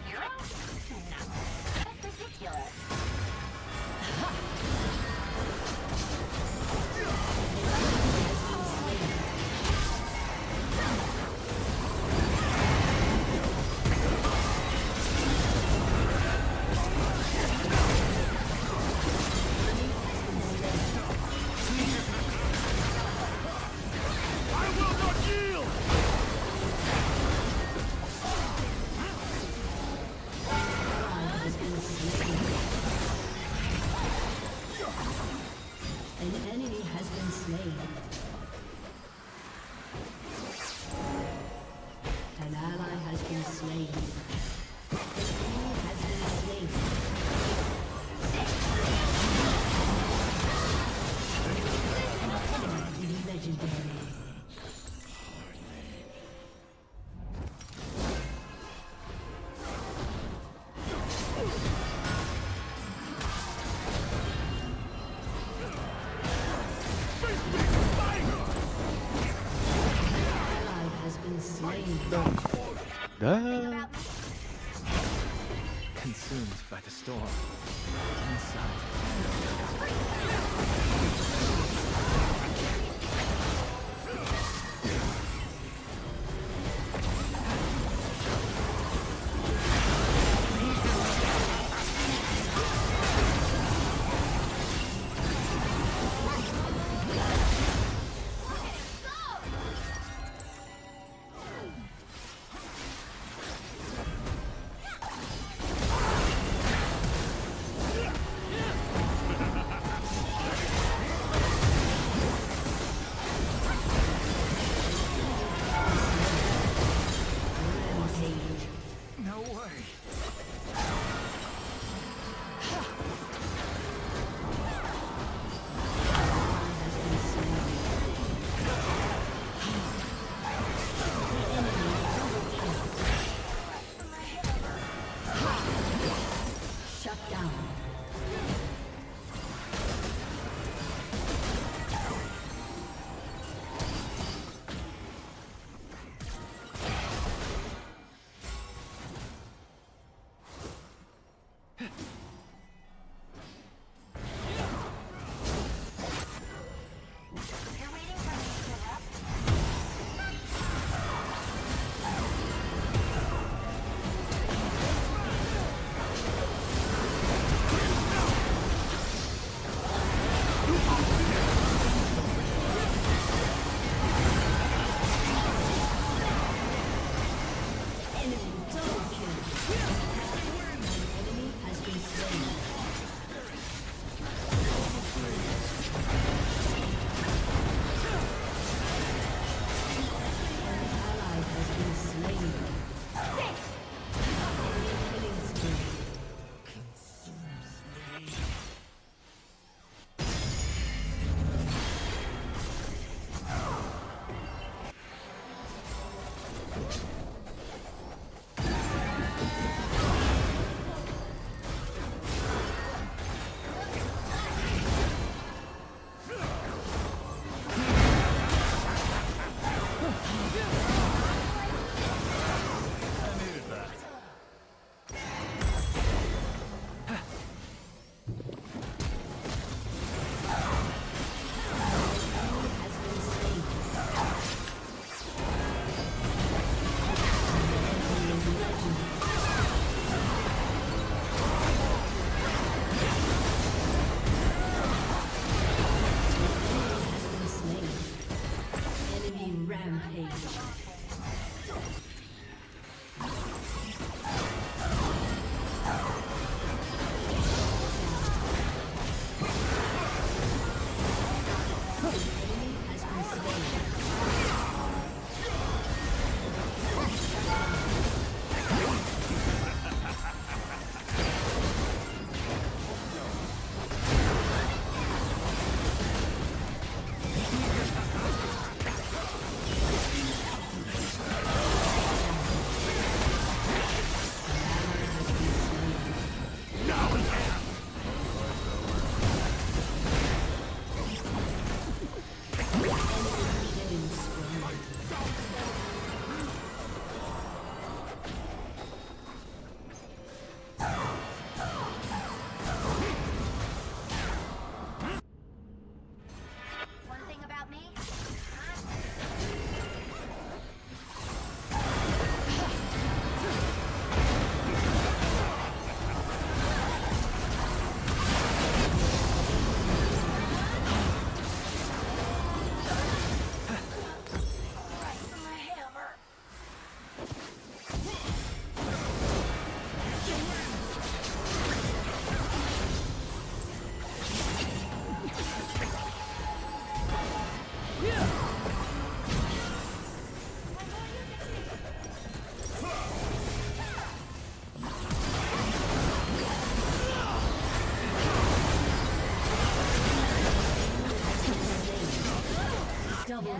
hero? No. That's ridiculous. An enemy has been slain. An ally has been slain. An enemy has been slain. Legendary. Consumed by the storm. Inside.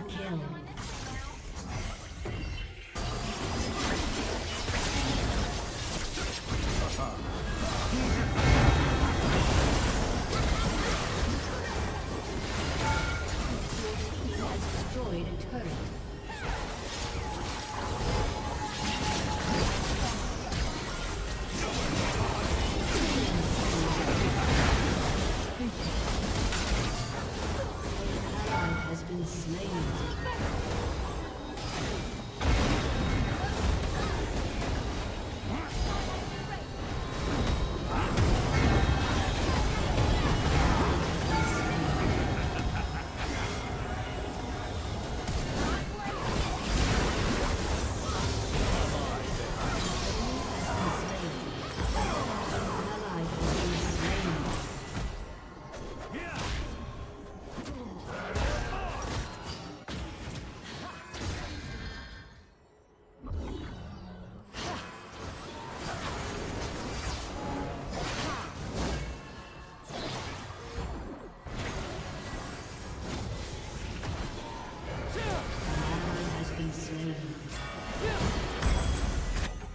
kill. He has destroyed a turret. Has been slain.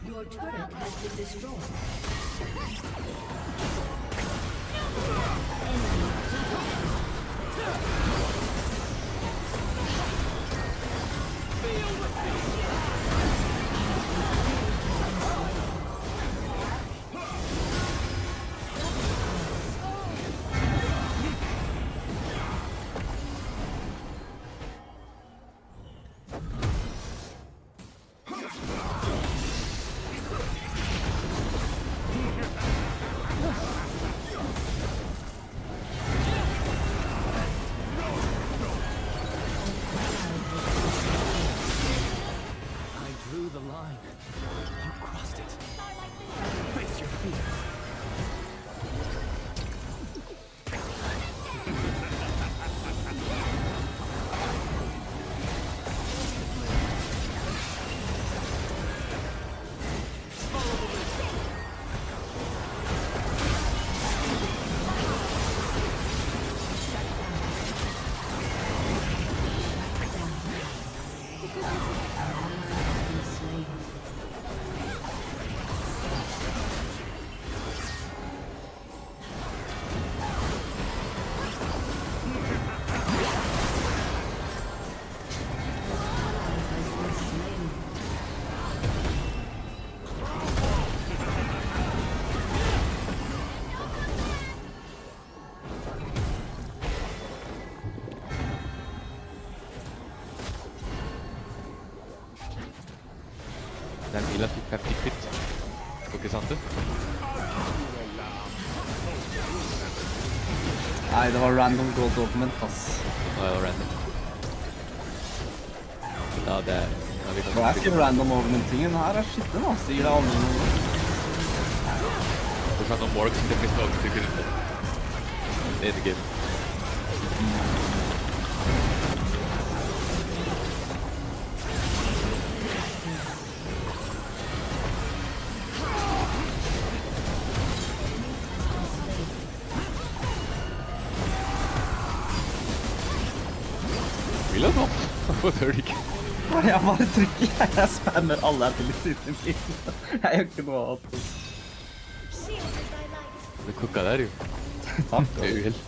Your turret has been destroyed. The line. You crossed it. Face your fear. Den bilen fikk 50 kvitt. Var ikke sant det? Nei, det var random gold document, ass. Ja, det var random. Ja, det er... Ja, vi kan Det er ikke random augmentingen her, er skitten, ass. Det gir deg aldri noe. Det er noen morgs som det finnes noe til kunne. Det er det game. Vil jeg nå? Hvorfor tør du ikke? Jeg bare trykker, jeg spammer alle abilitysene mine. Jeg gjør ikke noe annet. Det kukka der jo. Takk. Det er uheld.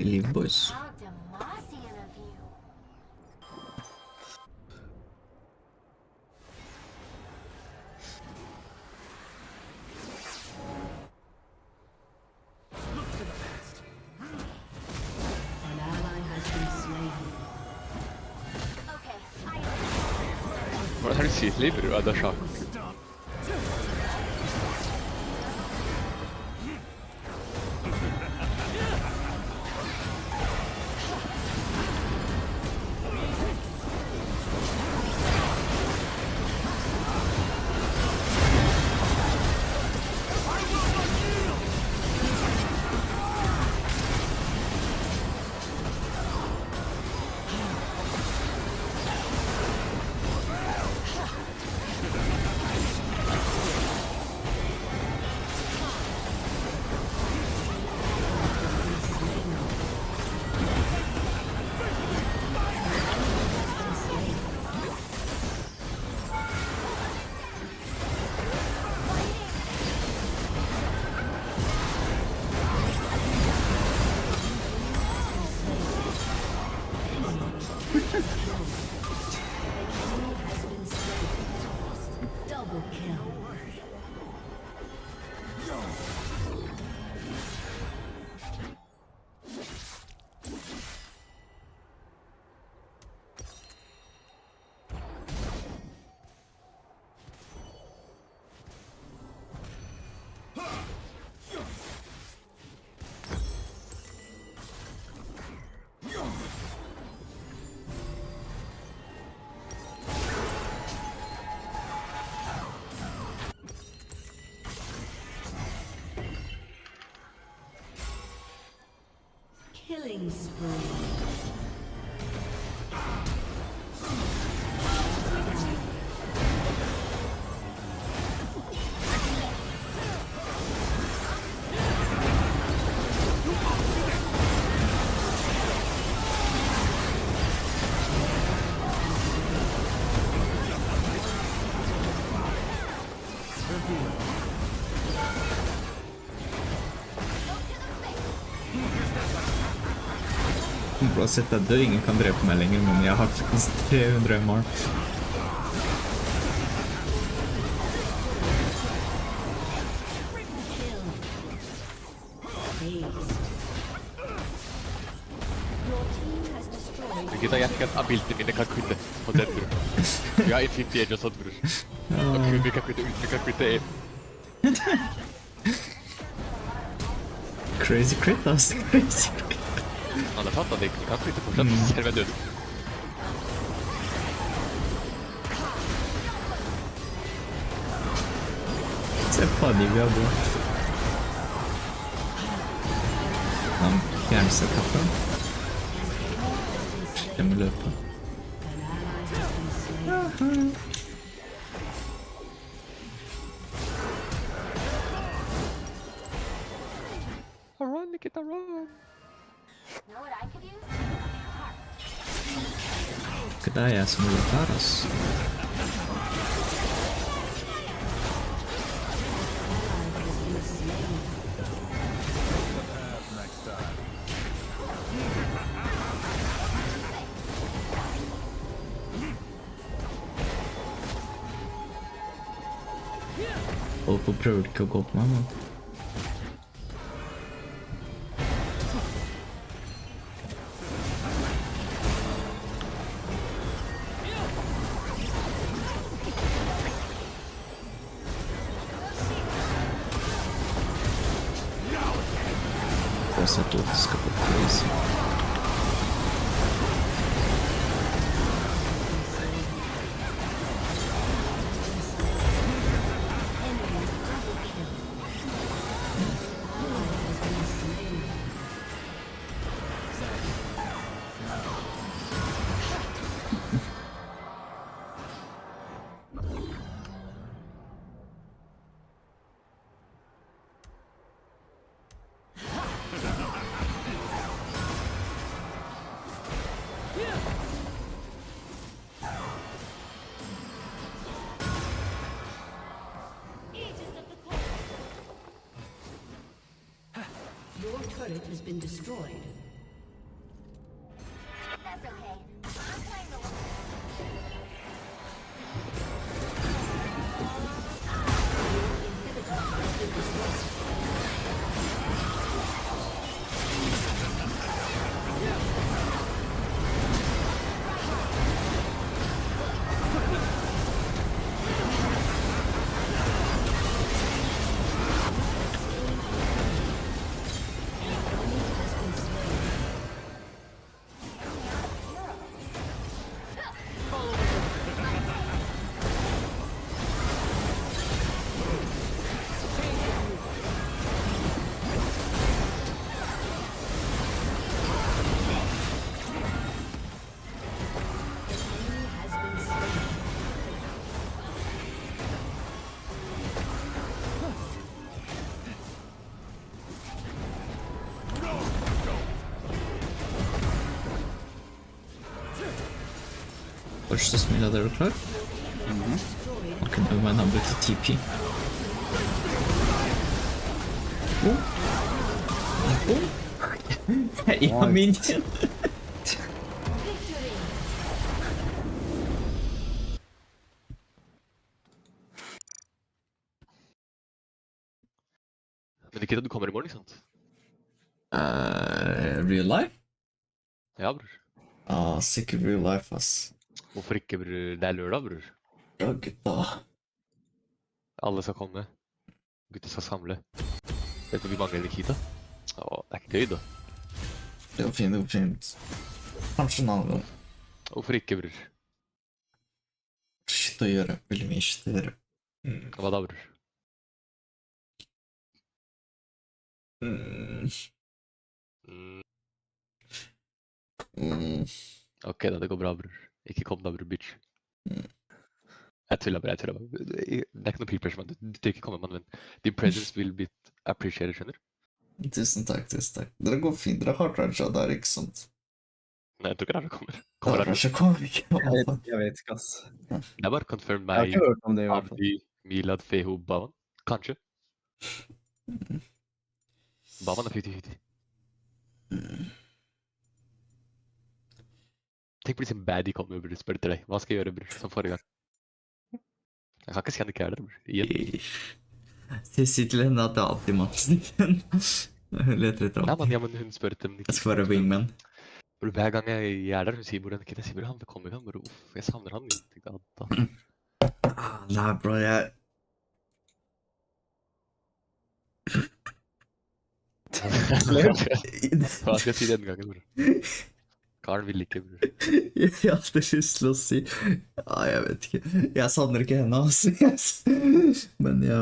Liv, boys. How Demacian of you. An ally has been slain. Okay, Hvordan har du sykt liv? Ja, det er sjakk. Double kill. Killing spree. Bra sett deg død, ingen kan drepe meg lenger, men jeg har faktisk 300 MR. Kita jätkät ability, niin ne kan kvitte på den, bror. Vi har infinity edge och sånt, bror. Och vi kan kvitte ut, vi kan kvitte in. Crazy crit, alltså. Crazy crit. Han har fattat det, vi kan kvitte fortsatt. Ser vi död. Se på de vi har bort. Han fjernsetter. Jeg må løpe. Run, Nikita, run! know what I could use? Ikke det er jeg som må løpe her, ass. Holdt på å prøve ikke å gå på meg, man. Og så at det skal på crazy. Your turret has been destroyed. push this mid, are you klar? Ok, nå må jeg bruke TP. Ja, min. Men ikke at du kommer i morgen, ikke sant? Real life? Ja, bror. Sikkert real life, ass. Hvorfor ikke, bror? Det er lørdag, bror. Ja, gutta. Alle skal komme. Gutta skal samle. Vet du hvor vi mangler Nikita? Det er ikke gøy, da. Det går fint, det går fint. Kanskje en annen gang. Hvorfor ikke, bror? Shit å gjøre. Veldig mye shit å gjøre. Hva da, bror? Ok, da, det går bra, bror. Ikke kom da, bror, bitch. Jeg tuller bare, Det er ikke noe peer pressure, man. Du trenger ikke komme, mann, men din presence will be appreciated, skjønner? Tusen takk, tusen takk. Dere går fint, dere har Raja der, ikke sant? Nei, jeg tror ikke Raja kommer. Raja kommer ikke. Jeg vet ikke, ass. Det er bare confirmed Jeg har meg, ikke hørt om det i hvert fall. Abdi, Milad, Feho, Bavan. Kanskje. Bavan er 50-50. Tenk på liksom baddie kommer, bror, spør til deg. Hva skal jeg gjøre, bror, som forrige gang? Jeg kan ikke si han ikke er der, bror. Igjen. Si til henne at det er alltid mannstikken. Hun leter etter Nei, alltid. ja, men hun spør til Jeg skal være wingman. Bror, hver gang jeg er der, hun sier hvor Nikita sier, bror, han kommer ikke, han, bror, uff, jeg savner han. Nei, bro, jeg... Hva skal jeg si denne gangen, bror? Karen vil ikke, bror. Jeg hadde lyst til å si... jeg vet ikke. Jeg savner ikke henne, altså. Men ja...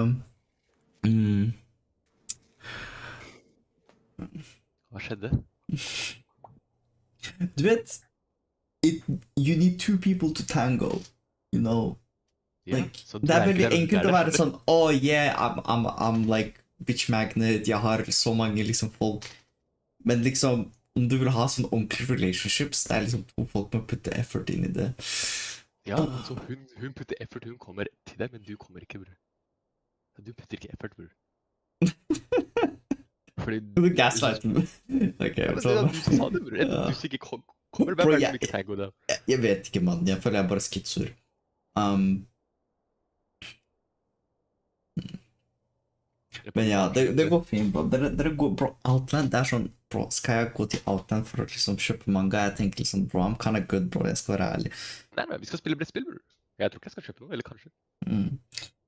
Hva skjedde? Du vet... You need two people to tango, you know? Like, det er veldig enkelt å være sånn, yeah, I'm like bitch magnet, jeg har så mange liksom folk. Men liksom, om du vil ha sånn ordentlige relationships, det er liksom to folk må putte effort inn i det. Ja, så hun putter effort, hun kommer til deg, men du kommer ikke, bror. Du putter ikke effort, bror. Fordi... Du gaslighter meg. Ok, ja, men det var du som sa det, bror. Du sier ikke kommer, hvem er det som ikke tango da? Jeg vet ikke, mann. Jeg føler jeg er bare skitsur. Men ja, det går fint, bro. Dere går, bro, Outland, det er sånn, bro, skal jeg gå til Outland for å liksom kjøpe manga? Jeg tenker liksom, bro, I'm kinda good, bro, jeg skal være ærlig. Nei, vi skal spille brettspill, bror. Jeg tror ikke jeg skal kjøpe noe, eller kanskje.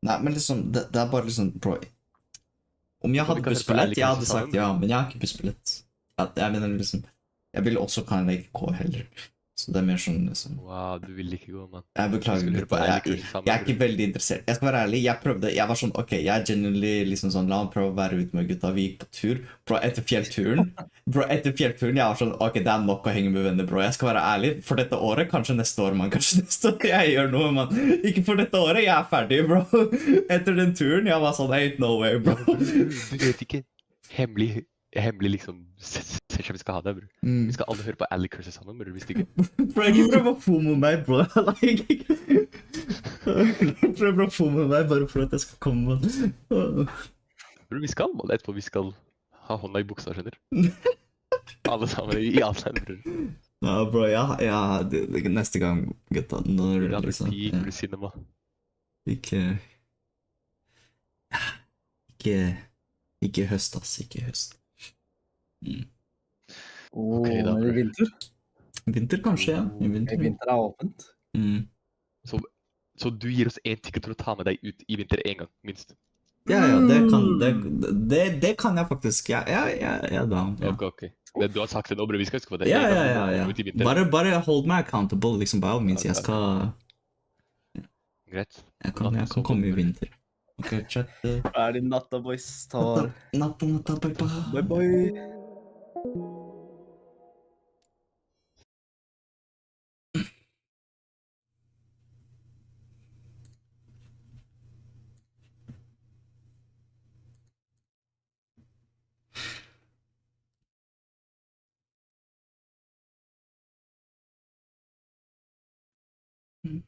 Nei, men liksom, det er bare liksom, bro, om jeg hadde bussbillett, jeg hadde sagt ja, men jeg har ikke bussbillett. Jeg mener liksom, jeg vil også kinda ikke gå heller. Så det er mer sånn liksom... Wow, du vil ikke gå, mann. Jeg beklager litt. Jeg er ikke veldig interessert. Jeg skal være ærlig, jeg prøvde, jeg var sånn, ok, jeg er genuinely liksom sånn, la meg prøve å være ute med gutta, vi gikk på tur. Bro, etter fjellturen, jeg var sånn, ok, det er nok å henge med venner, bro. Jeg skal være ærlig, for dette året, kanskje neste år, man, kanskje neste år, jeg gjør noe, man. Ikke for dette året, jeg er ferdig, bro. Etter den turen, jeg var sånn, ain't no way, bro. Du vet ikke, hemmelig liksom session vi skal ha det, bror. Vi skal alle høre på Alley Curses sammen, bror, hvis ikke. Bro, ikke prøv å fomo meg, bro. Prøv å fomo meg bare for at jeg skal komme, man. Bror, vi skal, man, etterpå vi skal ha hånda i buksa, skjønner. Alle sammen i Outland, bror. Ja, bro, ja, neste gang, gutta, når det liksom... Bror, cinema. Ikke høst, ass, ikke høst. Okay, men i vinter? Vinter kanskje, ja. I vinter er åpent. Så du gir oss en ticket til å ta med deg ut i vinter en gang, minst? Ja, det kan jeg faktisk. Ja, da. Ok. Du har sagt det nå, bror, vi skal huske på det. Ja. Bare hold meg accountable, liksom, by all means. Jeg skal... Greit. Jeg kan komme i vinter. Ok, chat. Ferdig natta, boys. Natta, bye. Bye. Mm.